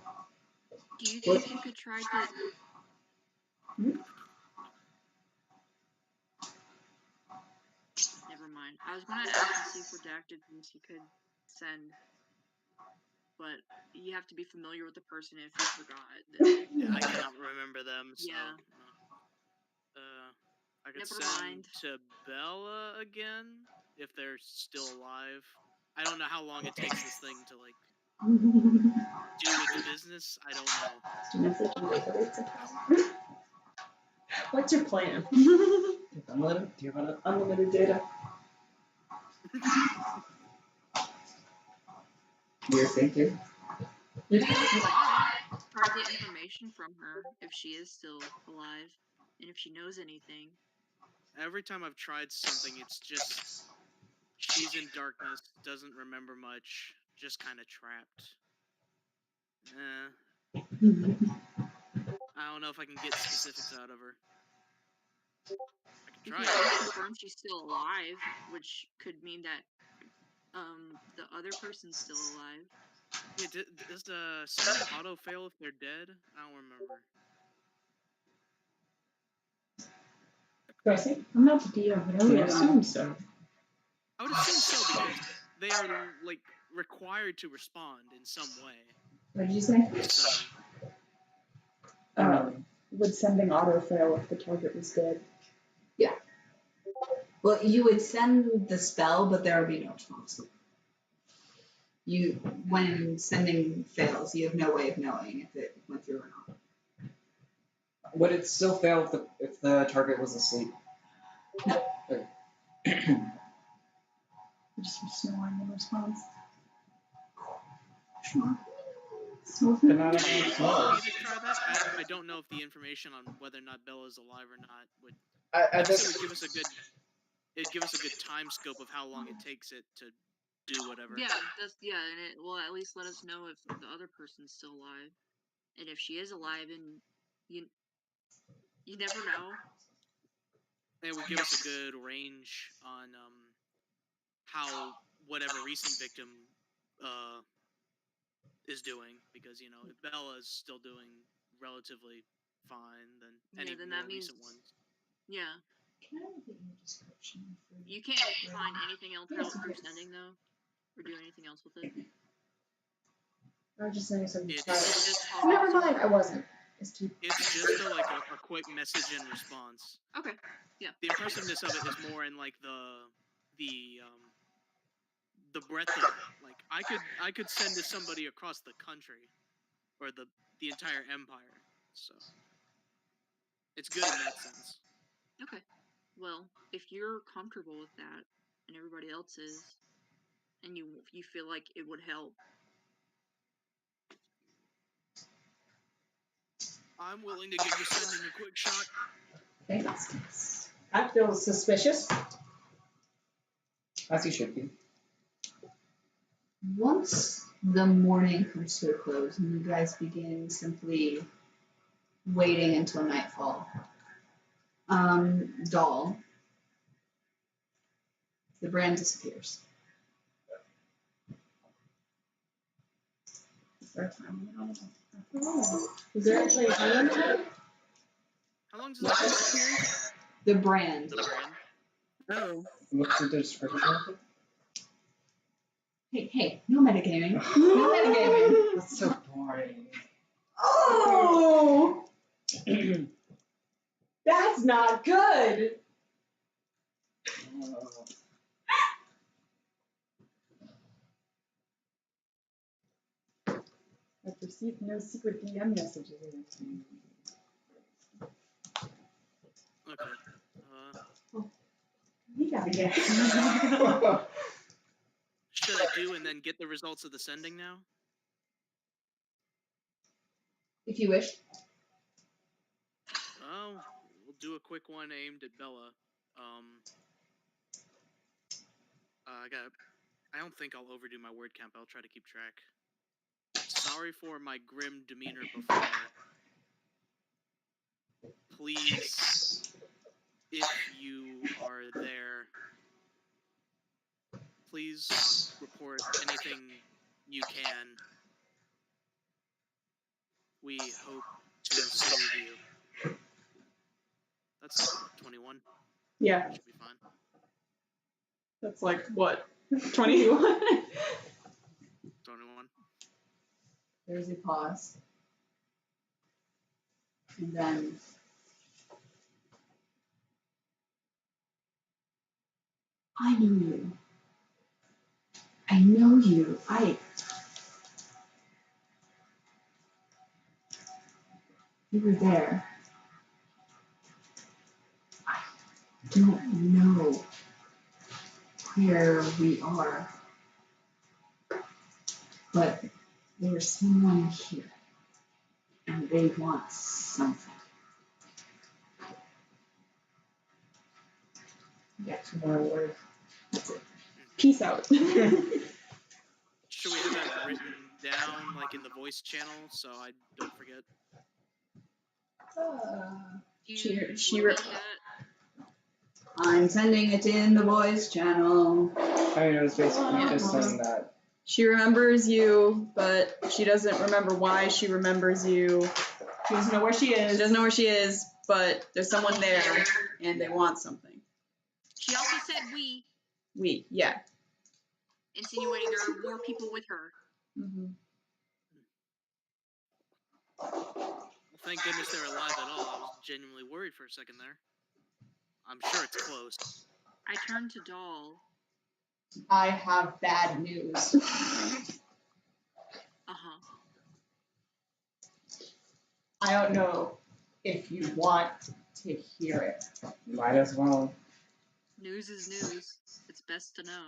Do you think you could try to? Never mind. I was gonna ask to see if redacted things you could send, but you have to be familiar with the person. If you forgot, then Yeah, I cannot remember them. So, Yeah. I could Never send mind. to Bella again if they're still alive. I don't know how long it takes this thing to like do its business. I don't know. What's your plan? Unlimited? Do you have Unlimited data. You're thinking? you can try to get information from her if she is still alive, and if she knows anything. Every time I've tried something, it's just she's in darkness, doesn't remember much, just kind of trapped. I don't know if I can get specifics out of her. I can You try. can confirm she's still alive, which could mean that the other person's still alive. Yeah, does the sending auto fail if they're dead? I don't remember. Gracie? I'm not the DM, but I would assume so. I would assume so because they are like required to respond in some way. What did you say? So Would sending autofail if the target was dead? Well, you would send the spell, but there would be no response. When sending fails, you have no way of knowing if it went through or not. Would it still fail if the target was asleep? No. Okay. Just snoring in response. But not everyone do you want smells. me to try that? I don't know if the information on whether or not Bella's alive or not would. I I guess it just would give us a good. It'd give us a good time scope of how long it takes it to do whatever. Yeah, and it will at least let us know if the other person's still alive, and if she is alive, and you never know. It would give us a good range on how whatever recent victim is doing, because if Bella's still doing relatively fine, then any then more that means- recent ones. Yeah, Can I get your description? you can't find anything else through sending though, or do anything else with it. I was just saying something. It's Just Never mind, I wasn't. It's too. It's just a quick message and response. Okay. Yeah. The impressiveness of it is more in like the breadth of it. Like I could send to somebody across the country, or the entire empire. So it's good in that sense. Okay. Well, if you're comfortable with that, and everybody else is, and you feel like it would help, I'm willing to give the sending a quick shot. Thanks. That feels suspicious. as you should be. Once the morning comes to a close and you guys begin simply waiting until nightfall, Dahl, the brand disappears. Is there a time limit on it? Is there actually a time limit? How long does that disappear? The brand. The brand. Oh, What's the description of it? Hey, no metagaming. No metagaming. That's so boring. Oh! That's not good! I've received no secret DM messages. again. Should I do and then get the results of the sending now? If you wish. Oh, we'll do a quick one aimed at Bella. I don't think I'll overdo my word count, but I'll try to keep track. Sorry for my grim demeanor before. Please, if you are there, please report anything you can. We hope to save you. That's 21. Yeah, Should be fine. that's like what? 21? 21. There's a pause. And then I know you. I know you. You were there. I don't know where we are. But there's someone here. And they want something. Get some more words. That's it. Peace out. Should we have that written down, like in the voice channel, so I don't forget? She I'm sending it in the voice channel. I mean, it was basically just saying that. She remembers you, but she doesn't remember why she remembers you. She doesn't know where she She is. doesn't know where she is, but there's someone there and they want something. She also said we, Yeah. insinuating there are more people with her. Mm-hmm. Well, thank goodness they're alive at all. I was genuinely worried for a second there. I'm sure it's close. I turned to Doll. I have bad news. Uh-huh. I don't know if you want to hear it. Might as well. News is news. It's best to know.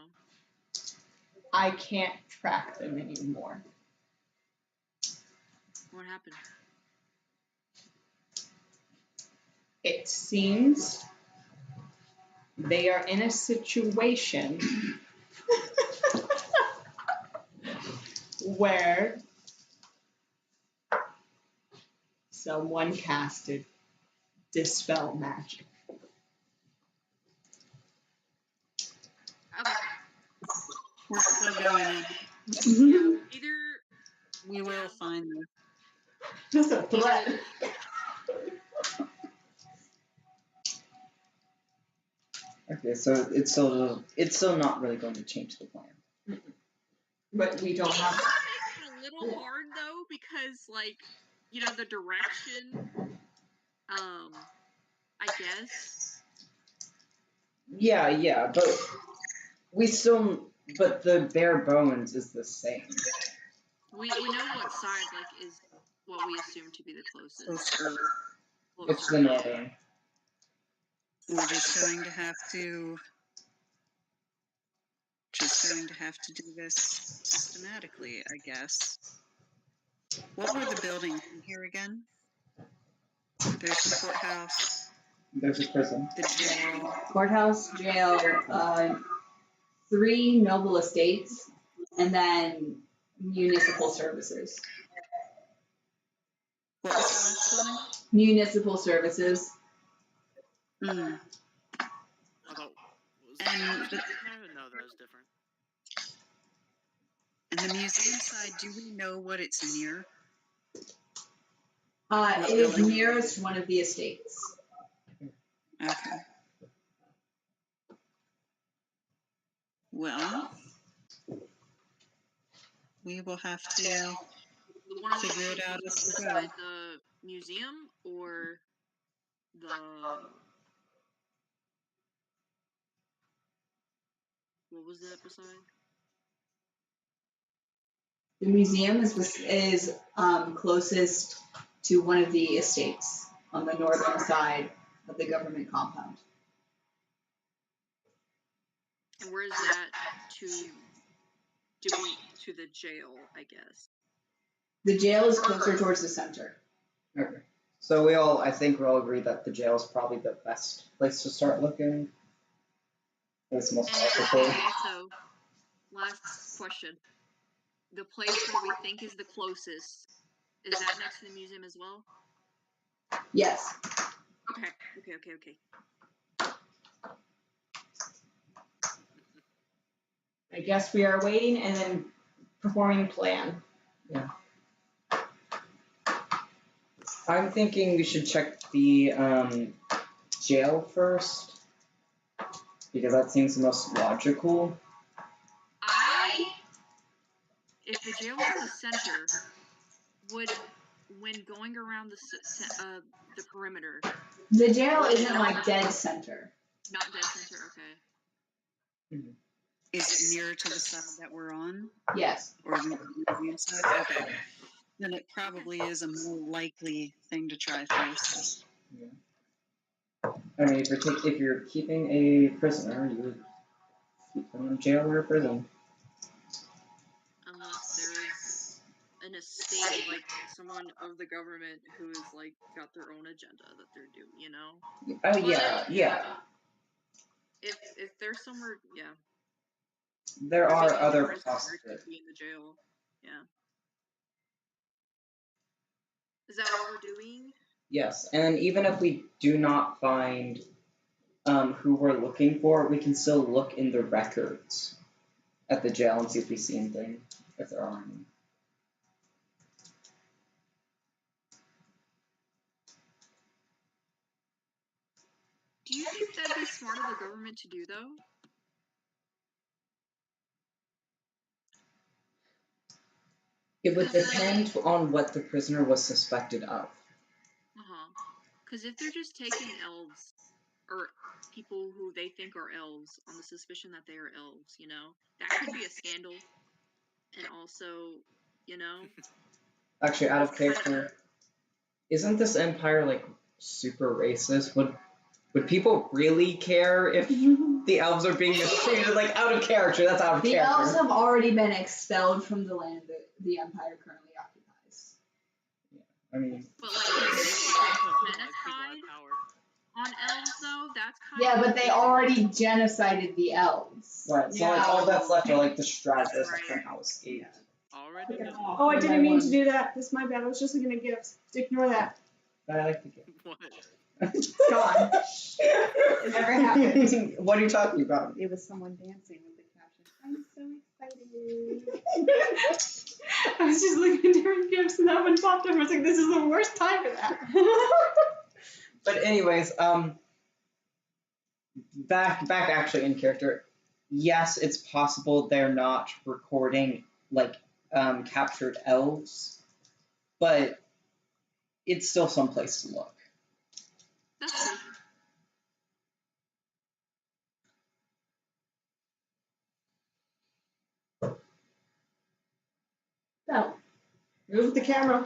I can't track them anymore. What happened? It seems they are in a situation where someone casted Dispel Magic. Okay. We're still going in. Yeah, either We will find them. Just a threat. Okay, so it's still not really going to change the plan. But we don't have. It makes it a little hard though, because like, you know, the direction. I guess. Yeah, but the bare bones is the same. We know what side like is what we assume to be the closest. Closer. It's the northern. We're just going to have to do this systematically, I guess. What were the buildings in here again? There's the courthouse, There's a prison. the jail. Courthouse, jail, 3 noble estates, and then municipal services. What was the last building? Municipal services. Mm. I thought, was that And was the- no, that was different. And the museum side, do we know what it's near? It is nearest one of the estates. Okay. Well, we will have to The one figure it out as we go. beside the museum or the what was that beside? The museum is closest to one of the estates on the northern side of the government compound. And where is that to the jail, I guess? The jail is closer towards the center. Okay. So I think we're all agreed that the jail is probably the best place to start looking. It's most And practical. also, last question. The place where we think is the closest, is that next to the museum as well? Yes. Okay. I guess we are waiting and then performing plan. I'm thinking we should check the jail first, because that seems the most logical. If the jail is in the center, when going around the perimeter. The jail isn't like dead center. Not dead center, okay. Is it nearer to the side that we're on? Yes. Or the museum side? Okay. Then it probably is a more likely thing to try first. I mean, if you're keeping a prisoner, you would keep them in jail or prison. Unless there's an estate, like someone of the government who is like got their own agenda that they're doing, you know? Oh yeah. If there's somewhere, yeah. There are Maybe other prisoners possibilities. could be in the jail. Yeah. Is that what we're doing? Yes, and even if we do not find who we're looking for, we can still look in the records at the jail and see if we see anything, if there are any. Do you think that'd be smart of the government to do, though? It would depend on what the prisoner was suspected of. Because if they're just taking elves, or people who they think are elves, on the suspicion that they are elves, you know, that could be a scandal. And also, you know. Actually, out of character, isn't this empire like super racist? Would people really care if the elves are being mistreated? Like, out of character, that's out of character. The elves have already been expelled from the land that the empire currently occupies. I mean, but like genocide on elves, though, that's kind Yeah, of but they already genocided the elves. right, so like all that's left are like the stragglers that somehow escaped. Already done. Oh, I didn't mean to do that. That's my bad. I was just looking at gifts. Ignore that. But I like the gift. What? It's gone. It never happened. What are you talking about? It was someone dancing with the caption. I'm so excited. I was just looking at different gifts and that one popped up. I was like, this is the worst time for that. But anyways, back actually in character. Yes, it's possible they're not recording like captured elves, but it's still someplace to look. That's true. No. Move the camera.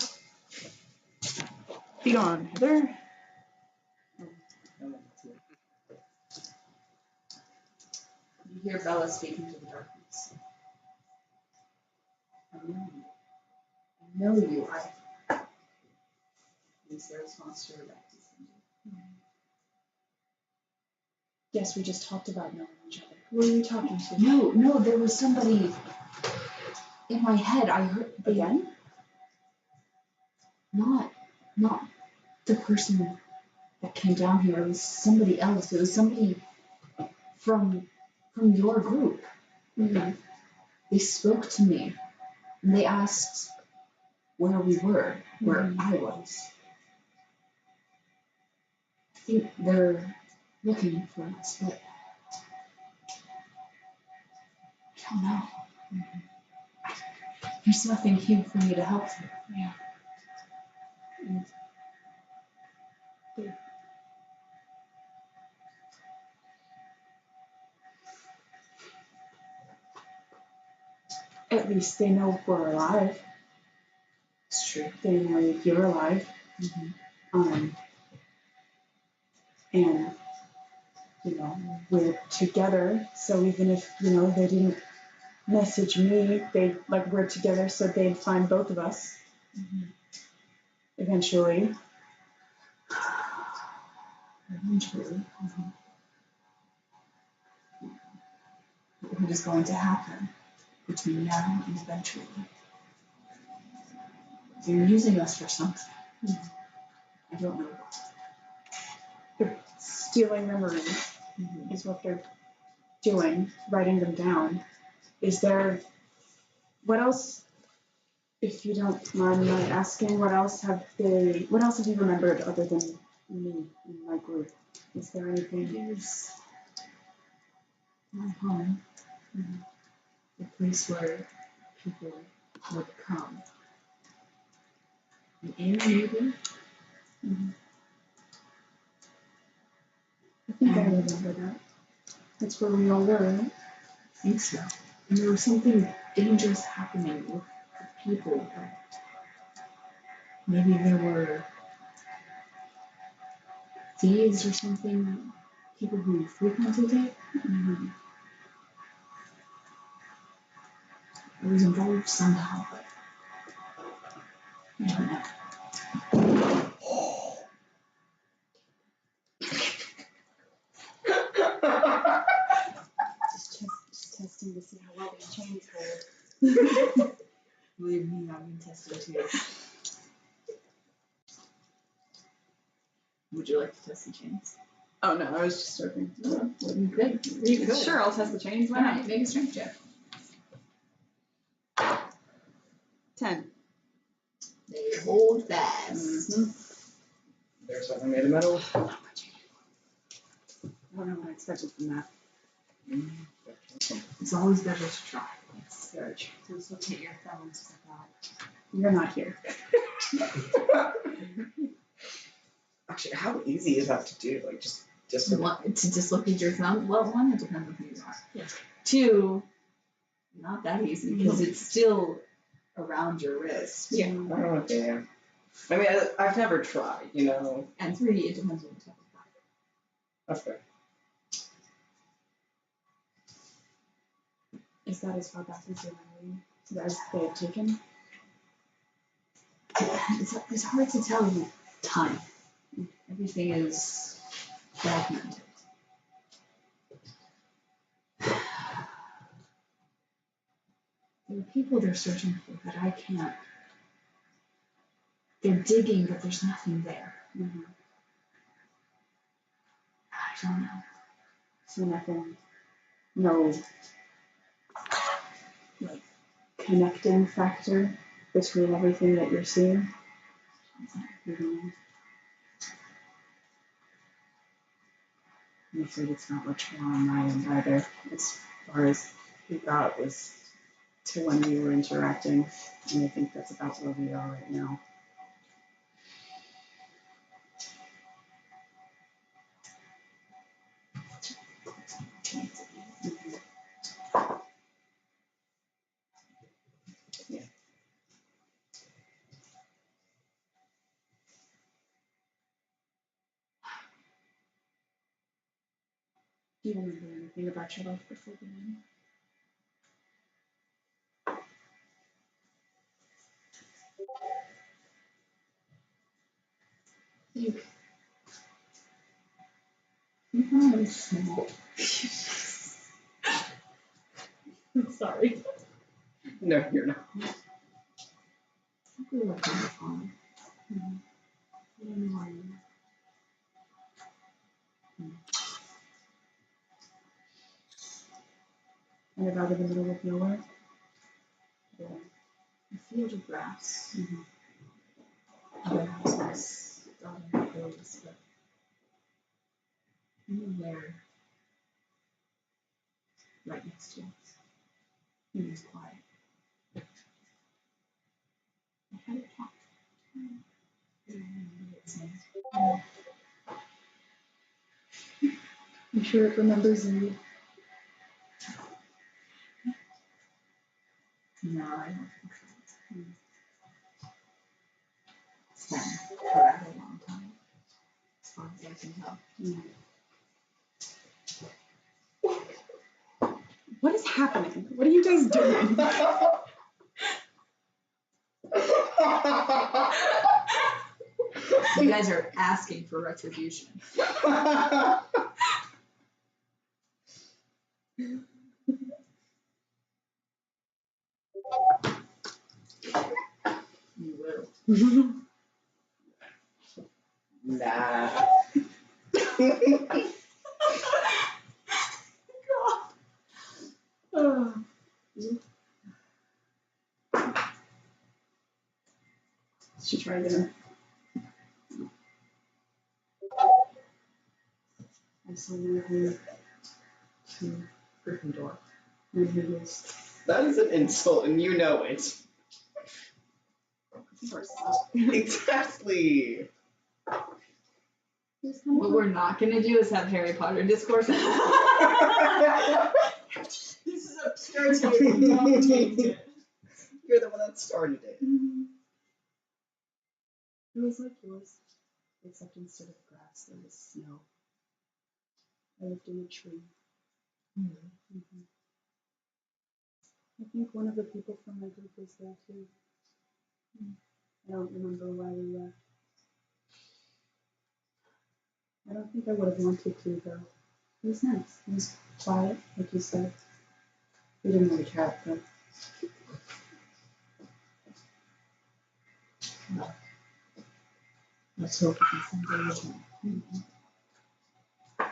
Be gone, Heather. You hear Bella speaking to the darkness. I know you. Is their response to her back to Yes, we just talked about knowing each other. Who are you talking to? No, there was somebody in my head. I heard Again? Not the person that came down here. It was somebody else. It was somebody from your group. Mm-hmm. They spoke to me and they asked where we were, where I was. I think they're looking for us, but I don't know. There's nothing here for me to help them. Yeah. At least they know we're alive. It's true. They know if you're alive. Mm-hmm. And we're together. So even if, they didn't message me, we're together, so they'd find both of us eventually. Eventually. What is going to happen between now and eventually? They're using us for something. I don't know what. They're stealing memories is what they're doing, writing them down. Is there, what else, if you don't mind my asking, what else have you remembered other than me and my group? Is there anything? There's my home. The place where people would come. An inn, maybe? I think I remember that. That's where we all were, right? I think so. And there was something dangerous happening with the people. Maybe there were thieves or something, people who frequented it. I was involved somehow, but I don't know. Just testing to see how well these chains hold. Believe me, I've been tested too. Would you like to test the chains? Oh no, I was just joking. Well, you could. You could. Sure, I'll test the chains. Why not? Alright, make a strength check. 10. They hold fast. They're certainly made of metal. I don't know what I expected from that. It's always better to try. It's very true. So take your thumb and step out. You're not here. Actually, how easy is that to do? Like, just To dislocate your thumb? Well, one, it depends on who you are. Yes. Two, not that easy because it's still around your wrist. Yeah. Oh, okay. I mean, I've never tried, And three, it depends on the type of body. Okay. Is that as far back as your memory as they've taken? It's hard to tell with time. Everything is fragmented. There are people they're searching for that I can't. They're digging, but there's nothing there. I don't know. So nothing, no, connecting factor between everything that you're seeing? I'm afraid it's not much more on my end either. As far as we got was to when we were interacting, and I think that's about where we are right now. Yeah. Do you remember anything about your life before the end? I'm small. I'm sorry. No, you're not. I grew up on the farm. I don't know why you. Kind of out of the middle of nowhere? Yeah. A field of grass. Other houses, garden fields, but nowhere right next to us. It was quiet. I had a cat. I don't remember its name. I'm sure it remembers you. No, I don't think so. It's been quite a long time, as far as I can tell. is happening? What are you guys doing? You guys are asking for retribution. You will. Nah. Should try again. I still move you to Gryffindor. And he is That is an insult, and you know it. Gryffindor sucks. Exactly. What we're not gonna do is have Harry Potter discourse. This is absurd. Don't change it. You're the one that started it. It was like yours, except instead of grass, there was snow. I lived in a tree. Mm-hmm. I think one of the people from my group was there too. I don't remember why we left. I don't think I would have wanted to though. It was nice. It was quiet, like you said. We didn't have a cat though. Let's hope we can someday return. I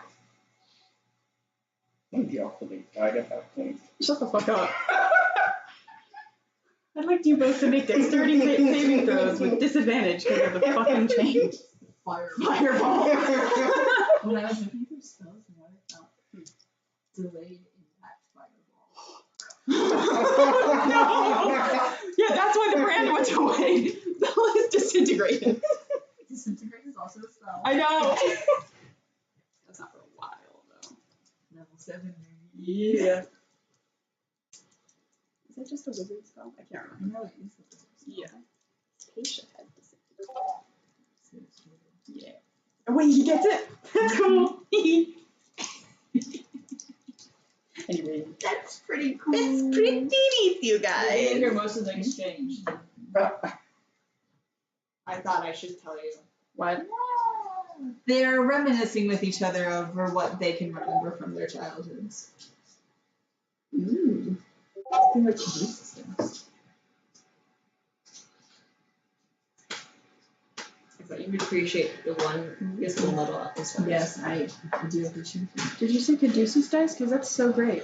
think the awfully died at that point. Shut the fuck up. I'd like you both to make dexterity saving throws with disadvantage because of the fucking change. Fireball. When I was looking for spells, I thought delayed impact fireball. No. Yeah, that's why the brand went away. Bella is disintegrated. Disintegrate is also a spell. I know. That's not for a while though. Level 7. Yeah. Is that just a wizard spell? I can't I remember. know it is a spell. Yeah. Tasha had this. Yeah. Oh, wait, he gets it? That's cool. Anyway. That's pretty cool. It's pretty neat, you I guys. hear most of the exchange. I thought I should tell you. What? They're reminiscing with each other over what they can remember from their childhoods. Ooh. I think like systems. I thought you would appreciate the one is the level up as well. Yes, I do appreciate that. Did you say Caduceus dice? Because that's so great.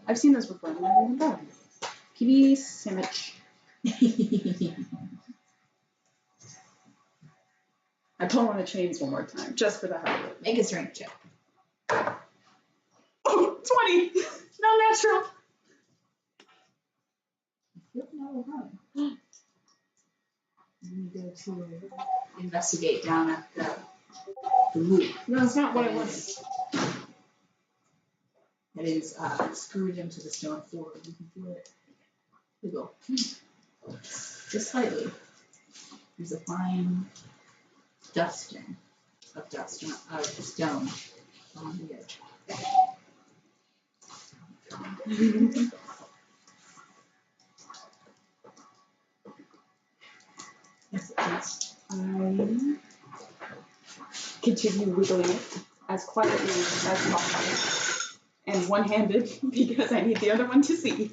I've seen those before. I've never even done. PB sandwich. I pull on the chains one more time, just for the hell of it. Make a strength check. Oh, 20. Not natural. Yep, no, okay. You go to investigate down at the loop. No, it's not what I wanted. That is screwed into the stone floor. You can feel it wiggle. Just slightly. There's a fine dusting of stone on the edge. Yes, it is. I continue wiggling it as quietly as possible. And one-handed because I need the other one to see.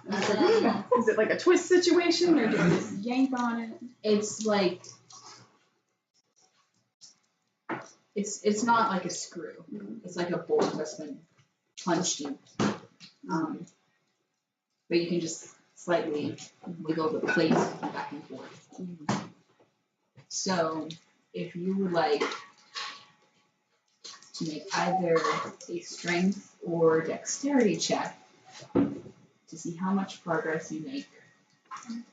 Is it like a twist situation or do I just yank on it? It's like it's not like a screw. It's like a bolt that's been punched in. But you can just slightly wiggle the plate back and forth. So if you would like to make either a strength or dexterity check to see how much progress you make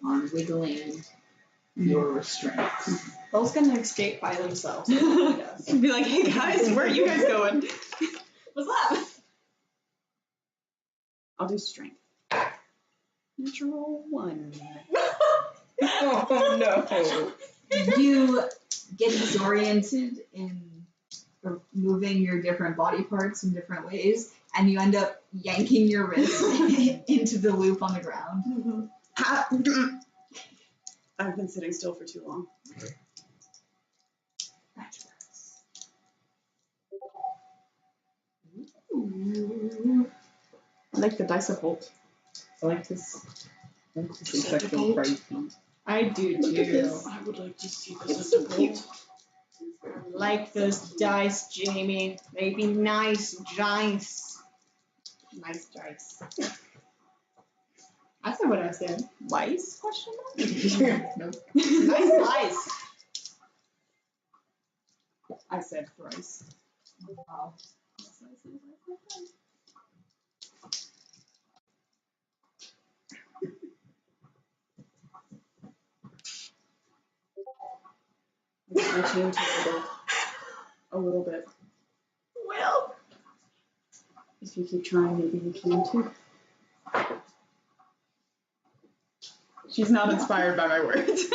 on wiggling your restraint. Bell's gonna escape by themselves. Be like, hey guys, where are you guys going? What's that? I'll do strength. Natural 1. Oh no. You get disoriented in moving your different body parts in different ways, and you end up yanking your wrist into the loop on the ground. I've been sitting still for too long. I like the dice of holt. I like this asexual bright feet. I do Look at too. this. I would like to see this as a cute. I like those dice, Jamie. They be nice dice. Nice dice. I said what I said. Lice? Question mark? Nope. Nice dice. I said thrice. Wow. I changed a little bit. Well, If you keep trying, maybe you can too. she's not inspired by my words.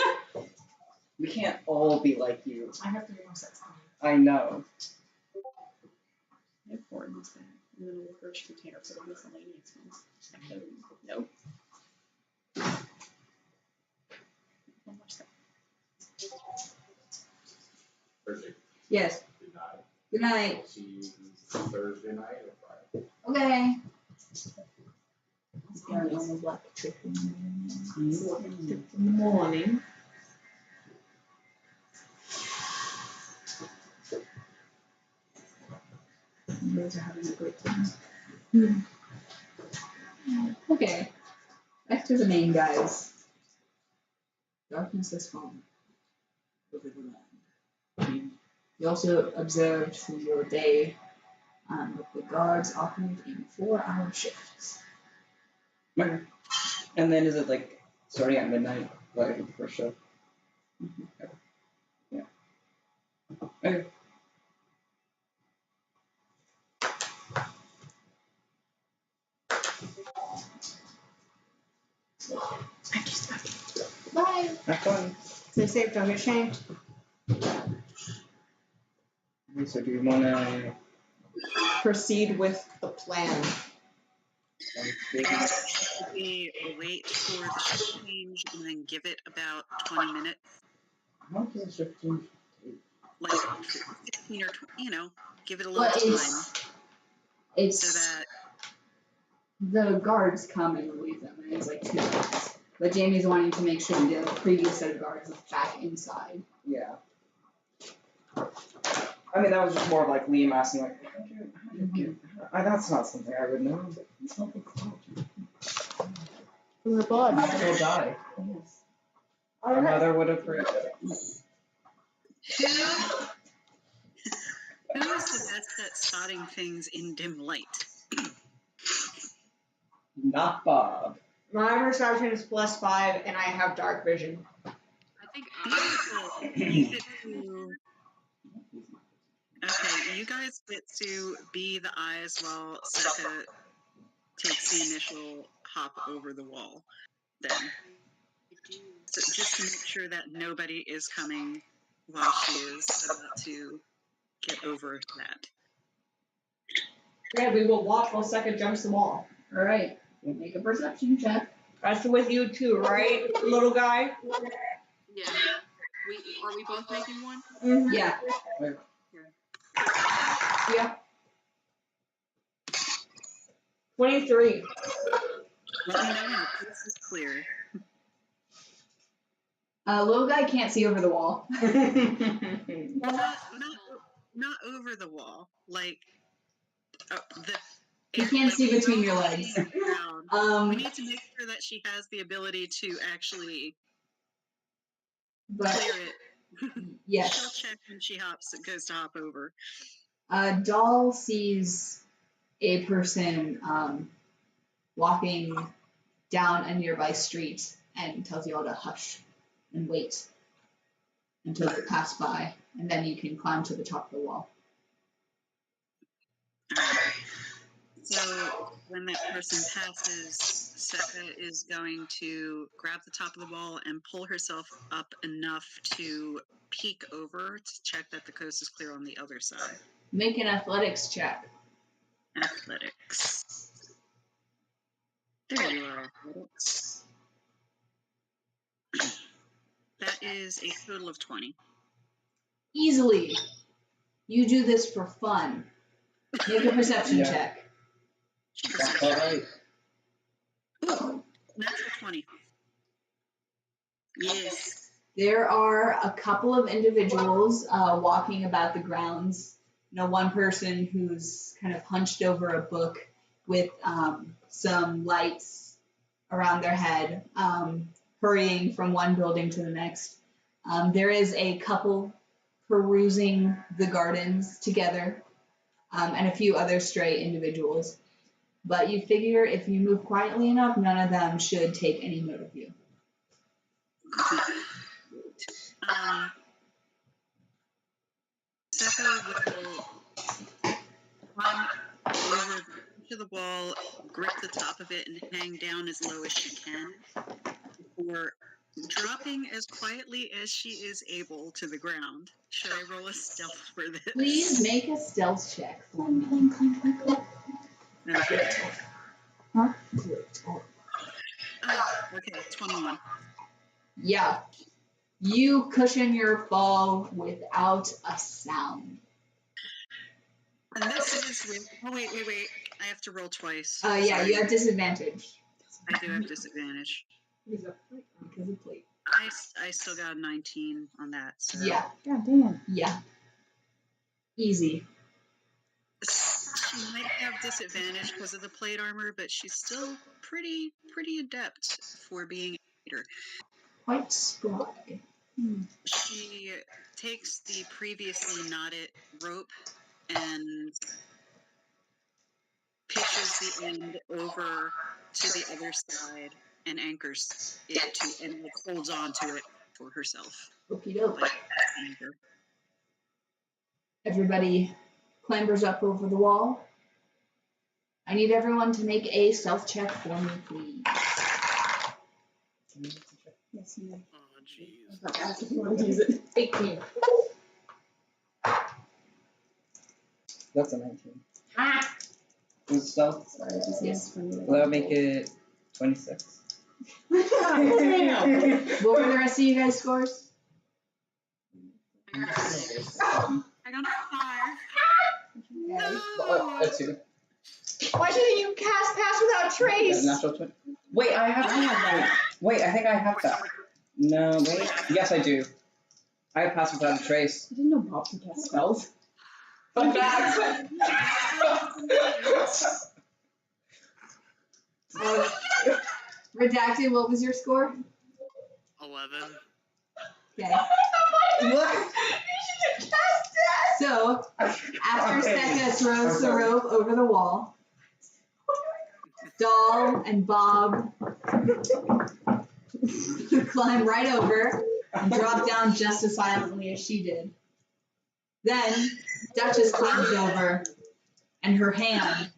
We can't all be like you. I have 3 more sets coming. I know. I have 4 in this bag. And then a little grocery container full of miscellaneous ones. Nope. One more set. Thursday. Yes. Good night. Good night. See you Thursday night or Friday. Okay. In the morning. You guys are having a great time. Okay. Back to the main guys. Darkness has fallen over the land. You also observed through your day that the guards operate in 4-hour shifts. Okay. And then is it like starting at midnight, like the first show? Okay. Yeah. Okay. Bye. Have fun. Stay safe, don't get shamed. Okay, so do we wanna Proceed with the plan. We wait for the shift change and then give it about 20 minutes, How much is the shift change? like 15 or 20, give it a little Well, time it's so that the guards come and relieve them, and it's like 2 minutes. But Jamie's wanting to make sure the previous set of guards is back inside. Yeah. I mean, that was just more of like Liam asking, like, how'd you get, that's not something I would know. It's not the cloud. From the blood. He'll die. Yes. Our mother would have heard. who is the best at spotting things in dim light? Not Bob. My perception is +5 and I have dark vision. I think Beautiful. You get to. Okay, you guys get to be the eyes while Seka takes the initial hop over the wall. Then, so just to make sure that nobody is coming while she is about to get over that. Yeah, we will watch while Seka jumps the wall. All right. Make a perception check. That's with you too, right, little guy? yeah. Are we both making one? Mm-hmm. Yeah. Yeah. 23. Let me know when the coast is clear. Little guy can't see over the wall. Well, not over the wall. Like the. You can't see between your legs. We need to make sure that she has the ability to actually But clear it. yes. She'll check when she goes to hop over. Doll sees a person walking down a nearby street and tells you all to hush and wait until they pass by, and then you can climb to the top of the wall. So when that person passes, Seka is going to grab the top of the wall and pull herself up enough to peek over to check that the coast is clear on the other side. Make an athletics check. Athletics. There you are, athletics. That is a total of 20. Easily. You do this for fun. Make a perception Yeah. check. That's all right. Ooh, natural 20. Yes. There are a couple of individuals walking about the grounds. One person who's kind of hunched over a book with some lights around their head, hurrying from one building to the next. There is a couple perusing the gardens together, and a few other stray individuals. But you figure if you move quietly enough, none of them should take any note of you. Seppa will climb over to the wall, grip the top of it, and hang down as low as she can before dropping as quietly as she is able to the ground. Should I roll a stealth for this? Please make a stealth check for me. Okay. Huh? Okay, 21. Yeah. You cushion your fall without a sound. And this is with. Oh, wait. I have to roll twice. Yeah, Sorry. you have disadvantage. I do have disadvantage. Because of plate. I still got a 19 on that. So. Yeah. God damn. Yeah. Easy. She might have disadvantage because of the plate armor, but she's still pretty adept for being a fighter. Quite spry. She takes the previously knotted rope and pitches the end over to the other side and anchors it to, and like holds on to it for herself. Okie doke. Like an anchor. Everybody clambers up over the wall. I need everyone to make a stealth check for me, please. Yes, you know. Oh, jeez. I was about to ask if you want to use it. 18. That's a 19. Ah! Was stealth? Sorry, I just Yes. missed Will that make it 26? Damn. What were the rest of you guys' scores? I got a 5. A 2. Why didn't you cast Pass Without Trace? Natural 20. Wait, I have that. Wait, I think I have that. No, wait. Yes, I do. I have Pass Without a Trace. I didn't know Bob could cast spells. Fun fact. Redacted, what was your score? 11. Okay. So, after Secca throws the rope over the wall, Doll and Bob climb right over and drop down just as silently as she did. Then, Duchess climbs over and her hand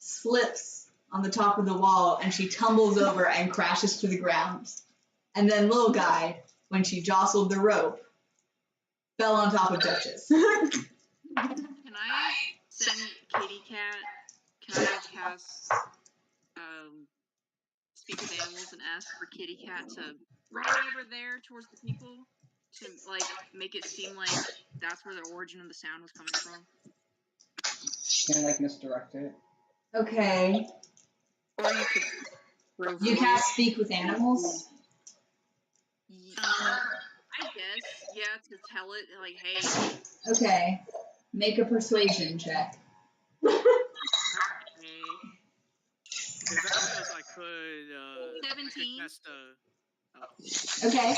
slips on the top of the wall and she tumbles over and crashes to the ground. And then Little Guy, when she jostled the rope, fell on top of Duchess. Can I send Kitty Cat? Can I cast Speak with Animals and ask for Kitty Cat to run over there towards the people to like make it seem like that's where the origin of the sound was coming from? Can I, like, misdirect it? Okay. Or you could throw You voice. can't speak with animals? I guess, yeah, to tell it like, hey, Okay. Make a persuasion check. hey. If that says I could, 17. cast Okay.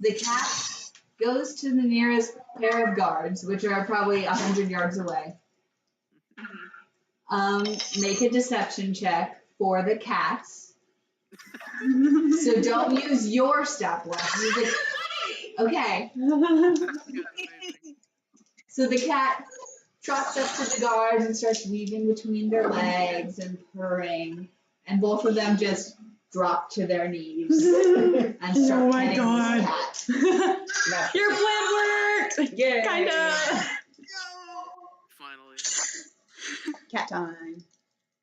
The cat goes to the nearest pair of guards, which are probably 100 yards away. Make a deception check for the cats. So don't use your stopwatch. Okay. So the cat trots up to the guards and starts weaving between their legs and purring, and both of them just drop to their knees and start Oh my petting God. this cat. Your plan worked! Yay! Kinda. Finally. Cat time.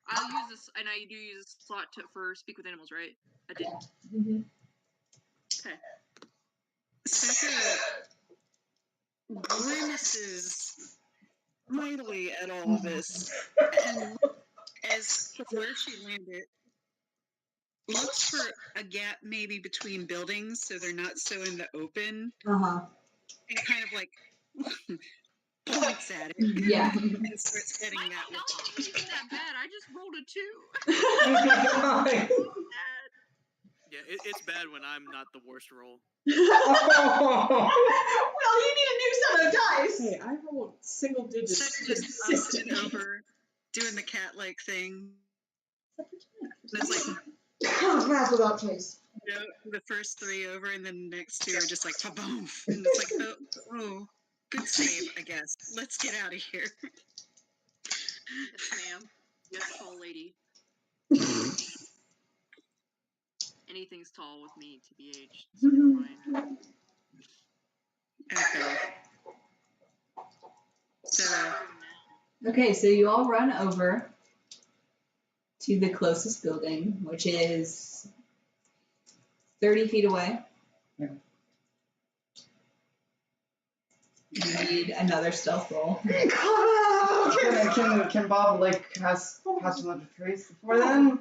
I'll use this, and I do use this slot for speak with animals, right? I did. Mm-hmm. Okay. Seka grimaces mightily at all of this, and as for where she landed, looks for a gap maybe between buildings so they're not so in the open, Uh-huh. and kind of like points at it. Yeah. And starts heading My that way. health isn't even that bad. I just rolled a 2. Yeah, it's bad when I'm not the worst roll. Well, you need a new set of dice. Hey, I rolled single digits. Seka just sitting over, doing the cat-like thing. And it's like, Pass without trace. you know, the first 3 over, and then the next 2 are just like, ta-boom. And it's like, oh, good save, I guess. Let's get out of here. Yes, ma'am. Yes, tall lady. Anything's tall with me, TBH. So never mind. Okay. So, Okay, so you all run over to the closest building, which is 30 feet away. Yeah. You need another stealth roll. Can Bob like pass without a trace before then?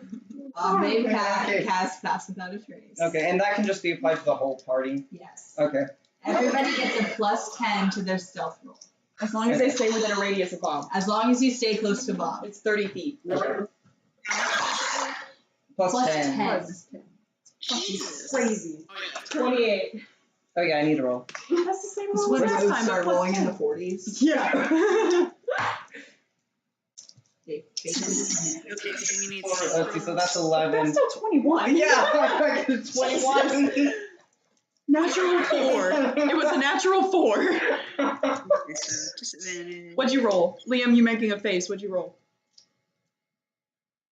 Maybe Okay. cast pass without a trace. Okay, and that can just be applied to the whole party. Yes. Okay. Everybody gets a plus 10 to their stealth roll. As long as they stay within a radius of Bob. As long as you stay close to Bob. It's 30 feet. Okay. Plus Plus 10. 10. Jesus. Crazy. Oh yeah. 28. Oh yeah, I need a roll. That's the same This is roll when as last roads time. start but rolling in the plus 40s. 10. Yeah. They Okay, so we need Let's see, so that's That's 11. still 21. Yeah, I got 21. Natural 4. It was a natural 4. Okay, so disadvantage. What'd you roll? Liam, you making a face. What'd you roll?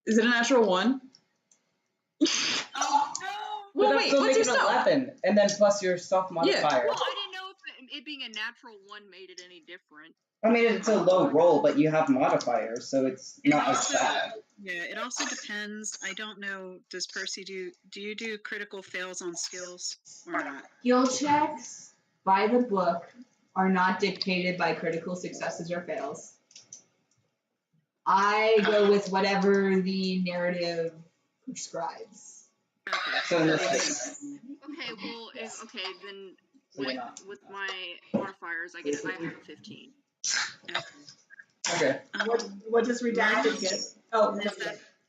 Is it a natural 1? Oh no! Well, But wait, still what's your make it stealth? 11, and then plus your self modifier. Well, I didn't know if it being a natural 1 made it any different. I mean, it's a low roll, but you have modifiers, so it's It not as also- bad. Yeah, it also depends. I don't know. Does Percy do you do critical fails on skills or not? Skill checks by the book are not dictated by critical successes or fails. I go with whatever the narrative prescribes. Okay. So in this case, Okay, well, then So you're not. with my modifiers, I have a 15. okay. What does redacted get? Oh, Is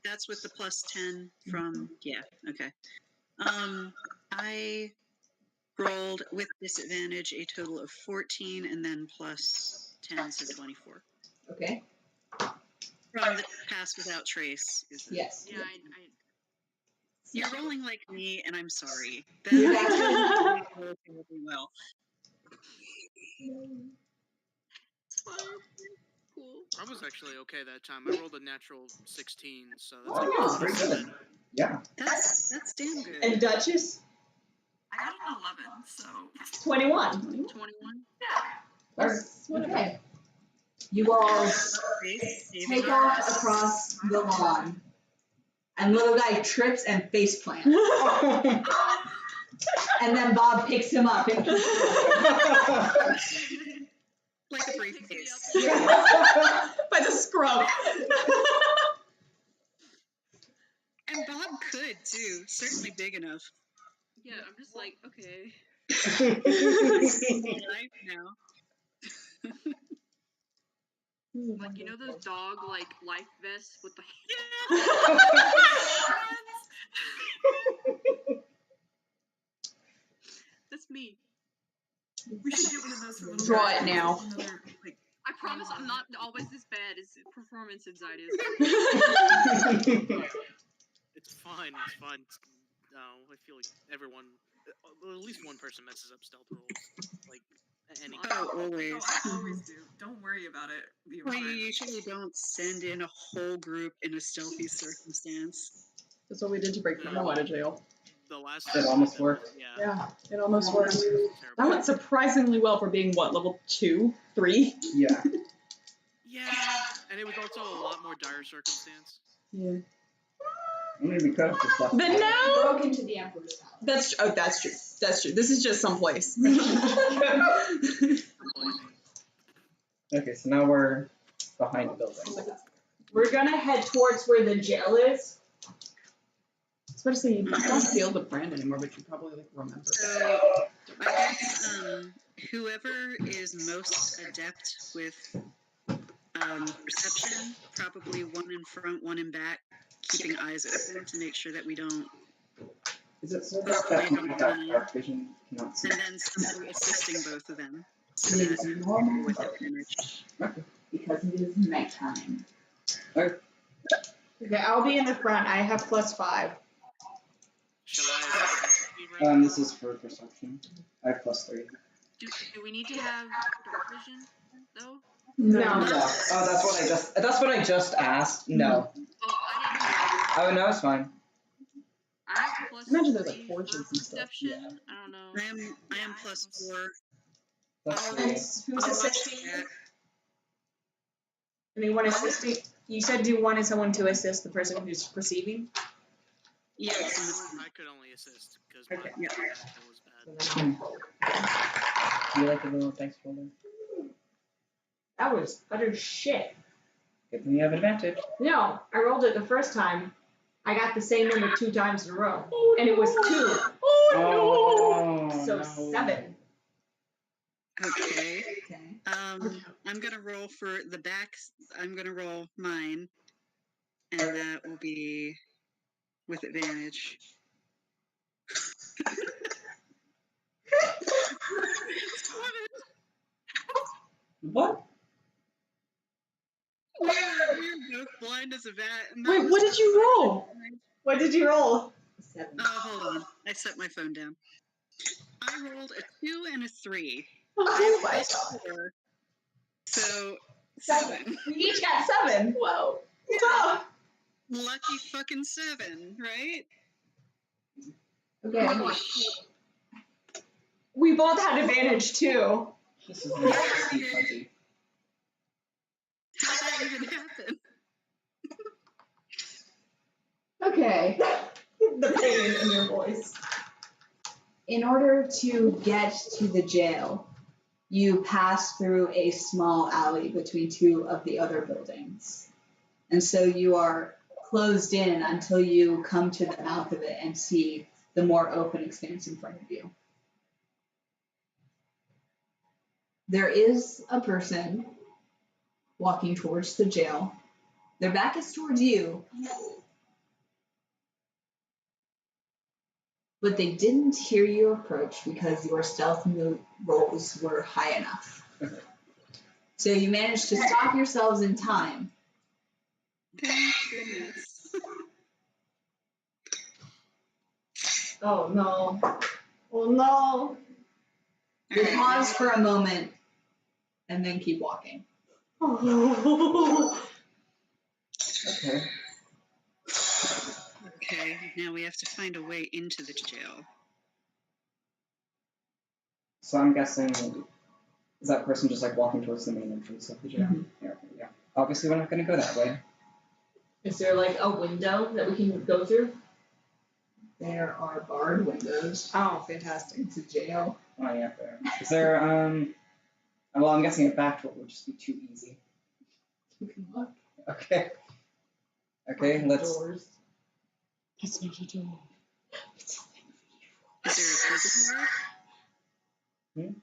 that's with the plus 10 from okay. I rolled with disadvantage a total of 14 and then plus 10, so 24. Okay? From the pass without trace. Is it? Yes. Yeah, You're rolling like me, and I'm sorry. You're That actually- rolled terribly well. it's fine. Cool. I was actually okay that time. I rolled a natural 16, so that's Oh, like yeah, a pretty good. 100%. Yeah. That's damn good. And Duchess? I got an 11, so 21. 21. Okay. You all Face, saving take throw. off across the lawn. And little guy trips and face plants. And then Bob picks him up and keeps going. Like a briefcase. By the scrub. And Bob could too. Certainly big enough. Yeah, I'm just like, okay. Life now. Like, you know those dog, like, life vests with the... That's me. we should get one of those for little Draw guys. it now. Another, like, I promise I'm not always this bad as performance anxiety is. It's fine. It's fine. No, I feel like everyone, well, at least one person messes up stealth rolls. Like any. Oh, always. oh, I always do. Don't worry about it. You're Well, you fine. usually don't send in a whole group in a stealthy circumstance. That's what we did to break Nemo out of jail. The last It almost worked. Yeah. Yeah, it almost worked. That Terrible. went surprisingly well for being what, level 2, 3? Yeah. Yeah, And it was also a lot more dire circumstance. Yeah. I mean, we could have just left. But it. now Broke into the Emperor's palace. that's that's true. That's true. This is just someplace. Okay, so now we're behind the building. We're gonna head towards where the jail is. Especially you don't feel the brand anymore, but you probably like remember. So, I guess whoever is most adept with perception, probably one in front, one in back, keeping eyes open to make sure that we don't. Is it so that dark vision cannot see? And then somebody assisting both of them. So It is that normal with vote advantage. because it is nighttime. Okay, I'll be in the front. I have +5. Shall I? This is for perception. I have +3. Do we need to have dark vision though? No. No. Oh, that's what I just asked. No. Oh, I didn't know. Oh no, it's fine. I have plus Imagine there's, like, 3 torches for and stuff. perception. I don't know. I am +4. +3. Who's assisting? Anyone assisting? You said do one and someone to assist the person who's perceiving? Yes. I could only assist because my Okay. perception was bad. Do you like a little dice roller? That was utter shit. Good thing you have advantage. No, I rolled it the first time. I got the same number 2 times in a row, and it was 2. Oh, So no. 7. Okay. Okay. I'm gonna roll for the backs. I'm gonna roll mine, and that will be with advantage. What? We're both blind as a bat. and that Wait, was what did you roll? What did you roll? 7. Oh, hold on. I set my phone down. I rolled a 2 and a 3. Oh my Plus god. 4. So 7. We each got 7. Whoa. Yeah. Lucky fucking 7, right? Okay. We both had advantage too. This is nasty fuzzy. How'd that even happen? Okay. The pain in your voice. In order to get to the jail, you pass through a small alley between 2 of the other buildings. And so you are closed in until you come to the mouth of it and see the more open expanse in front of you. There is a person walking towards the jail. Their back is towards you. But they didn't hear you approach because your stealth rolls were high enough. So you managed to stop yourselves in time. Thank goodness. Oh no. Oh no. You pause for a moment and then keep walking. Oh. Okay. Okay, now we have to find a way into the jail. So I'm guessing, is that person just like walking towards the main entrance of the jail? Mhm. Yeah. Obviously, we're not going to go that way. Is there like a window that we can go through? There are barred windows. Oh, fantastic. It's a jail. Oh yeah, fair. Is there well, I'm guessing a back door would just be too easy. You can look. Okay. Okay, let's. Doors. That's not a door. Is there a prison yard?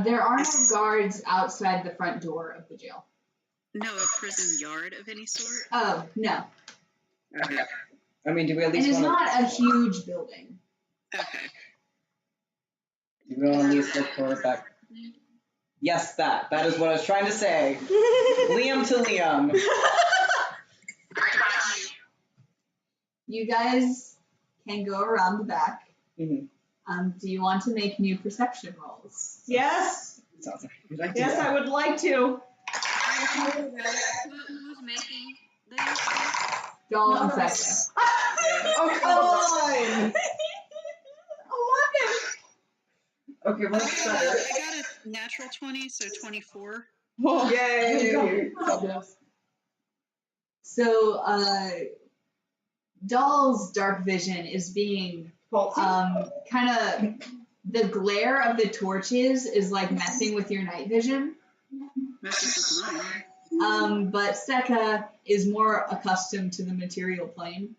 There are no guards outside the front door of the jail. No, a prison yard of any sort? Oh, no. Okay. I mean, do we at It least is want not a huge building. Okay. to? Do we want to at least look for a back? Yes, that. That is what I was trying to say. Liam to Liam. You guys can go around the back. Mm-hmm. Do you want to make new perception rolls? Yes. Sounds like a good idea. Yes, I would like to. Who's making this? Doll No, and no, Fetch. Oh, come on. 11. Okay, what's I that? got a natural 20, so 24. Oh, Yay. So, Doll's dark vision is being kind of, the glare of the torches is like messing with your night vision. Messes with mine. But Seka is more accustomed to the material plane.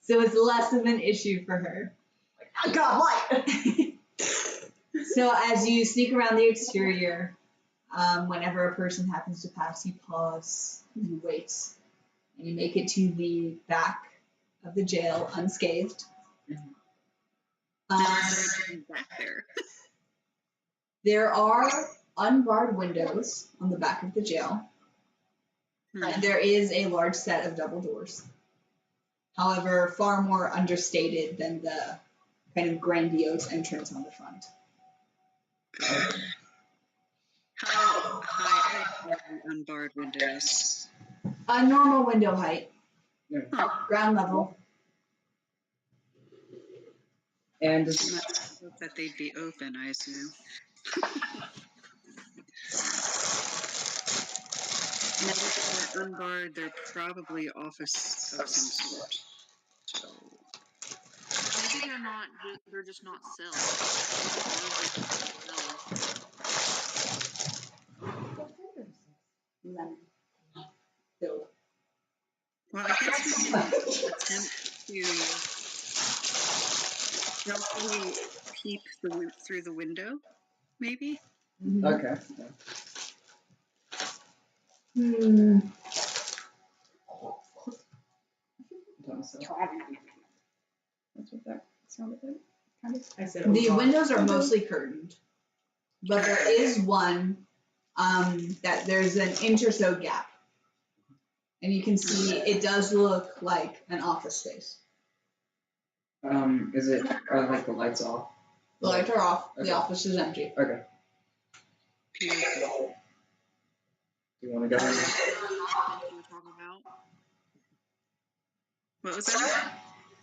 So it's less of an issue for her. Oh God, what? So as you sneak around the exterior, whenever a person happens to pass, you pause and you wait. And you make it to the back of the jail unscathed. Back there. There are unbarred windows on the back of the jail. And there is a large set of double doors. However, far more understated than the kind of grandiose entrance on the front. How high are the unbarred windows? A normal window height, ground level. And Hope that they'd be open, I assume. Now, if they're unbarred, they're probably office of some sort. So, Maybe they're not. They're just not cells. well, I guess we can attempt to stealthily peep through the window, maybe? Okay. That's what that sounded like. Kind of. I said, oh, The God. windows are mostly curtained, but there is one that there's an inch or so gap. And you can see it does look like an office space. Are like the lights off? The lights are off, Okay. the office is empty. Okay. Do you want to go in? What was that?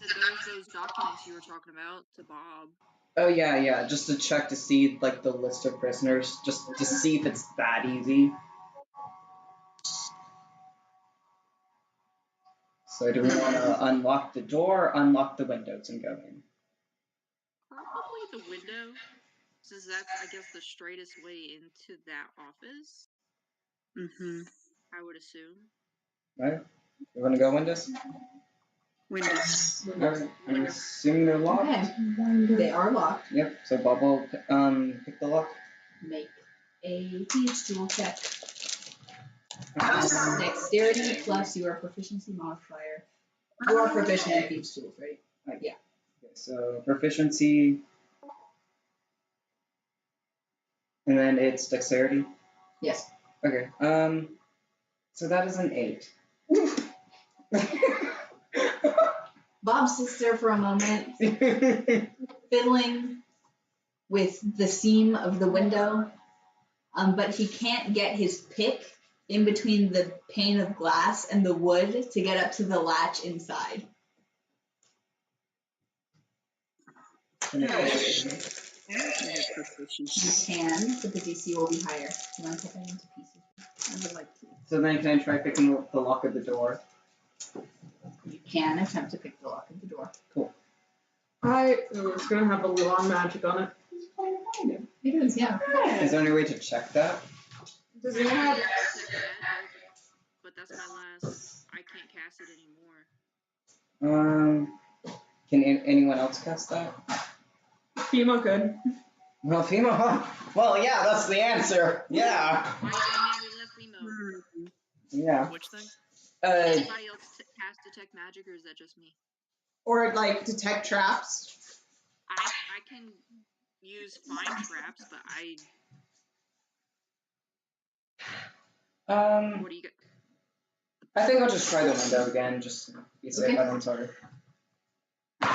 There's those documents you were talking about to Bob. Oh yeah, just to check to see like the list of prisoners, just to see if it's that easy. So do we want to unlock the door, unlock the windows, and go in? Probably the window, since that's, I guess, the straightest way into that office. Mm-hmm. I would assume. Right? You want to go windows? Windows. Alright, I'm assuming they're locked. Okay, they are locked. Yep. So Bob will pick the lock. Make a thieves tool check. Dexterity plus your proficiency modifier. You are proficient in thieves tools, right? Yeah. Okay, so proficiency, and then it's dexterity. Yes. Okay. So that is an 8. Bob sits there for a moment, fiddling with the seam of the window, but he can't get his pick in between the pane of glass and the wood to get up to the latch inside. And Yeah. it's- You can, but the DC will be higher. Do you want to cut that into pieces? I would like to. So then can I try picking up the lock of the door? You can attempt to pick the lock of the door. Cool. It's gonna have a law magic on it. It is, yeah. Is there any way to check that? Does it have? But that's my last. I can't cast it anymore. Can anyone else cast that? FEMA could. Well, FEMA, huh? Well, yeah, that's the answer. Yeah. Yeah. Which thing? Anybody else cast detect magic, or is that just me? Or like detect traps. I can use find traps, but what do you get? I think I'll just try the window again, just to be safe. Okay. I'm sorry.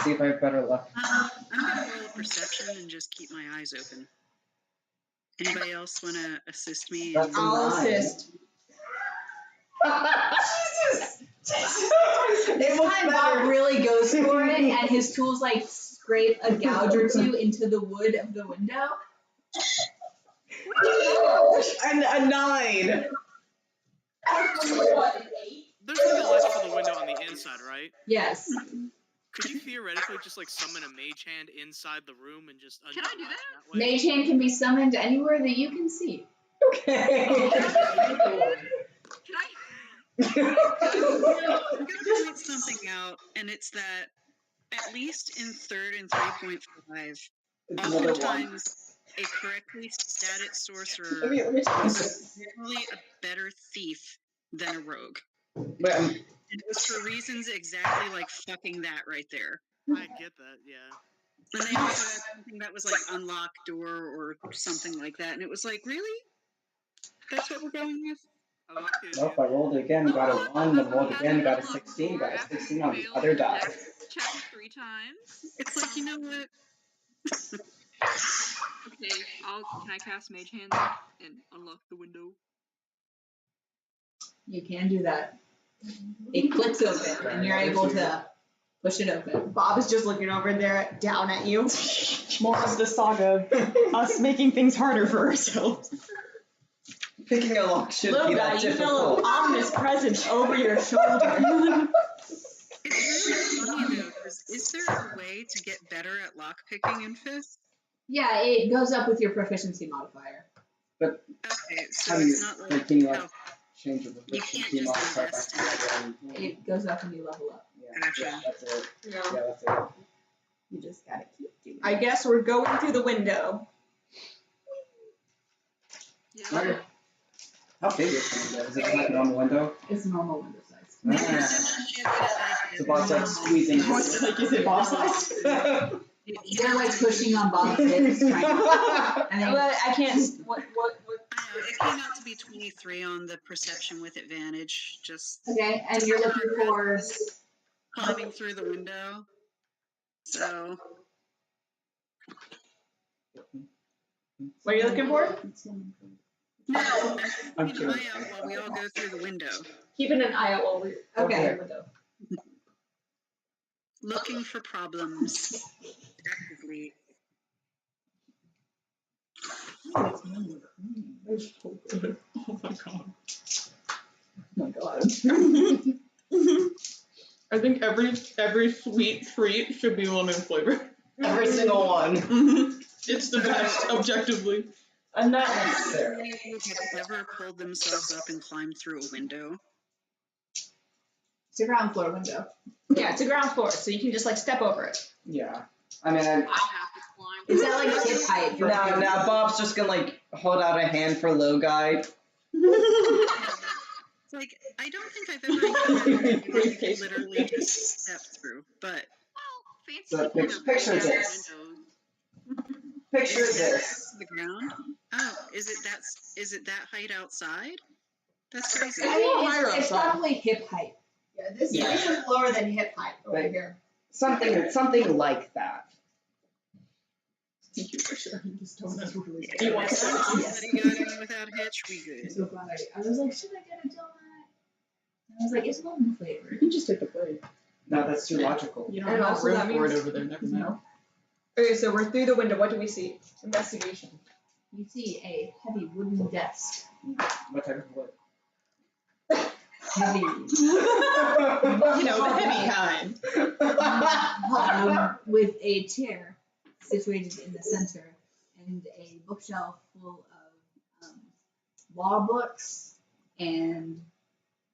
See if I have better luck. I'm gonna roll perception and just keep my eyes open. Anybody else want to assist me? That's I'll 9. assist. This time Bob really goes for it, and his tools like scrape a gouge or two into the wood of the window. And a 9. There's like a latch for the window on the inside, right? Yes. Could you theoretically just like summon a mage hand inside the room and just Can I undo do the that? latch that way? Mage hand can be summoned anywhere that you can see. Okay. Can I? I'm gonna point something out, and it's that at least in 3rd and 3.5, Another one. oftentimes a correctly stated sorcerer Let me is generally a better thief than a rogue. Wait, And it was for reasons exactly like fucking that right there. I get that, yeah. And they also had something that was like unlock door or something like that, and it was like, really? That's what we're going with? I like the Nope, I rolled it again, got a 1, then rolled again, got a 16, got a 16 on the other die. Check 3 times. It's like, you know what? Okay, can I cast Mage Hand and unlock the window? You can do that. It clicks open, and you're able to push it open. Bob is just looking over there, down at you. More of the saga of us making things harder for ourselves. Picking a lock shouldn't Little be guy, that you feel difficult. an ominous presence over your shoulder. It's really funny though, because is there a way to get better at lockpicking in Fist? Yeah, it goes up with your proficiency modifier. Okay, so How do you, it's not like, like can you like how change your you can't proficiency just modifier invest back to the one? It goes up when you level up. Yeah, Gotcha. that's it. Yeah. Yeah, that's it. You just gotta keep doing I guess we're going through the window. Yeah. Okay. How big is the window? Is it like a normal window? It's normal window size. Ah. So Bob's like squeezing. Like, is it boss size? They're like pushing on Bob's hips, trying to, and then I can't. What? I know, it came out to be 23 on the perception with advantage, just okay, and you're looking for. climbing through the window. So, What are you looking for? no, I'm keep an eye out while we all go through the window. Keeping an eye out while we're Okay. over the window. Looking for problems. Actively. Oh my god. Oh my god. I think every sweet treat should be lemon flavor. Every single one. It's the best, objectively. And that How many of you have ever pulled themselves up and climbed through a window? It's a ground floor window. yeah, it's a ground floor, so you can just like step over it. Yeah. I mean, I have to climb. Is that like hip height? for now you? Bob's just gonna like hold out a hand for low guy. It's like, I don't think I've ever encountered anyone who can literally just step through, but Well, fancy So, people are picture breaking down this. windows. Picture is that this. to the ground? Oh, is it that height outside? That's crazy. I little mean, higher it's outside. probably hip height. Yeah, this Yeah. is lower than hip height over Right. here. Something like that. Thank you for sharing this tone. That's really Yeah, Do you want as long as some? somebody got in without a hitch, we I'm good. so glad I was like, should I get a donut? And I was like, it's lemon flavored. You can just take the plate. No, that's too logical. You don't And have also room that for it means- over there. Never mind. Okay, so we're through the window. What do we see? Investigation. You see a heavy wooden desk. What type of wood? Heavy. You know, the heavy kind. With a chair situated in the center and a bookshelf full of law books and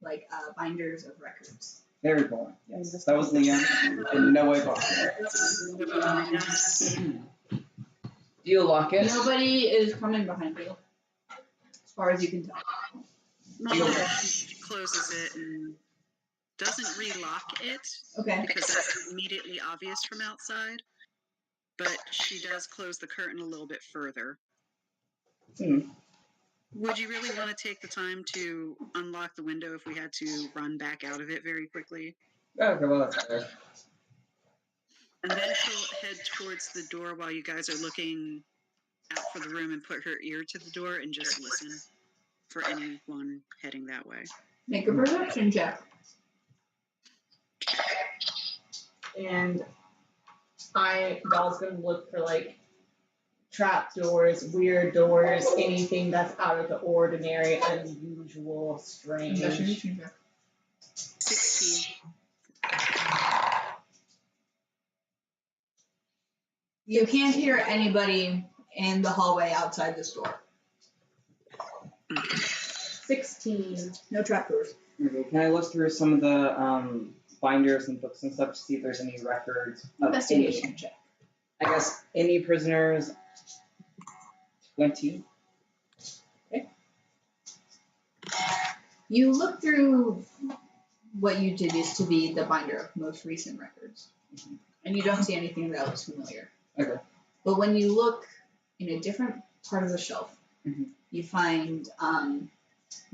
like binders of records. Very boring. Yes. That was Liam. In no way possible. Do you lock it? Nobody is coming behind you, as far as you can tell. Mama closes it and doesn't relock it Okay. because that's immediately obvious from outside. But she does close the curtain a little bit further. Hmm. Would you really want to take the time to unlock the window if we had to run back out of it very quickly? Okay, well that's fair. And then she'll head towards the door while you guys are looking out for the room and put her ear to the door and just listen for anyone heading that way. Make a perception check. And Belle's gonna look for like trap doors, weird doors, anything that's out of the ordinary, unusual, strange. Investigation check. 16. You can't hear anybody in the hallway outside this door. 16. No trapdoors. Okay, can I look through some of the binders and books and stuff to see if there's any records of Investigation any, check. I guess, any prisoners? 20. You look through what you did used to be the binder of most recent records, and you don't see anything that looks familiar. Okay. But when you look in a different part of the shelf, Mhm. you find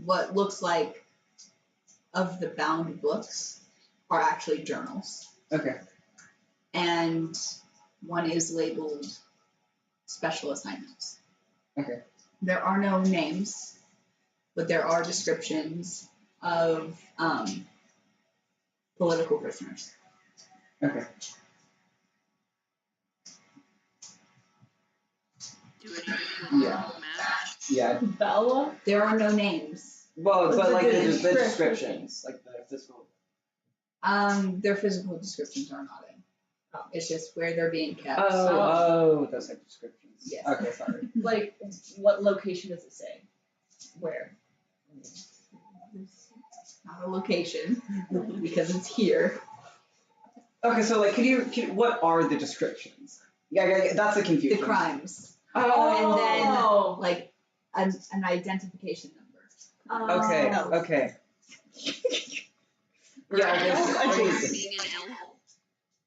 what looks like of the bound books are actually journals. Okay. And one is labeled special assignments. Okay. There are no names, but there are descriptions of political prisoners. Okay. Do any of the Yeah. match? Yeah. Bella? There are no names. Well, What's but like the the description? descriptions, like the physical. Their physical descriptions are not in. It's just where they're being kept. Those type of descriptions. Yes. Okay, sorry. Like, what location does it say? Where? It's not a location because it's here. Okay, so like, what are the descriptions? Yeah, that's the The confusion. crimes. Oh. And then like an identification number. Okay, Oh. okay. Yeah, okay, Or Jesus. being an elf.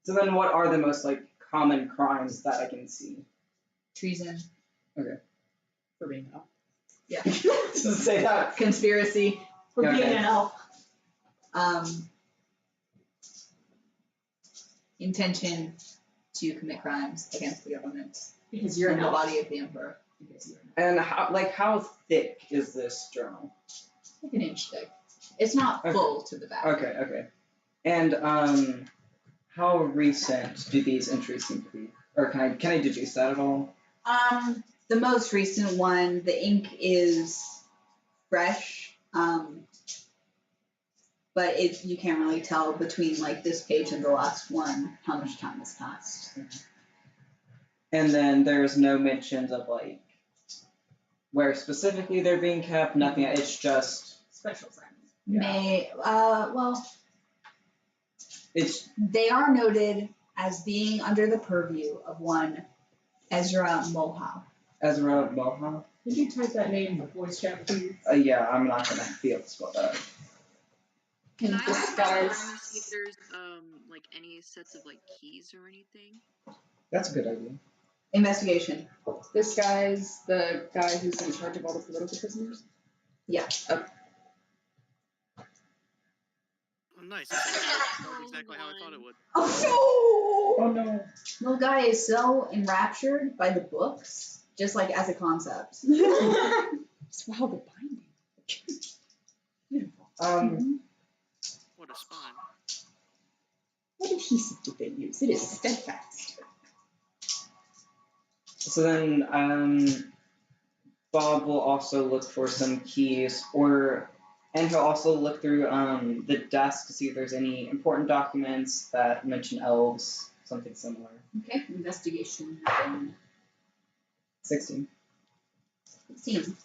So then what are the most like common crimes that I can see? Treason. For being an elf. Yeah. Does it say that? Conspiracy. For being Okay. an elf. Intention to commit crimes against the government Because you're and an the elf. body of the emperor. Because you're an elf. And how thick is this journal? Like an inch thick. It's not Okay. full to the back. Okay. And how recent do these entries seem to be? Or can I deduce that at all? The most recent one, the ink is fresh, but you can't really tell between like this page and the last one how much time has passed. And then there's no mentions of like where specifically they're being kept, nothing, it's just, Special assignments. Well, it's, they are noted as being under the purview of one Ezra Mohau. Ezra Moha? Could you type that name in the voice chat, please? Yeah, I'm not gonna be able to spell that. Can I This look guy's- around and see if there's like any sets of like keys or anything? That's a good idea. Investigation. This guy's the guy who's in charge of all the political prisoners? Yeah. Oh, nice. That's exactly how I thought it would. Oh no! Oh no. Little guy is so enraptured by the books, just like as a concept. Wow, the binding. What a spine. What adhesive did they use? It is steadfast. So then, Bob will also look for some keys, and he'll also look through the desk to see if there's any important documents that mention elves, something similar. Okay, investigation. 16. 16.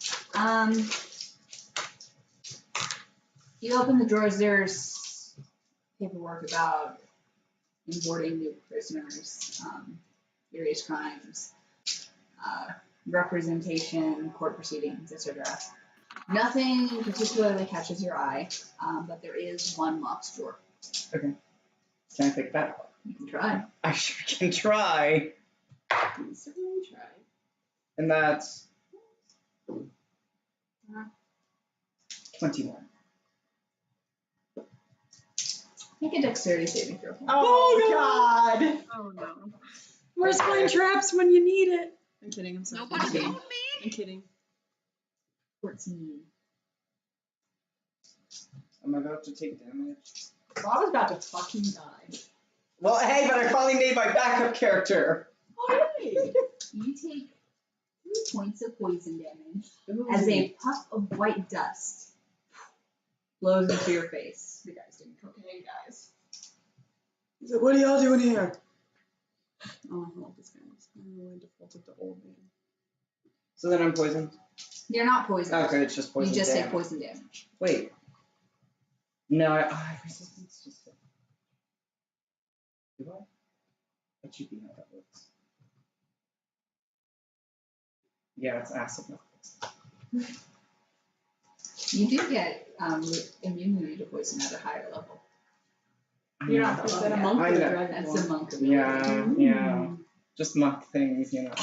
You open the drawers, there's paperwork about importing new prisoners, various crimes, representation, court proceedings, etc. Nothing particularly catches your eye, but there is one locked drawer. Can I pick that up? You can try. I sure can try. You certainly try. And that's 21. Make a dexterity saving throw. Oh god. Oh no. Where's my traps when you need it? I'm kidding, I'm sorry. Nobody Okay. told me. I'm kidding. 14. I'm about to take damage. Bob is about to fucking die. Well, hey, but I finally made my backup character. Oh, hey. You take 3 points of poison damage as a puff of white dust blows into your face. You guys doing cocaine, guys. He's like, what are y'all doing here? Oh, I love this guy. I'm really defaulted to old man. So then I'm poisoned. You're not poisoned. Okay, it's just poison You just damage. take poison damage. Wait. No, I have resistance to stuff. Do I? That should be how that works. Yeah, it's acid reflux. You do get immunity to poison at a higher level. You're not. Is that a monk or I a know. dragon? That's a monk ability. Yeah. Just monk things, you know.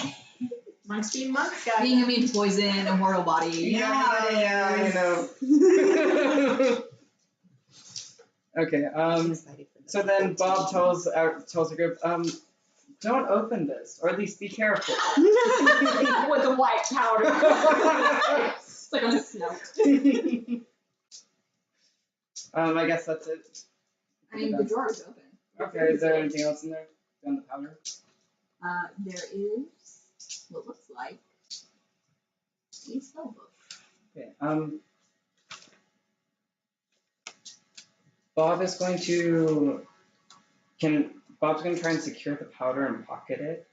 Monks being monks, guys. Being immune to poison, a mortal body. I know. Okay, so then Bob tells the group, don't open this, or at least be careful. With the white powder. It's like on a snout. I guess that's it. I mean, the drawer is open. Okay, is there anything else in there? Beyond the powder? There is what looks like a spell book. Okay, Bob's going to try and secure the powder and pocket it.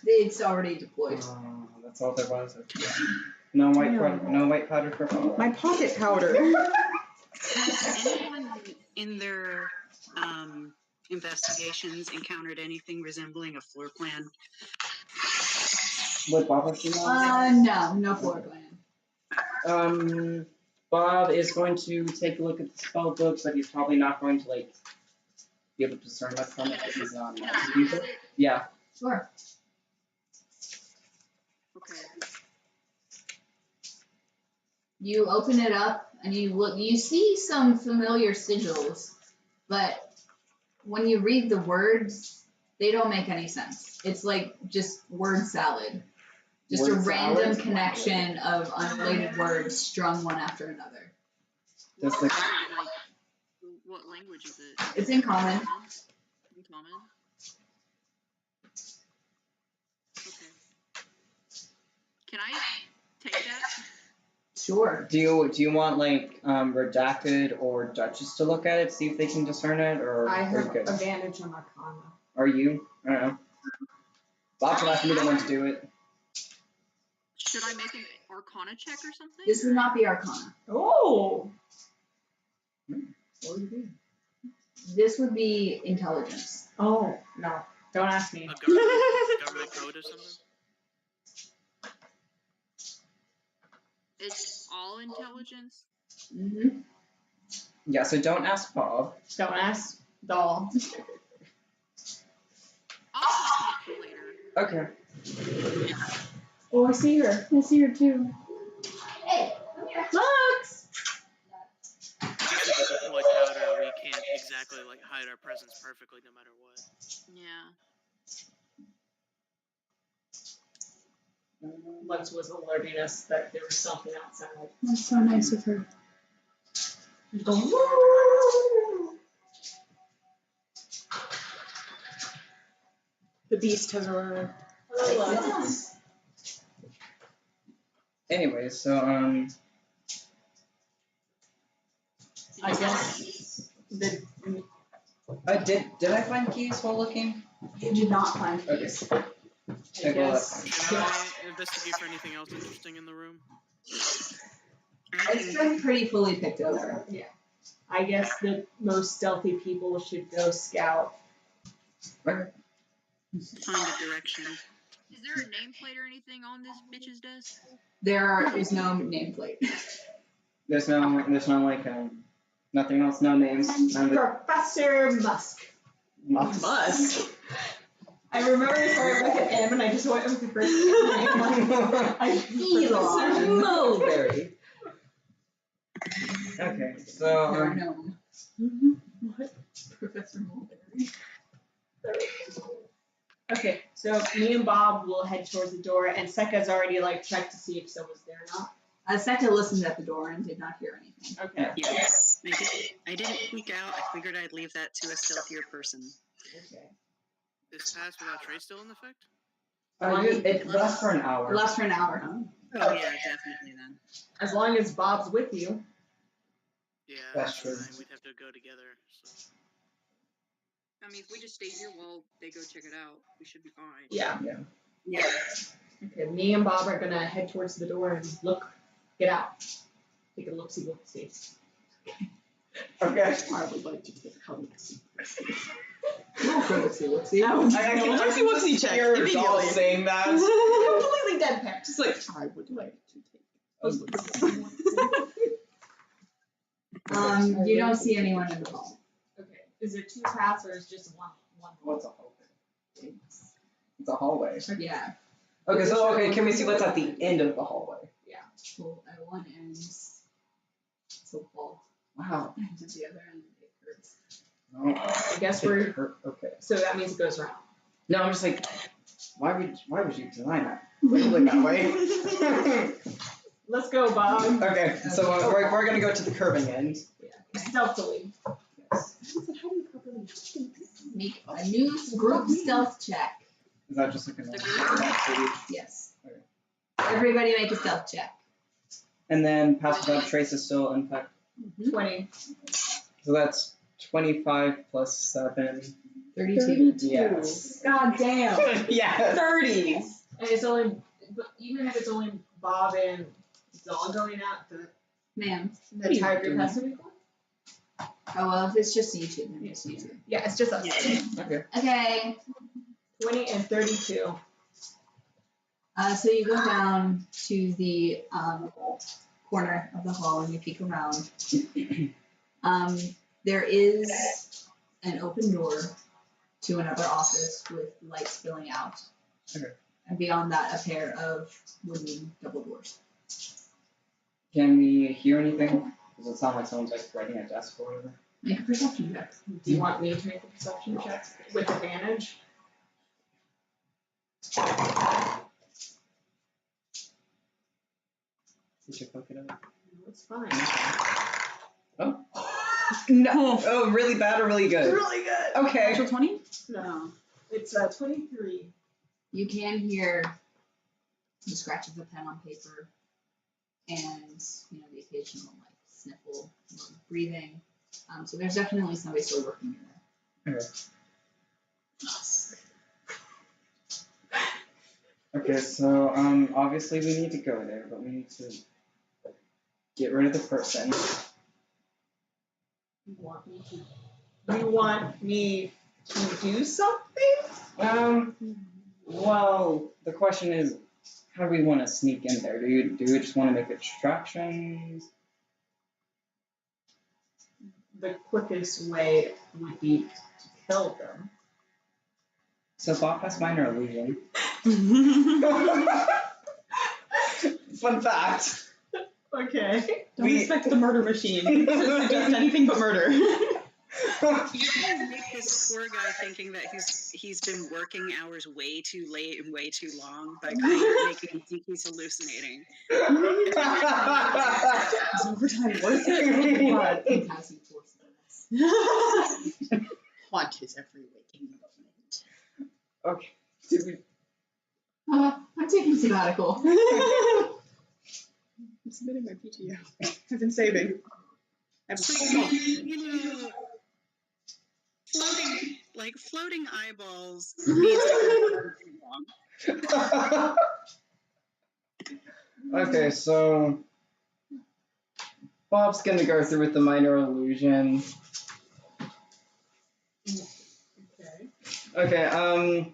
It's already deployed. That's all there was. Okay. No white powder for Bob. My pocket powder. Has anyone in their investigations encountered anything resembling a floor plan? Would Bob have seen that? No floor plan. Bob is going to take a look at the spell book, but he's probably not going to be able to discern much from it because he's not an magic user. Yeah. Sure. Okay. You open it up and you look. You see some familiar sigils, but when you read the words, they don't make any sense. It's like just word salad. Just Word a random salad? connection of unrelated words strung one after another. Just like What language is it? It's in common. In common? Okay. Can I take that? Sure. Do you want redacted or Duchess to look at it, see if they can discern it, or I are you have good? advantage on Arcana. Are you? I don't know. Bob's gonna have to be the one to do it. Should I make an Arcana check or something? This would not be Arcana. Oh. What would it be? This would be intelligence. Oh no! Don't ask me. A government code or something? It's all intelligence? Mm-hmm. Yeah, so don't ask Bob. Don't ask Doll. I'll talk to you later. Okay. Oh, I see her. I see her too. Hey, come here. Lux! I guess if we deploy powder, we can't exactly hide our presence perfectly no matter what. Yeah. Lux was alerting us that there was something outside. That's so nice of her. The beast has arrived. Anyway, so I guess did I find keys while looking? You did not find Okay. keys. Take a look. Can I investigate for anything else interesting in the room? It's been pretty fully picked over. I guess the most stealthy people should go scout. Okay. Find a direction. Is there a nameplate or anything on this bitch's desk? There is no nameplate. There's no nothing else, no names. None of it. Professor Musk. Musk. I remember I started with an M and I just went with the first name. Elon Mulberry. Okay, so There are no. What? Professor Mulberry. Okay, so me and Bob will head towards the door, and Sekka's already checked to see if someone's there or not. Sekka listened at the door and did not hear anything. Okay. Yes. I didn't peek out. I figured I'd leave that to a stealthier person. Okay. Is Pass Without Trace still in effect? It lasts for an hour. It lasts for an hour. Oh yeah, definitely then. As long as Bob's with you. Yeah, That's true. fine. We'd have to go together. So. I mean, if we just stay here while they go check it out, we should be fine. Yeah. Yeah. Okay, me and Bob are gonna head towards the door and get out. Take a look-see. Okay. I would like to take a look-see. Look-see. I actually Look-see check hear immediately. Doll saying that. Completely deadpan. Just like, I would like to take a look-see. You don't see anyone in the hall. Okay. Is there two paths or is just one? What's a hallway? It's a hallway. Yeah. Okay, can we see what's at the end of the hallway? Well, at one end, so wall. Wow. And at the other end, it curves. Oh, I guess we're. okay. So that means it goes around. No, I'm just like, why would you design that? Labeling that way. Let's go, Bob. Okay, so we're gonna go to the curving end. Stealthily. Make a new group stealth check. Is that just like a Yes. Okay. Everybody make a stealth check. And then passive without trace is still in fact. 20. So that's 25 plus 7. 32. Yes. God damn. Yeah. 30s. And it's only, but even if it's only Bob and Doll going out, the Ma'am. entire group has to be one? Oh, well, if it's just you two, then it's you two. Yeah, it's just us. Okay. Okay. 20 and 32. So you go down to the corner of the hall and you peek around. There is an open door to another office with light spilling out. Okay. And beyond that, a pair of wooden double doors. Can we hear anything? Does it sound like someone's like writing at a desk or whatever? Make a perception check. Do you want me to make a perception check with advantage? Did you poke it up? No, it's fine. Oh. No. Oh, really bad or really good? Really good. Okay. Natural 20? No. It's 23. You can hear the scratch of the pen on paper and, the occasional, sniffle or breathing. So there's definitely somebody still working in there. Okay. Okay, so obviously we need to go there, but we need to get rid of the person. You want me to do something? Well, the question is, how do we want to sneak in there? Do we just want to make distractions? The quickest way would be to kill them. So Bob has minor illusion. Fun fact. Okay. Don't expect the murder machine to suggest anything but murder. You can make this poor guy thinking that he's been working hours way too late and way too long by making him think he's hallucinating. Is overtime worth it? But fantastic forces. Haunt his every waking moment. Okay. Did we? I'm taking sabbatical. I'm submitting my PTO. I've been saving. Floating eyeballs means like wrong. Okay, so Bob's gonna go through with the minor illusion. Okay. Okay,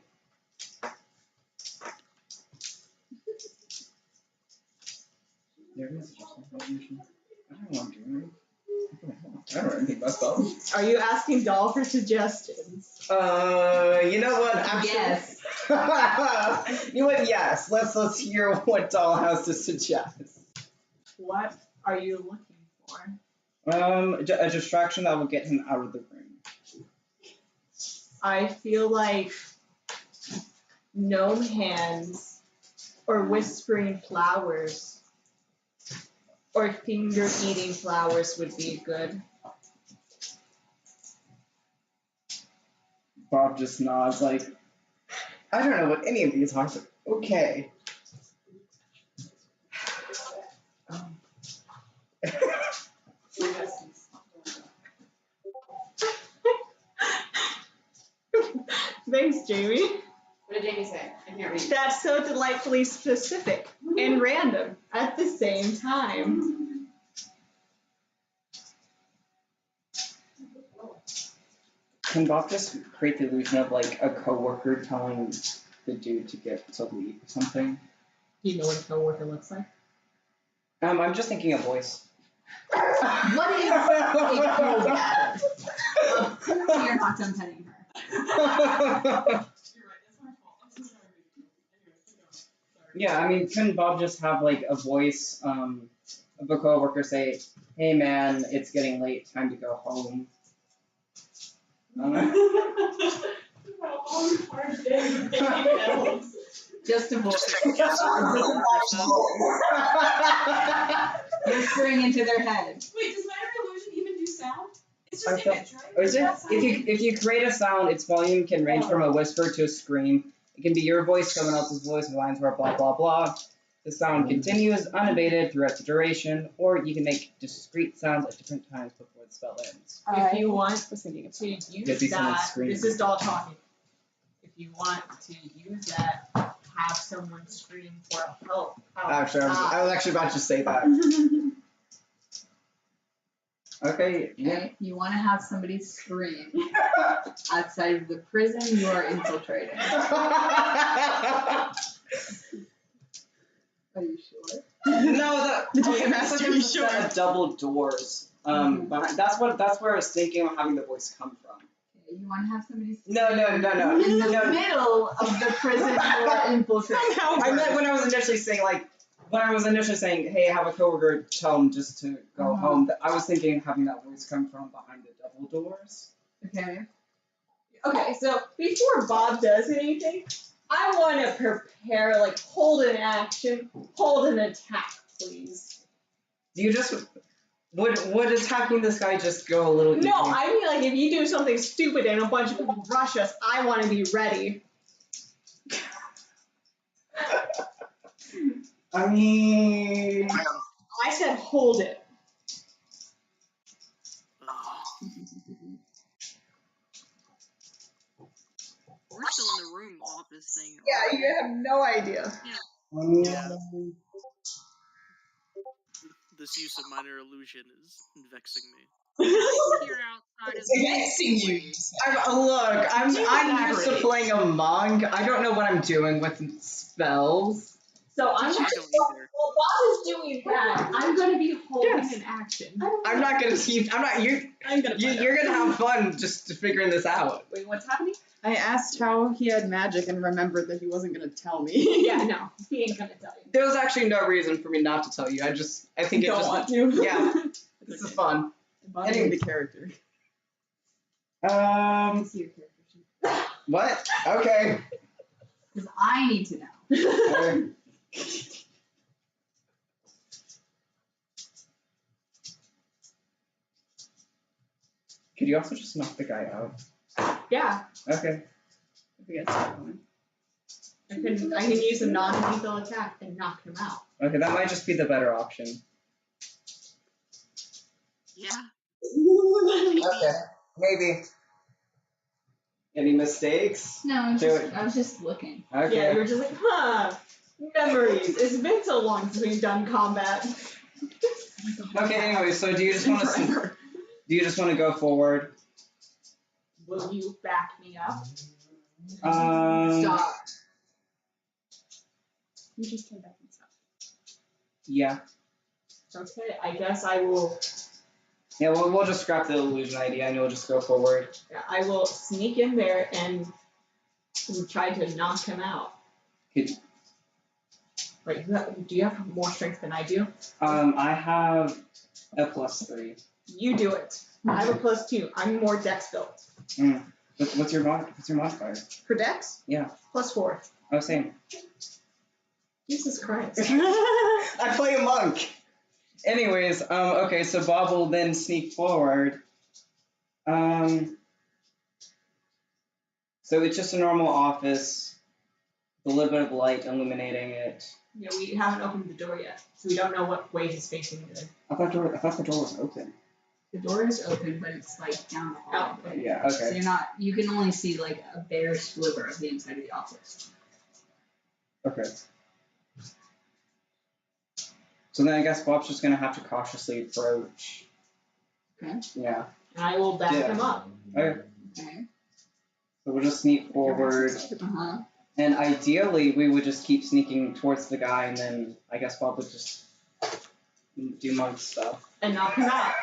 there is just an illusion. I don't know what I'm doing. I don't know anything about spells. Are you asking Doll for suggestions? You know what? Actually, Yes. You know what? Yes. Let's hear what Doll has to suggest. What are you looking for? A distraction that will get him out of the room. I feel like gnome hands or whispering flowers or finger eating flowers would be good. Bob just nods like, I don't know what any of these are, but Okay. Thanks, Jamie. What did Jamie say? I can't read. That's so delightfully specific and random at the same time. Can Bob just create the illusion of like a coworker telling the dude to get to leave or something? Do you know what a coworker looks like? I'm just thinking a voice. What is a coworker? You're not done petting her. Yeah, I mean, couldn't Bob just have like a voice of a coworker say, "Hey man, it's getting late, time to go home." Just a voice. Whispering into their head. Wait, does Minor Illusion even do sound? It's I just thought- image, right? Or is it? That's not If you create a sound, its volume can range from a whisper to a scream. It can be your voice, someone else's voice, and lines where blah blah blah. The sound continues unabated throughout the duration, or you can make discrete sounds at different times before the spell ends. If you want to Could use be someone that, screaming. this is all talking. If you want to use that, have someone scream for help. Actually, I was actually about to say that. Okay, yeah. Okay, you want to have somebody scream outside of the prison you are infiltrating. Are you sure? No, the DM has to be sure. set of double doors. Behind, that's where I was thinking of having the voice come from. Okay, you want to have somebody scream No. in the middle of the prison you are infiltrating. I meant when I was initially saying, hey, have a coworker tell him just to go home. I was thinking of having that voice come from behind the double doors. Okay. Okay, so before Bob does anything, I want to prepare, like, hold an action, hold an attack, please. Do you just would attacking this guy just go a little easier? No, I mean, like, if you do something stupid and a bunch of people rush us, I want to be ready. I mean, I said hold it. We're still in the room office thing. Yeah, you have no idea. Yeah. This use of minor illusion is vexing me. Here outside of the I'm used to playing a monk. I don't know what I'm doing with spells. So I'm I not. don't either. Well, Bob is doing that. I'm going to be holding an action. I'm not gonna keep. I'm not. You're gonna have fun just figuring this out. Wait, what's happening? I asked how he had magic and remembered that he wasn't going to tell me. Yeah, no, he ain't gonna tell you. There was actually no reason for me not to tell you. I think it Don't just. want to. Yeah, this is fun. Embodying the character. See your character sheet. What? Okay. Because I need to know. Could you also just knock the guy out? Yeah, Okay. I can use a non-lethal attack and knock him out. Okay, that might just be the better option. Yeah. Okay. Maybe. Any mistakes? No, Do I was just looking. Okay. Yeah, you were just like, memories. It's been so long since we've done combat. Okay. Anyway, so do you just want to go forward? Will you back me up? Stop. You just came back and stop. Yeah. Okay, I guess I will. Yeah, we'll just scrap the illusion idea and you'll just go forward. Yeah, I will sneak in there and try to knock him out. Could- Wait, do you have more strength than I do? I have a +3. You do it. I have a +2. I'm more dex built. What's your modifier? For dex? Yeah. +4. Oh, same. Jesus Christ. I play a monk. Anyways, okay, so Bob will then sneak forward. So it's just a normal office. the little bit of light illuminating it. Yeah, we haven't opened the door yet, so we don't know what way he's facing the I thought the door was open. The door is open, but it's like down the hall. Oh, Yeah, So okay. you're not. You can only see like a bare sliver of the inside of the office. Okay. So then I guess Bob's just gonna have to cautiously approach. Okay. Yeah. And I will back Yeah. him up. Okay. Okay. So we'll just sneak forward. Uh-huh. And ideally, we would just keep sneaking towards the guy, and then I guess Bob would just do monk stuff. And knock him out.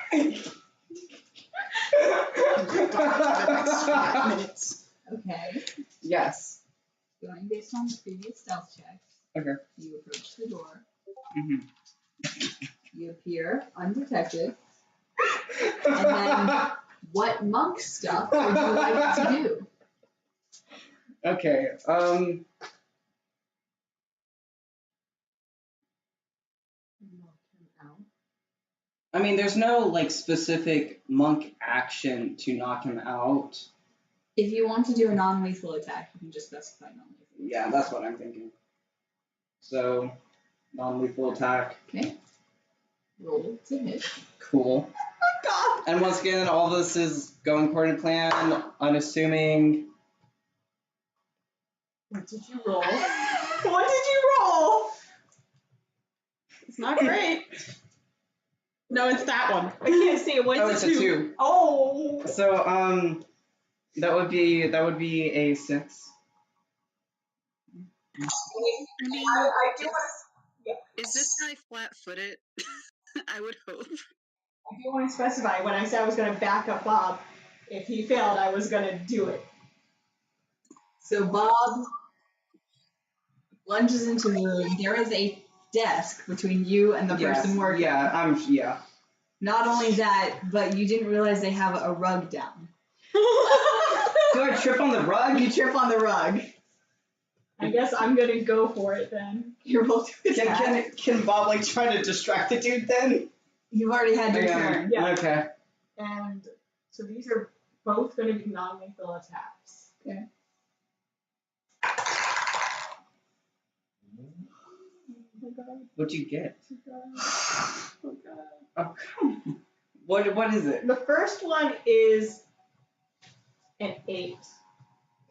Okay. Yes. Going based on the previous stealth checks. Okay. You approach the door. Mm-hmm. You appear undetected. And then, what monk stuff would you like to do? Okay. I mean, there's no like specific monk action to knock him out. If you want to do a non-lethal attack, you can just specify non-lethal. Yeah, that's what I'm thinking. So, non-lethal attack. Okay. Roll to hit. Cool. God. And once again, all this is going according to plan, unassuming. What did you roll? What did you roll? It's not great. No, it's that one. I can't see it. What's Oh, a it's two? a 2. Oh. So, that would be a 6. I mean, I do want is this guy flat-footed? I would hope. I do want to specify when I said I was going to back up Bob, if he failed, I was going to do it. So Bob lunges into the room. There is a desk between you and the person working. Yeah. Not only that, but you didn't realize they have a rug down. Do I trip on the rug? You trip on the rug. I guess I'm going to go for it then. You roll to attack. Can Bob like try to distract the dude then? You've already had your turn. Yeah. Okay. And so these are both going to be non-lethal attacks. Okay. What'd you get? Oh god. Oh, come on. What is it? The first one is an 8.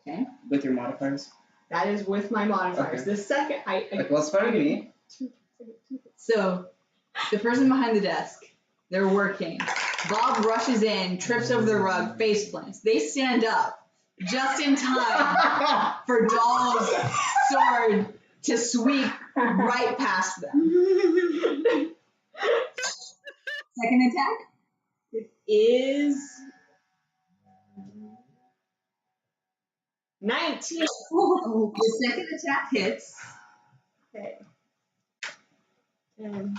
Okay. With your modifiers? That is with my modifiers. Okay. The second, Like, what's better than me? So, the person behind the desk, they're working. Bob rushes in, trips over the rug, face plants. They stand up just in time for Dahl's sword to sweep right past them. Second attack? It is 19. The second attack hits. Okay. And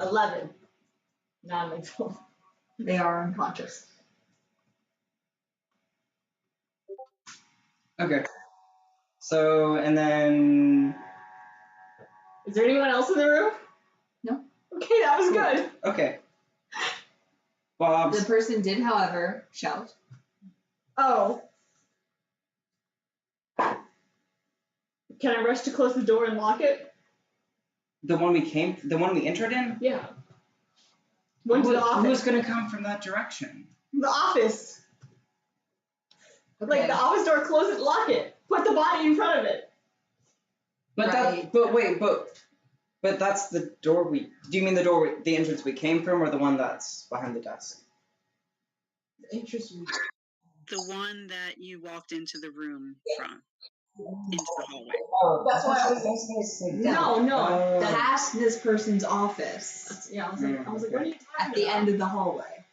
11. Non-lethal. They are unconscious. Okay. So, and then... Is there anyone else in the room? No. Okay, that was good. Okay. Bob's... The person did, however, shout. Oh. Can I rush to close the door and lock it? The one we entered in? Yeah. One to the office. Who's gonna come from that direction? The office. Okay. Like the office door, close it, lock it. Put the body in front of it. But but that's the door do you mean the entrance we came from, or the one that's behind the desk? Interesting. The one that you walked into the room from, into the hallway. Oh, That's why I was gonna say. No. Past this person's office. Yeah, I was like, what are you talking At the about? end of the hallway.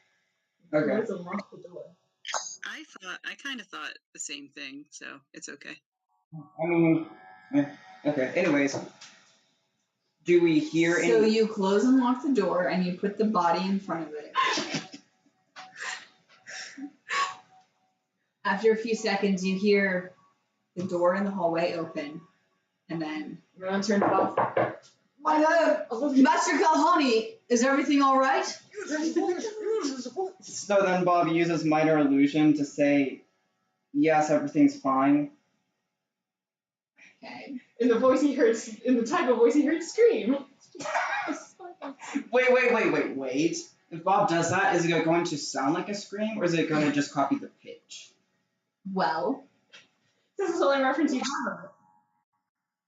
Okay. Let's unlock the door. I kind of thought the same thing, so it's okay. I mean, okay. Anyways, do we hear So any? you close and lock the door and you put the body in front of it. After a few seconds, you hear the door in the hallway open And then, Everyone turns off. Master Kalhani, is everything all right? So then Bob uses minor illusion to say, yes, everything's fine. Okay. In the voice he heard, in the type of voice he heard, scream. Wait. If Bob does that, is it going to sound like a scream, or is it going to just copy the pitch? Well, This is the only reference you have.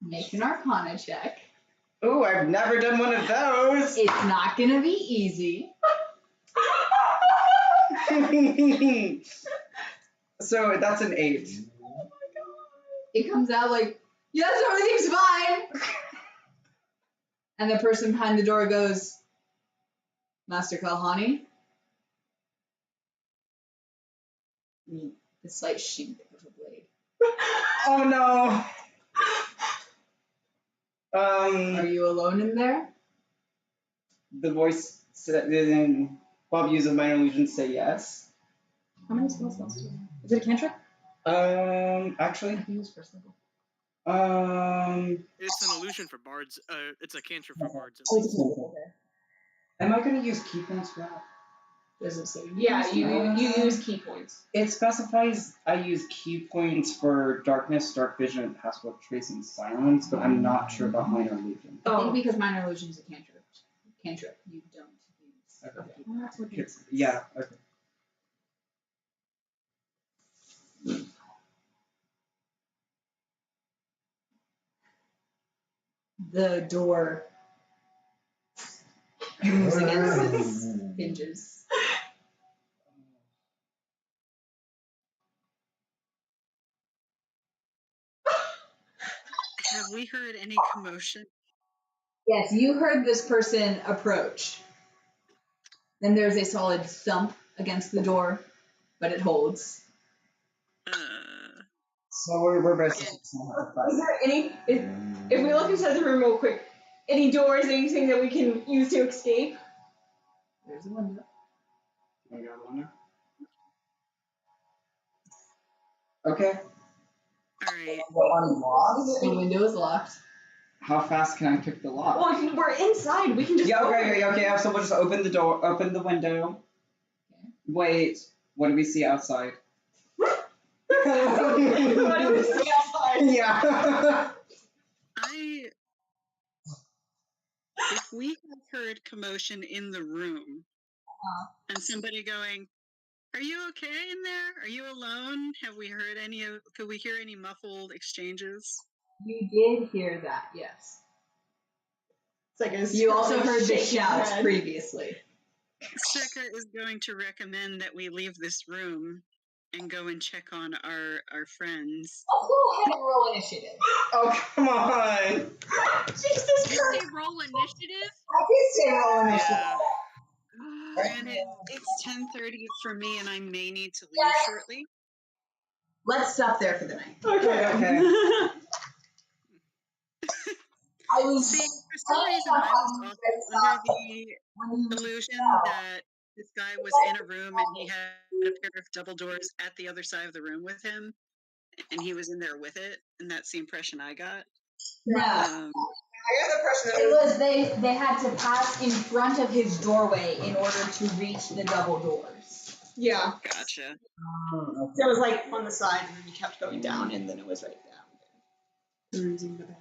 make an Arcana check. Ooh, I've never done one of those. It's not gonna be easy. So that's an 8. It comes out like, yes, everything's fine. And the person behind the door goes, Master Kalhani? The slight shink of a blade. Oh no. Are you alone in there? The voice said, then Bob uses minor illusion to say yes. How many spells do you have? Is it a cantrip? Actually, I can use first level. It's an illusion for bards. It's a cantrip for bards. At Oh, least. it's a cantrip. Okay. am I going to use key points for that? Does it say? Yeah, you use key points. It specifies I use key points for darkness, dark vision, and password trace and silence, but I'm not sure about minor illusion. I think because minor illusion is a cantrip. Cantrip, you don't use. Okay. Well, that's what it is. Yeah, okay. The door moves against its hinges. Have we heard any commotion? Yes, you heard this person approach. Then there's a solid thump against the door, but it holds. So we're basically Is there any? If we look inside the room real quick, any doors, anything that we can use to escape? There's a window. Okay. Alright. The window is locked. How fast can I pick the lock? Well, if we're inside, we can just. Yeah, open it. okay. So we'll just open the door, open the window. Okay. Wait, what do we see outside? What do we see outside? Yeah. If we have heard commotion in the room and somebody going, "Are you okay in there? Are you alone?" Have we heard could we hear any muffled exchanges? You did hear that, yes. It's like a You also heard the shaking shouts head. previously. Sheka is going to recommend that we leave this room and go and check on our friends. Oh, go ahead and roll initiative. Oh, come on. Jesus Did you say roll initiative? I did say roll initiative. Yeah. And it's 10:30 for me, and I may need to leave shortly. Let's stop there for the night. Okay. I was See, for some reason, I was also under the illusion that this guy was in a room and he had a pair of double doors at the other side of the room with him, and he was in there with it, and that's the impression I got. No. It was they had to pass in front of his doorway in order to reach the double doors. Yeah. Gotcha. So it was like on the side, and then you kept going down, and then it was right down. I rolled a natural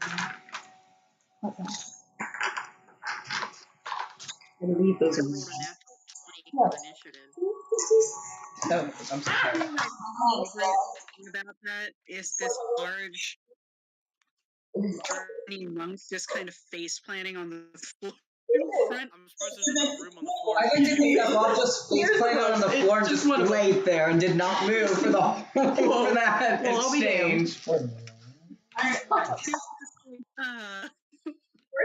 20 for initiative. Oh, I'm so sorry. The great thing about that is this large journey monk just kind of face planting on the floor in front. I'm surprised there's no room on the floor. I think you that Bob just face planted on the floor and Just just one of laid there and did not move for the whole for that well, I'll be exchange. We're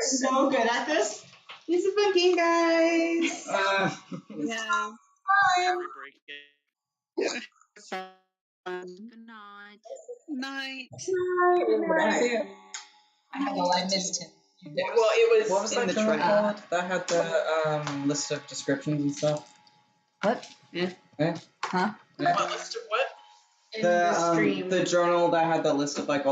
so good at this. This is fun game, guys. Yeah. Every break. Yeah. Good night. Night. I missed him. Well, it was What was in that the journal track. called? That had the list of descriptions and stuff. What? Eh? Huh? What list of what? The journal that had the list of like all